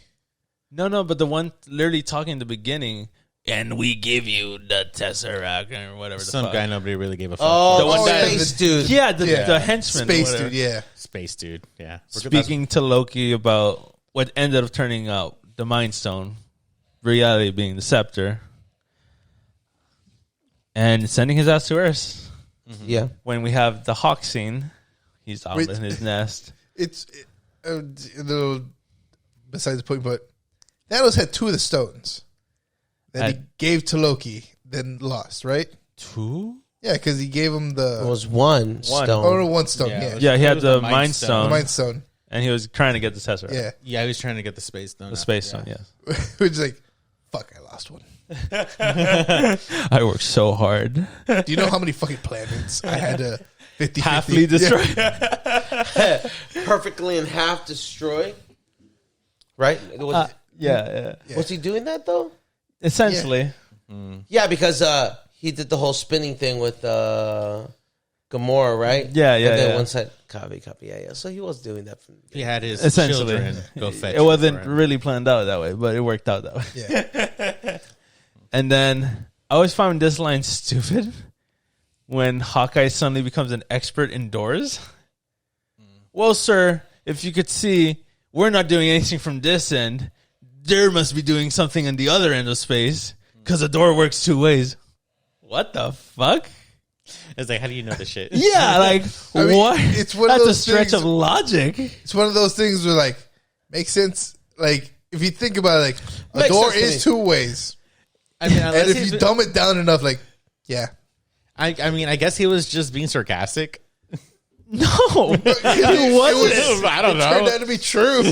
no, but the one literally talking in the beginning, and we give you the Tesseract or whatever. Some the fuck. guy nobody really gave a fuck. Oh, The one that- space dude. Yeah, Yeah. the henchman, or Space whatever. dude, yeah. Space dude. Yeah. Speaking to Loki about what ended up turning out the Mind Stone, reality being the scepter, and sending his ass to Earth. Yeah. When we have the Hawk scene, he's out Wait. in his nest. It's a little besides the point, but Thanos had 2 of the stones that he gave to Loki, then lost, right? 2? Yeah, because he gave him It the was one stone. oh no, 1 stone. Yeah, Yeah, it was- Yeah, he It had was the the Mind Mind the Stone, Mind Stone. and he was trying to get the Tesseract. Yeah, Yeah, he was trying to get the space stone. The Space Stone, yes. which is like, fuck, I lost one. I worked so hard. Do you know how many fucking planets I had to 50 Halfly destroy. Perfectly in half destroyed. Right? Yeah. Was he doing that though? Essentially. Yeah, because he did the whole spinning thing with Gamora, right? Yeah, And then yeah. one side, copy. Yeah. So he was doing that. From the He had his Essentially. children go fetch It wasn't for him. really planned out that way, but it worked out that way. Yeah, And then I always found this line stupid when Hawkeye suddenly becomes an expert indoors. Well, sir, if you could see, we're not doing anything from this end. There must be doing something on the other end of space because the door works 2 ways. What the fuck? It's like, how do you know this shit? Yeah, like, I mean, what? it's one of That's a those stretch things- of logic. it's one of those things where like makes sense. Like if you think about it, like a Makes door sense to is me. 2 ways, I mean, and if you dumb it down enough, like yeah, I mean, I guess he was just being sarcastic. No, it wasn't. I don't turned know. out to be true.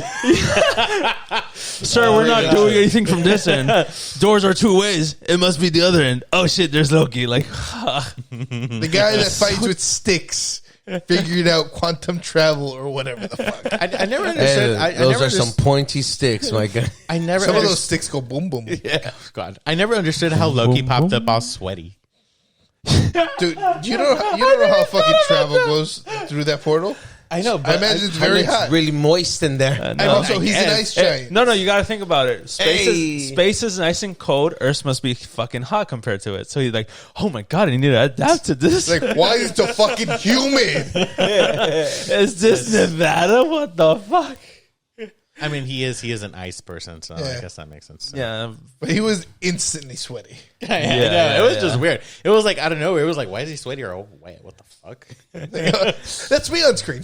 Sir, we're not doing anything from this end. Doors are 2 ways. It must be the other end. Oh shit, there's Loki. Like, The guy that fights with sticks figured out quantum travel or whatever the fuck. I never understood. Those are some pointy sticks, my guy. Some of those sticks go boom boom. Yeah, God, I never understood how Loki popped up all sweaty. Dude, you don't know how fucking travel goes through that portal? I know, but I imagine it's very hot. really moist in there. And also, he's an ice giant. No, you got to think about it. Space is nice and cold. Earth must be fucking hot compared to it. So he's like, oh my God, I need to adapt to this. Like, why is it so fucking humid? Is this Nevada? What the fuck? I mean, he is an ice person, so I guess that makes sense. Yeah. But he was instantly sweaty. It was just weird. It was like, I don't know. It was like, why is he sweaty or wet? What the fuck? That's me on screen.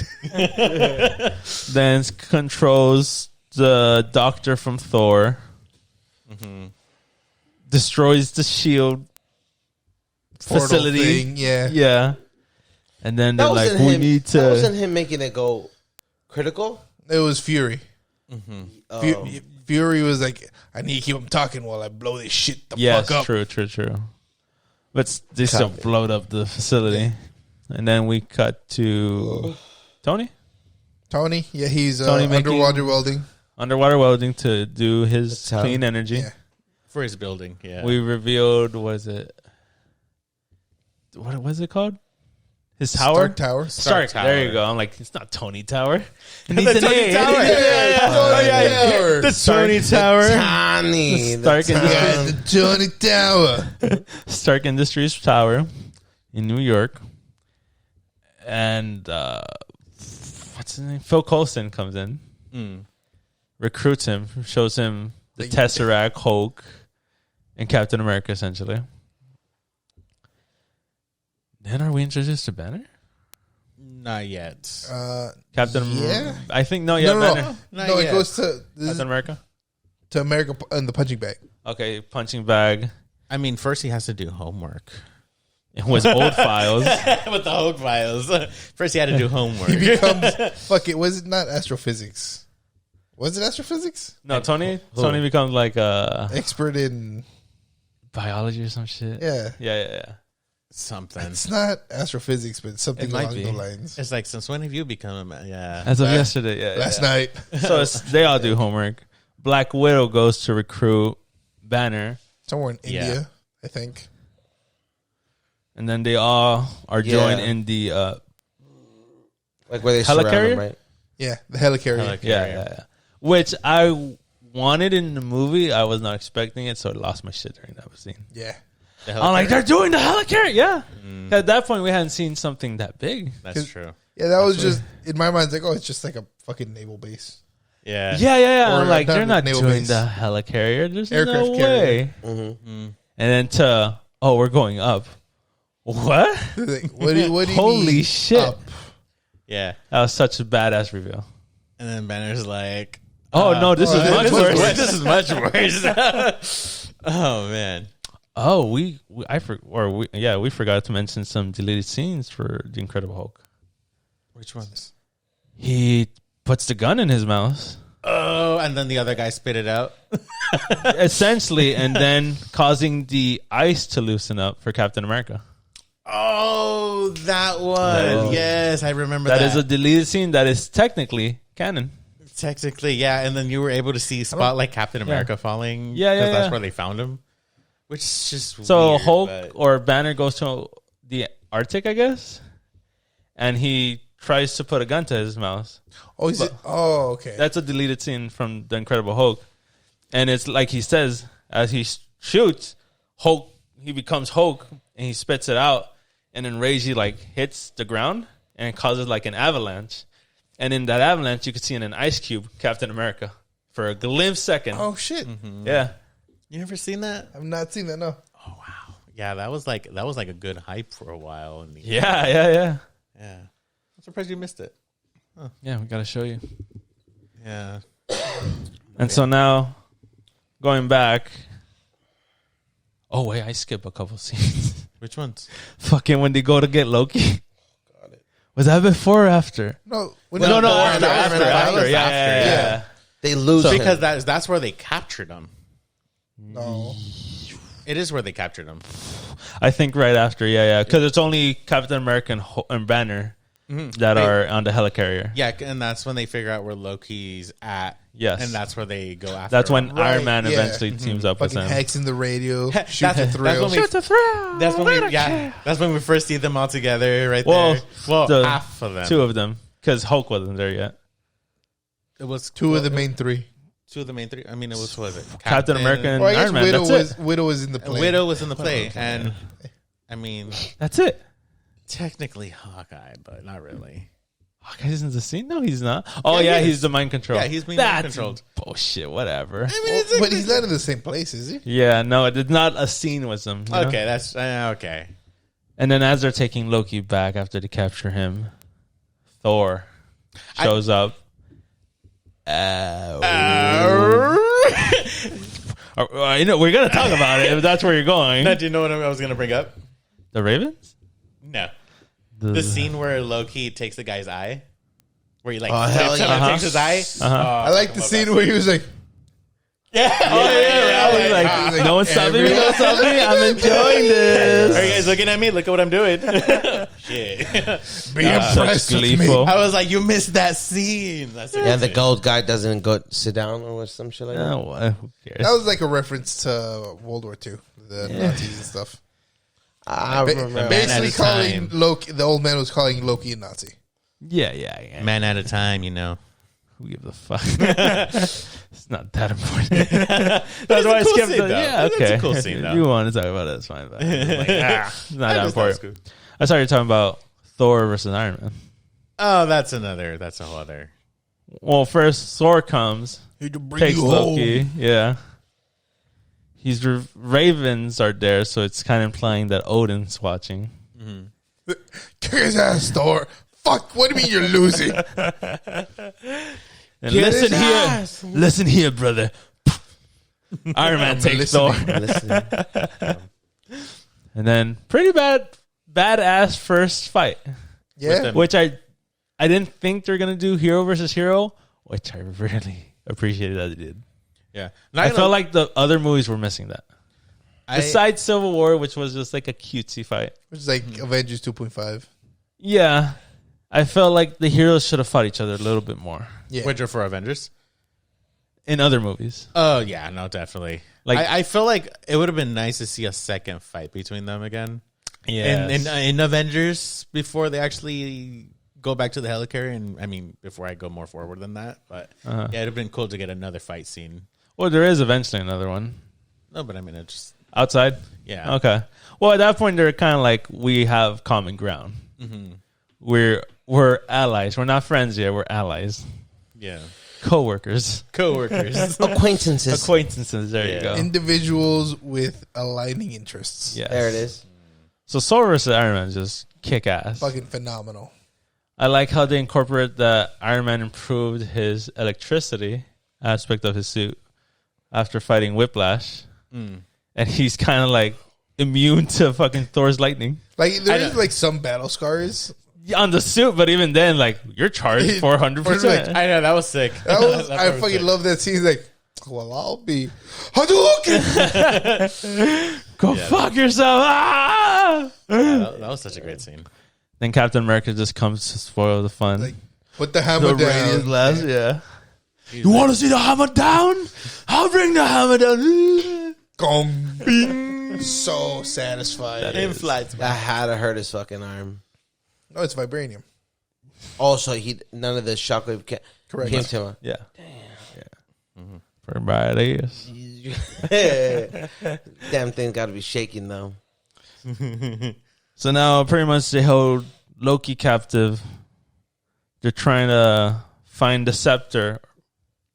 Then controls the Doctor from Thor. Mm-hmm. Destroys the shield facility. Thing, yeah. Yeah. And then they're like, we need to. That wasn't him making it go critical. It was Fury. Mm-hmm. Fury was like, I need to keep him talking while I blow this shit the Yes, fuck up. true. But they still blowed up the facility. And then we cut to Tony. Tony, yeah, he's Tony underwater welding. Underwater welding to do his clean energy. Yeah. For his building, yeah. We revealed, what was it called? His tower? Stark Tower. There you go. I'm like, it's not Tony Tower. And The he's Tony Tower. The Tony Tower. Tony. Stark Yeah, the Tony Tower. Stark Industries Tower in New York. And what's his name? Phil Coulson comes in, recruits him, shows him the Tesseract, Hulk, and Captain America, essentially. Then are we introduced to Banner? Not yet. Captain yeah. I think, Banner. No, it goes to Captain America? To America in the punching bag. Okay, punching bag. I mean, first he has to do homework. It was old files. With the Hulk files. First he had to do homework. He becomes, fuck it, was it not astrophysics? Was it astrophysics? No, Tony becomes like a expert in biology or some shit. Yeah. Something. It's not astrophysics, but something along those lines. It's like, since when have you become As of yesterday, Last night. So they all do homework. Black Widow goes to recruit Banner. Somewhere in India, I think. And then they all are joined in the like where they surround helicarrier, right? Yeah, the helicarrier. Yeah. Which I wanted in the movie. I was not expecting it, so I lost my shit during that scene. Yeah. I'm like, they're doing the helicarrier. Yeah. At that point, we hadn't seen something that big. That's true. Yeah, that was just, in my mind, it's like, it's just like a fucking naval base. Yeah. Yeah. Or I'm like, not they're not naval doing base. the helicarrier. There's Aircraft no carrier. way. And then we're going up. What? Like, what do you Holy mean shit. up? Yeah. That was such a badass reveal. And then Banner's like, no, this is much worse. This is much worse. Oh, man. Oh, we forgot to mention some deleted scenes for the Incredible Hulk. Which ones? He puts the gun in his mouth. Oh, and then the other guy spit it out. Essentially, and then causing the ice to loosen up for Captain America. Oh, that one. Yes, I remember that. That is a deleted scene that is technically canon. Technically, yeah. And then you were able to see Spotlight Captain America falling. Yeah. Because that's where they found him. Which is just So weird, Hulk or Banner goes to the Arctic, I guess, and he tries to put a gun to his mouth. Oh, okay. That's a deleted scene from the Incredible Hulk, and it's like he says as he shoots, Hulk, he becomes Hulk and he spits it out, and then Reggie like hits the ground and it causes like an avalanche, and in that avalanche you could see in an ice cube Captain America for a glimpse second. Oh shit! Yeah. You ever seen that? I've not seen that. No. Oh wow. Yeah, that was like a good hype for a while. Yeah. Yeah. I'm surprised you missed it. Yeah, we gotta show you. Yeah. And so now, going back. Oh wait, I skip a couple scenes. Which ones? Fucking when they go to get Loki. Was that before or after? No. After. Yeah. They lose because that's where they captured him. No. It is where they captured him. I think right after. Yeah. Because it's only Captain America and Banner. that are on the helicarrier. Yeah, and that's when they figure out where Loki's at. Yes. And that's where they go after That's when him. Right, Iron Man yeah. eventually teams up with Fucking him. hexing the radio. Shoot That's- the that's thrill. when we- Shoot the thrill. That's when we first see them all together right Well, there. Well, the half of them. Two of them, because Hulk wasn't there yet. It was Two of the main three. Two of the main three. I mean, it was, what was it? Captain America and Or I guess Iron Man. Widow That's it. Widow was in the play. Widow was in the play. And, I mean, That's it. technically Hawkeye, but not really. Hawkeye's in the scene? No, he's not. Oh, Yeah, yeah, he he's is. the mind control. Yeah, he's being That's mind controlled. bullshit. Whatever. But he's not in the same place, is he? Yeah, no, it's not a scene with him. you know? Okay, that's okay. And then as they're taking Loki back after they capture him, Thor shows up. You know, we're gonna talk about it if that's where you're going. Now, do you know what I was going to bring up? The Ravens? No. The scene where Loki takes the guy's eye, where he like Oh, hell flips him yeah. and takes his eye. I like the scene where he was like, Yeah. I was like, no one's stopping me, no one's stopping me. I'm enjoying this. Are you guys looking at me? Look at what I'm doing. Shit. be impressed with me. gleeful. I was like, you missed that scene. That's Yeah, the gold guy doesn't go sit down or some shit like that. Oh, well, who cares? That was like a reference to World War II, the Nazis and stuff. I remember. Basically, at a calling time. Loki, the old man was calling Loki a Nazi. Yeah. Man at a time, you know. Who gives a fuck? It's not that important. That's why I cool skipped scene, it. though. Yeah, That's okay. a cool scene, though. If you want to talk about it, it's fine. But I'm like, it's not that That's important. cool. I thought you were talking about Thor versus Iron Man. Oh, that's a whole other. Well, first Thor comes, takes Loki. Yeah. Ravens are there, so it's kind of implying that Odin's watching. Kick his ass, Thor. Fuck, what do you mean you're losing? And Get listen his here, ass. listen here, brother. Iron Man takes Thor, listening. and then pretty badass first fight, Yeah. which I didn't think they're gonna do hero versus hero, which I really appreciated that they did. Yeah. I felt like the other movies were missing that. I- Besides Civil War, which was just like a cutesy fight. Which is like Avengers 2.5. Yeah, I felt like the heroes should have fought each other a little bit more Yeah. Which are for Avengers? in other movies. Oh, yeah. No, definitely. Like- I feel like it would have been nice to see a second fight between them again. Yeah, In Avengers before they actually go back to the helicarrier. And I mean, before I go more forward than that. But yeah, it'd have been cool to get another fight scene. well, there is eventually another one No, but I mean, it just, outside. yeah. Okay. Well, at that point, they're kind of like we have common ground. We're allies. We're not friends yet. We're allies, Yeah. co-workers, Co-workers. Acquaintances. acquaintances. There you Yeah. go. Individuals with aligning interests. Yes. There it is. So Thor versus Iron Man just kick ass. Fucking phenomenal. I like how they incorporate that Iron Man improved his electricity aspect of his suit after fighting Whiplash, and he's kind of like immune to fucking Thor's lightning Like, there is like some battle scars. on the suit, but even then, like you're charged 400%. I know, that was sick. That was, That I part was fucking sick. love that scene. He's like, well, I'll be Hadouken. Go fuck yourself! Ah! That was such a great scene. Then Captain America just comes to spoil the fun. Like, put the hammer down. blast, yeah. You want to see the hammer down? I'll bring the hammer down. Gong. Bing. So satisfied. In flights. I had to hurt his fucking arm. No, it's vibranium. Also, none of the shockwave Correct. came to him. Yeah. For everybody else. Damn thing got to be shaking though. So now pretty much they hold Loki captive. They're trying to find the scepter.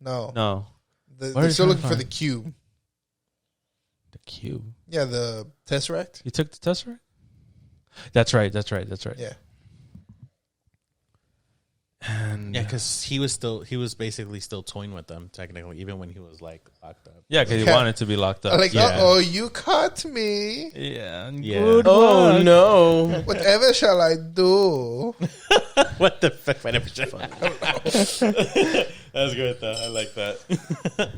No. No. They're are you still trying looking to for find? the cube. The cube. Yeah, the Tesseract. You took the Tesseract? That's right. Yeah. And Yeah, because he was basically still toying with them, technically, even when he was like locked up. yeah, because he Yeah. wanted to be locked up. Like, Yeah. oh, you caught me. yeah. Yeah. Good Oh luck. no! Whatever shall I do? What the fuck? Whatever. That was good, though. I like that.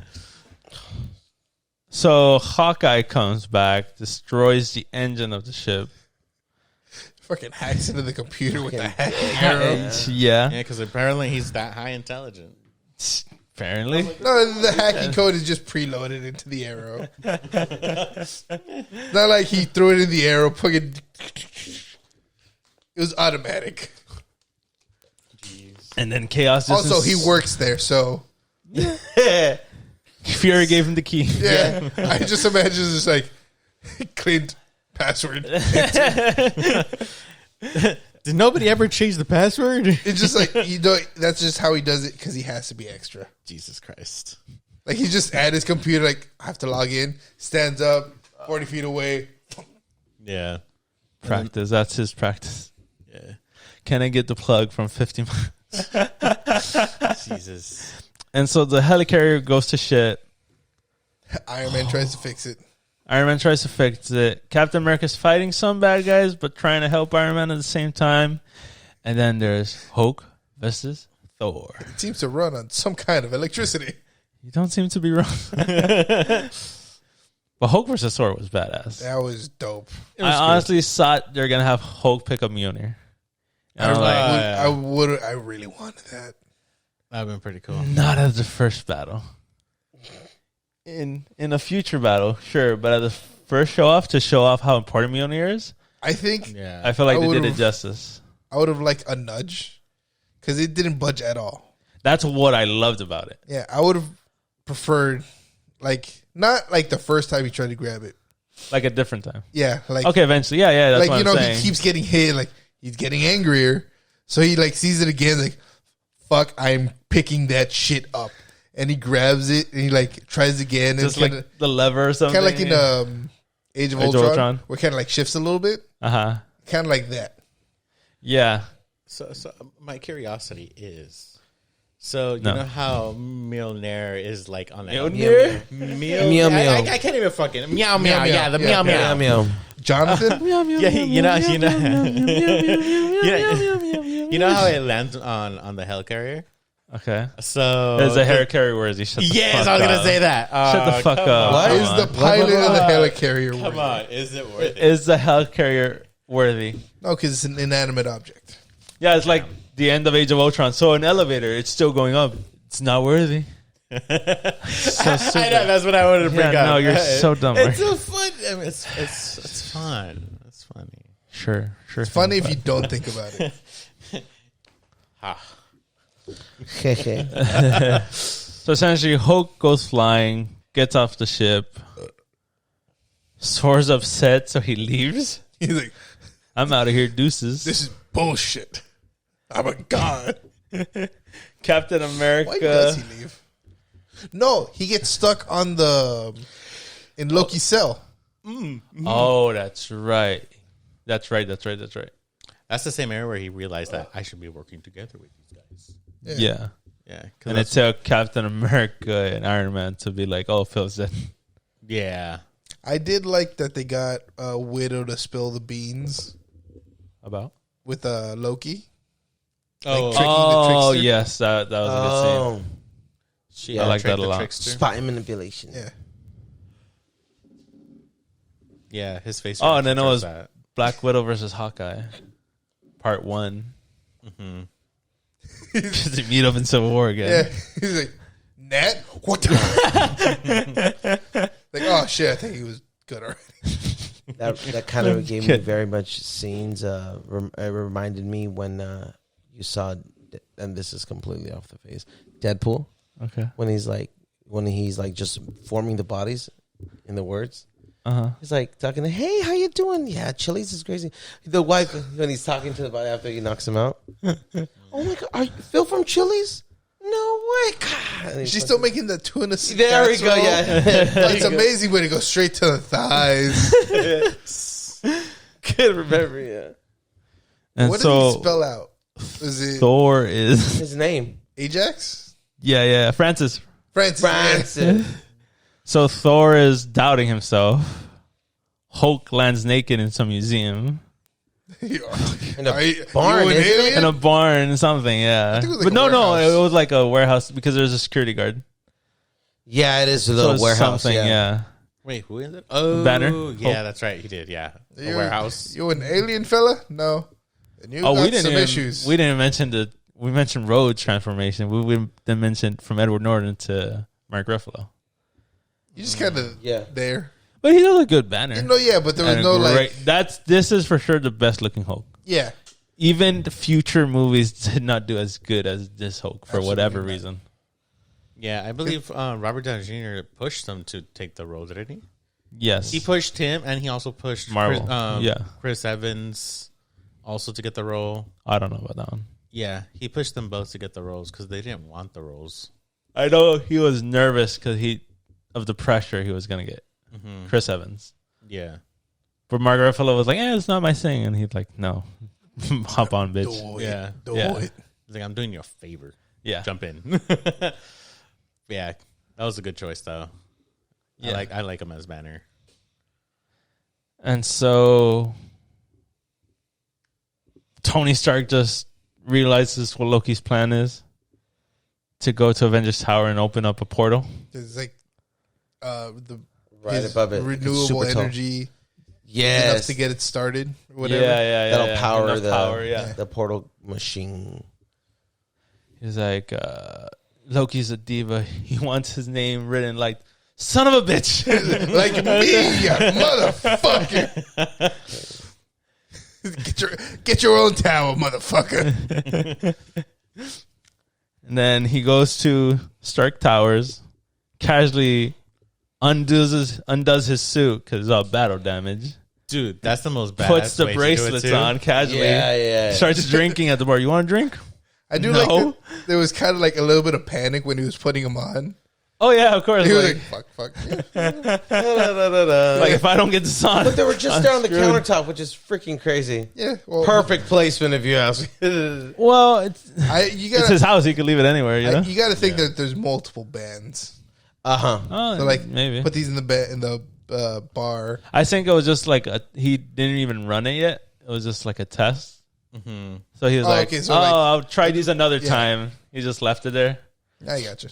So Hawkeye comes back, destroys the engine of the ship. Fucking hacks into the computer with the hacking arrow. Yeah. Yeah, because apparently he's that high intelligent. Apparently. No, the hacking code is just preloaded into the arrow. Not like he threw it in the arrow, fucking. It was automatic. And then Chaos just Also, he works there, so. Fury gave him the key. Yeah. I just imagine it's just like, Clint, password. Did nobody ever change the password? It's just like, that's just how he does it because he has to be extra. Jesus Christ. Like, he just at his computer, like, I have to log in, stands up, 40 feet away. Yeah. Practice. That's his practice. Yeah. Can I get the plug from 50 miles? Jesus. And so the helicarrier goes to shit. Iron Man tries to fix it. Iron Man tries to fix it. Captain America's fighting some bad guys, but trying to help Iron Man at the same time. And then there's Hulk versus Thor. It seems to run on some kind of electricity. You don't seem to be wrong. But Hulk versus Thor was badass. That was dope. I honestly thought they're gonna have Hulk pick up Mjolnir. I really wanted that. That would have been pretty cool. Not as the first battle. In a future battle, sure, but at the first show off to show off how important Mjolnir is, I think Yeah. I feel like they did it justice. I would have liked a nudge because it didn't budge at all. That's what I loved about it. Yeah, I would have preferred not like the first time he tried to grab it. Like a different time. Yeah, like Okay, eventually. Yeah, that's like what I'm saying. he keeps getting hit, like he's getting angrier, so he like sees it again, like fuck, I'm picking that shit up, and he grabs it and he like tries again, Just and like the lever or something. kind of like in Age of Ultron, where kind of like shifts a little bit, kind of like that. Yeah. So my curiosity is, so you know how Mjolnir is like on the Mjolnir? Meow, meow. I can't even fucking meow meow. Yeah, the meow Meow, meow. meow. Jonathan, Yeah, you know how it lands on the helicarrier. Okay. So There's a hair carrier worthy. Shut the Yes, fuck I was gonna up. say that. Shut the fuck come up. on. what is the pilot of the helicarrier? Come on, is it worth it? Is the helicarrier worthy? No, because it's an inanimate object. Yeah, it's like the end of Age of Ultron. So an elevator, it's still going up. It's not worthy. So stupid. I know that's what I wanted to bring up. No, you're so dumb. It's Right? so fun. I mean, it's fun. It's funny. Sure. It's funny if you don't think about it. So essentially, Hulk goes flying, gets off the ship. Thor's upset, so he leaves. He's like, I'm out of here, deuces. this is bullshit. I'm a god. Captain Why America. does he leave? No, he gets stuck on in Loki's cell. Oh, that's right. That's right. That's the same era where he realized that I should be working together with these guys. Yeah. Yeah, And it took Captain America and Iron Man to be like, oh, Phil's dead. yeah. I did like that they got Widow to spill the beans About? with Loki. Oh, tricking the Oh, trickster. yes. That was a good scene. she I like tricked that a the lot. trickster. Spy manipulation. Yeah. Yeah, his face. Oh, and then it shows was that. Black Widow versus Hawkeye. Part 1. Mm-hmm. Because they meet up in Civil War again. Yeah. He's like, Nat? What the? Like, oh, shit, I think he was good already. That kind of gave me very much scenes. It reminded me when you saw, and this is completely off the face, Deadpool. Okay. When he's like just forming the bodies in the words. He's like talking to, hey, how you doing? Yeah, Chili's is crazy. The wife, when he's talking to the body after he knocks him out. Oh my God, are you Phil from Chili's? No way. God. She's still making the tuna There we go, yeah. It's amazing when it goes straight to the thighs. Can't remember, yeah. And What so did he spell out? Is it Thor is... His name. Ajax? Yeah, Francis. Francis. So Thor is doubting himself. Hulk lands naked in some museum. In a Are you- barn, you an isn't it? alien? In a barn, something, yeah. think it was like But a no, warehouse. it was like a warehouse because there's a security guard. Yeah, it is a So little it's warehouse. something, Yeah. yeah. Wait, who is it? Oh, Banner? Yeah, that's right. He did. Yeah, the warehouse. You an alien fella? No. And you Oh, got we didn't some even, issues. We didn't mention we mentioned Road transformation. We didn't mention from Edward Norton to Mark Ruffalo. You just kind of there. But he does a good Banner. No, yeah, but there was no like. This is for sure the best looking Hulk. Yeah. Even the future movies did not do as good as this Hulk for whatever reason. Yeah, I believe Robert Downey Jr. pushed them to take the role, didn't he? Yes. He pushed him, and he also pushed Marvel. Chris Evans also to get the role. I don't know about that one. Yeah, he pushed them both to get the roles because they didn't want the roles. I know he was nervous because of the pressure he was going to get. Mm-hmm. Chris Evans. Yeah. But Mark Ruffalo was like, it's not my thing. And he's like, no. Hop on, bitch. Do it. He's like, I'm doing you a favor. Yeah. Jump in. Yeah, that was a good choice, though. Yeah. I like him as Banner. And so Tony Stark just realizes what Loki's plan is to go to Avengers Tower and open up a portal. It's like right above it, renewable energy. Yes, enough to get it started. Whatever. That'll power the the portal machine. He's like, Loki's a diva. He wants his name written like son of a bitch, like me, you motherfucker. Get your own tower, motherfucker. And then he goes to Stark Towers, casually undoes his suit because it's all battle damage. Dude, that's the most badass. Puts the way bracelets to do it on casually. Yeah. Starts drinking at the bar. You want a drink? I do like that there was kind of like a little bit of panic when he was putting them on. Oh yeah, of course. He was like, fuck. Like if I don't get this on, but they were just there on the countertop, which is freaking crazy. Yeah, well, perfect placement if you ask. Well, it's his house. He could leave it anywhere. You got to think that there's multiple bands. Oh, so like maybe put these in the bar. I think it was just like he didn't even run it yet. It was just like a test. Mm-hmm. So he was I'll try these another time. He just left it there. I got you.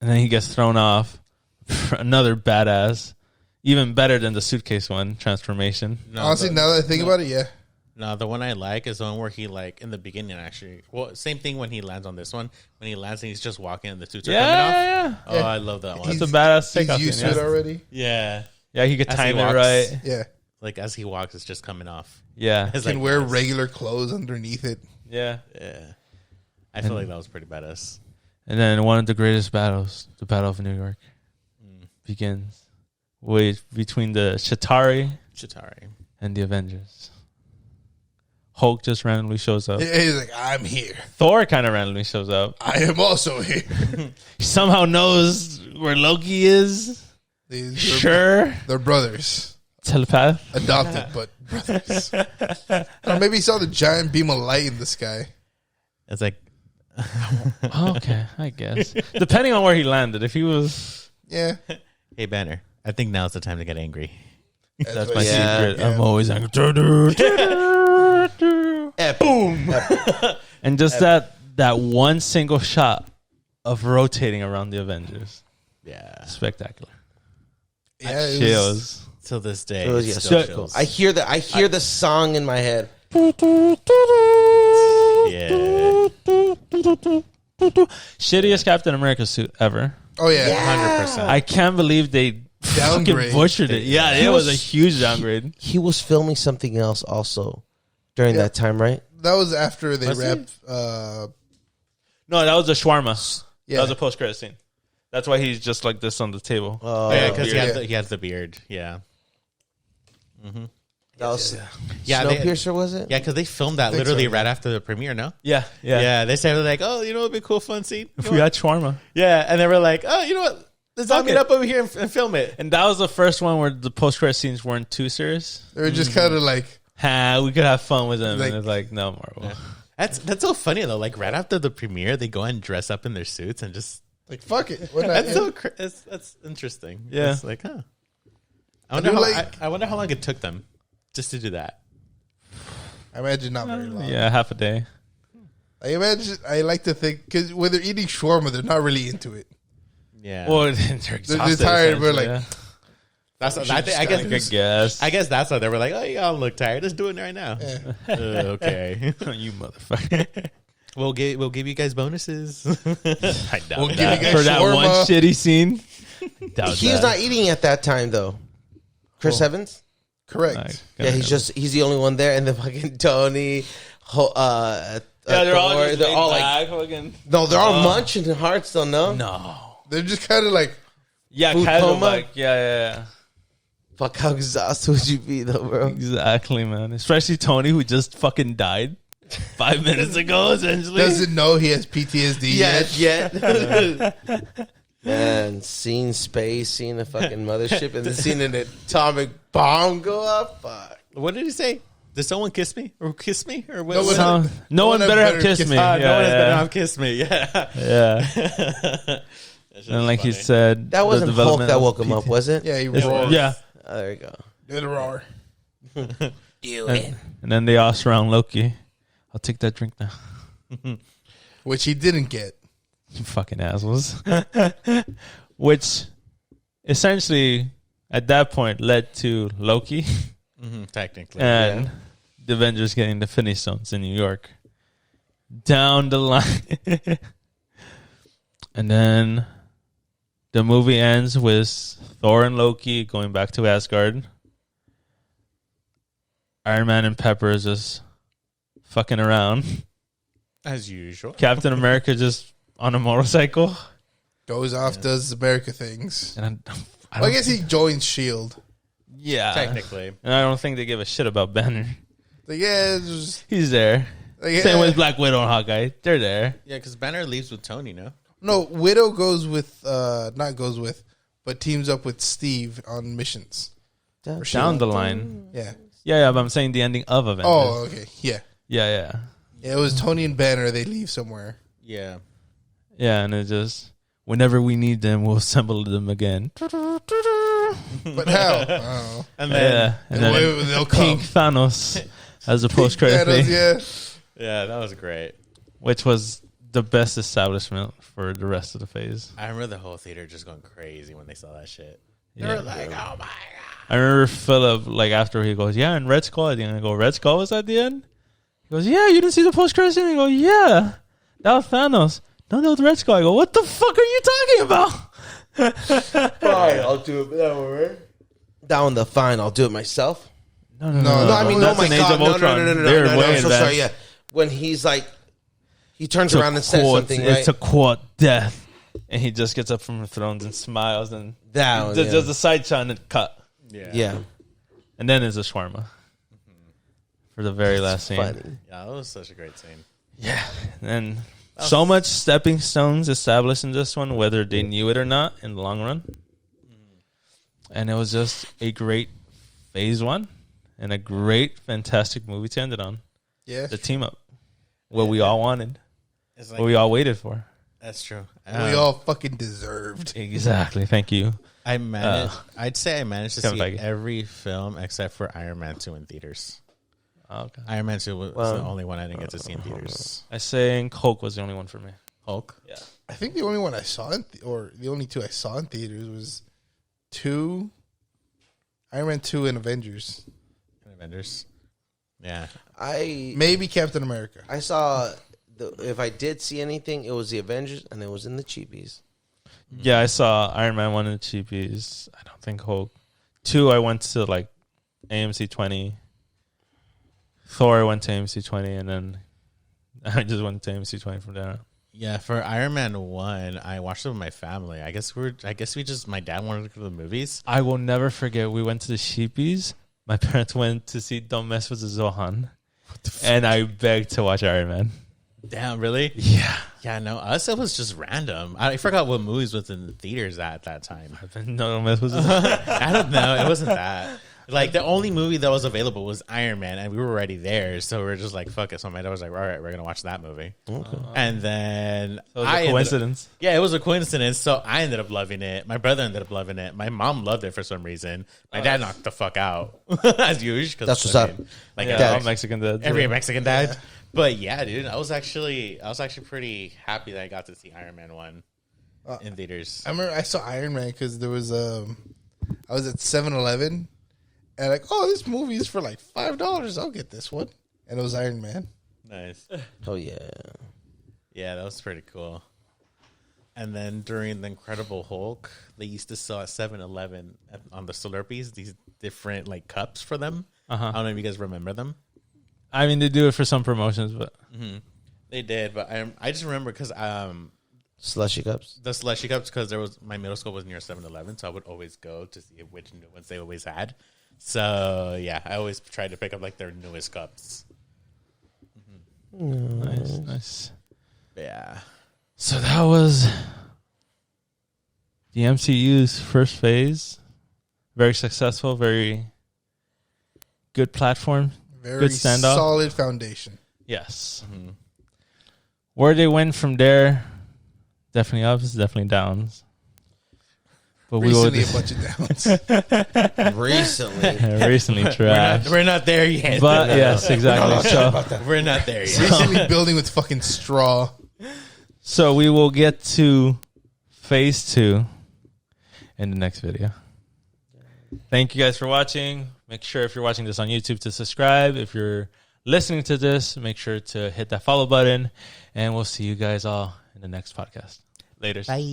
And then he gets thrown off. Another badass, even better than the suitcase one transformation. No, honestly, now that I think about it, yeah. No, the one I like is the one where he like in the beginning actually. Well, same thing when he lands on this one. When he lands and he's just walking and the suits are coming off. Yeah. Oh, I love that one. That's a badass takeoff. He's used to it already. Yeah. Yeah, he could time it right. Yeah. Like as he walks, it's just coming off. Yeah. He can wear regular clothes underneath it. Yeah. I feel like that was pretty badass. And then one of the greatest battles, the Battle of New York, begins between the Chitauri and the Avengers. Hulk just randomly shows up. He's like, I'm here. Thor kind of randomly shows up. I am also here. He somehow knows where Loki is. They're brothers. Telepath. Adopted, but brothers. Maybe he saw the giant beam of light in the sky. It's like, okay, I guess. Depending on where he landed. If he was... Yeah. Hey, Banner, I think now's the time to get angry. That's my secret. Yeah. I'm always angry. Boom. And just that one single shot of rotating around the Avengers. Yeah. Spectacular. Yeah, chills. Till this day. It was so cool. I hear the song in my head. Yeah. Shittiest Captain America suit ever. Oh yeah. 100%. I can't believe they fucking butchered it. Yeah, it was a huge downgrade. He was filming something else also during that time, right? That was after they wrapped. No, that was a shawarma. Yeah. That was a post-credit scene. That's why he's just like this on the table. Oh, yeah, because he has the beard. Yeah. Mm-hmm. That was Snowpiercer, was it? Yeah, because they filmed that literally right after the premiere, no? Yeah. They said, like, oh, you know what would be a cool, fun scene? If we had shawarma. Yeah, and they were like, oh, you know what? Let's all meet up over here and film it. And that was the first one where the post-credit scenes weren't too serious. They were just kind of like... we could have fun with them. And it's like, no, Marvel. Yeah. That's so funny, though. Like, right after the premiere, they go and dress up in their suits and just... Like, fuck it. That's interesting. Yeah. It's like, huh. I wonder how long it took them just to do that. I imagine not very long. Yeah, half a day. I like to think, because when they're eating shawarma, they're not really into it. Yeah. Well, they're exhausted. They're tired, but like... Yeah. I guess that's why they were like, oh, y'all look tired. Let's do it right now. Yeah. Okay, you motherfucker. We'll give you guys bonuses. I doubt We'll give you guys for that shawarma. one shitty scene. He was not eating at that time though. Chris Evans. Correct. Yeah, he's the only one there, and then fucking Tony. They're all fucking. No, they're all munching hard still. No, they're just kind of like kind of like yeah. Fuck, how exhausted would you be though, bro? Exactly, man. Especially Tony, who just fucking died 5 minutes ago. Essentially, doesn't know he has PTSD yet. Man, seeing space, seeing a fucking mothership, and then seeing an atomic bomb go up. Fuck. What did he say? Did someone kiss me? Or kiss me? Or what? No one better have kissed me. No one better have kissed me. Yeah. Yeah. And like he said, that wasn't Hulk that woke him up, was it? Yeah, he roared. Yeah. Oh, there you go. Did a roar. And then they all surround Loki. I'll take that drink now. Which he didn't get. You fucking assholes. Which essentially at that point led to Loki. Technically. And the Avengers getting the Infinity Stones in New York. Down the line. And then the movie ends with Thor and Loki going back to Asgard. Iron Man and Pepper is just fucking around. As usual. Captain America just on a motorcycle. Goes off, does America things. And I guess he joins S.H.I.E.L.D. Yeah. Technically. And I don't think they give a shit about Banner. Like, yeah, it's just, He's there. like, yeah. Same with Black Widow and Hawkeye. They're there. Yeah, because Banner leaves with Tony, no? No, Widow goes with, but teams up with Steve on missions. Down the line. Yeah. Yeah, but I'm saying the ending of Avengers. Oh, okay. Yeah. Yeah. Yeah, it was Tony and Banner. They leave somewhere. Yeah. Yeah, and it just, whenever we need them, we'll assemble them again. But how? I don't know. And then, And then they'll come. Pink Thanos as a post-credit thing. Yeah. yeah, that was great. Which was the best establishment for the rest of the phase. I remember the whole theater just going crazy when they saw that shit. They Yeah. were like, oh my God. I remember Philip, like, after he goes, yeah, and Red Skull at the end. I go, Red Skull was at the end? He goes, yeah, you didn't see the post-credit scene? I go, yeah, that was Thanos. No, that was Red Skull. I go, what the fuck are you talking about? Fine, I'll do it. That one, right? That one, the fine, I'll do it myself. No, I mean, that's oh my an Age God, of Ultron. no, They're I'm way so advanced. sorry. Yeah, when he's like, he turns around and says something, right? It's a quote, death. And he just gets up from the thrones and smiles and That one, does a side shot and cut. yeah. And then there's a shawarma for the very last scene. Funny. Yeah, that was such a great scene. Yeah. And so much stepping stones established in this one, whether they knew it or not in the long run. And it was just a great phase one and a great, fantastic movie to end it on. Yeah. The team up. What we all wanted. It's like, What we all waited for. that's true. We all fucking deserved. Exactly. Thank you. I'd say I managed to Kevin see Feige. every film except for Iron Man 2 in theaters. Okay. Iron Man 2 was the only one I didn't get to see in theaters. I think Hulk was the only one for me. Hulk? Yeah. I think the only one I saw or the only two I saw in theaters was Iron Man 2 and Avengers. Avengers. Yeah. Maybe Captain America. I saw, if I did see anything, it was the Avengers, and it was in the cheapies. Yeah, I saw Iron Man 1 in the cheapies. I don't think Hulk. 2, I went to like AMC 20. Thor, I went to AMC 20, and then I just went to AMC 20 from there. Yeah, for Iron Man 1, I watched it with my family. I guess my dad wanted to go to the movies. I will never forget, we went to the Sheepies. My parents went to see Don't Mess with the Zohan. And I begged to watch Iron Man. Damn, really? Yeah. Yeah, no, us, it was just random. I forgot what movies was in the theaters at that time. No, Don't Mess with the Zohan. I don't know. It wasn't that. Like, the only movie that was available was Iron Man, and we were already there, so we were just like, fuck it. So my dad was like, all right, we're going to watch that movie. Okay. And then... So it was a coincidence. It was a coincidence, so I ended up loving it. My brother ended up loving it. My mom loved it for some reason. My dad knocked the fuck out, as usual. That's what's up. Like, Yeah, all Mexican dads. every Mexican dad. Yeah. But yeah, dude, I was actually pretty happy that I got to see Iron Man 1 in theaters. I remember I saw Iron Man because there was I was at 7-Eleven and like, oh, this movie is for like $5. I'll get this one. And it was Iron Man. Nice. Oh, yeah. Yeah, that was pretty cool. And then during the Incredible Hulk, they used to sell at 7-Eleven on the Slurpees these different like cups for them. I don't know if you guys remember them. I mean, they do it for some promotions, but they did. But I just remember because Slushy cups. the slushy cups, because there was my middle school was near 7-Eleven, so I would always go to see which new ones they always had. So yeah, I always tried to pick up like their newest cups. Nice. Yeah. So that was the MCU's first phase. Very successful, very good platform. Very good standoff. solid foundation. Yes. Where they went from there, definitely ups, definitely downs. But Recently, a bunch of downs. Recently trash. We're not there yet. But yes, exactly. We're not there yet. Recently building with fucking straw. So we will get to phase 2 in the next video. Thank you guys for watching. Make sure if you're watching this on YouTube to subscribe. If you're listening to this, make sure to hit that follow button. And we'll see you guys all in the next podcast. Later. Bye.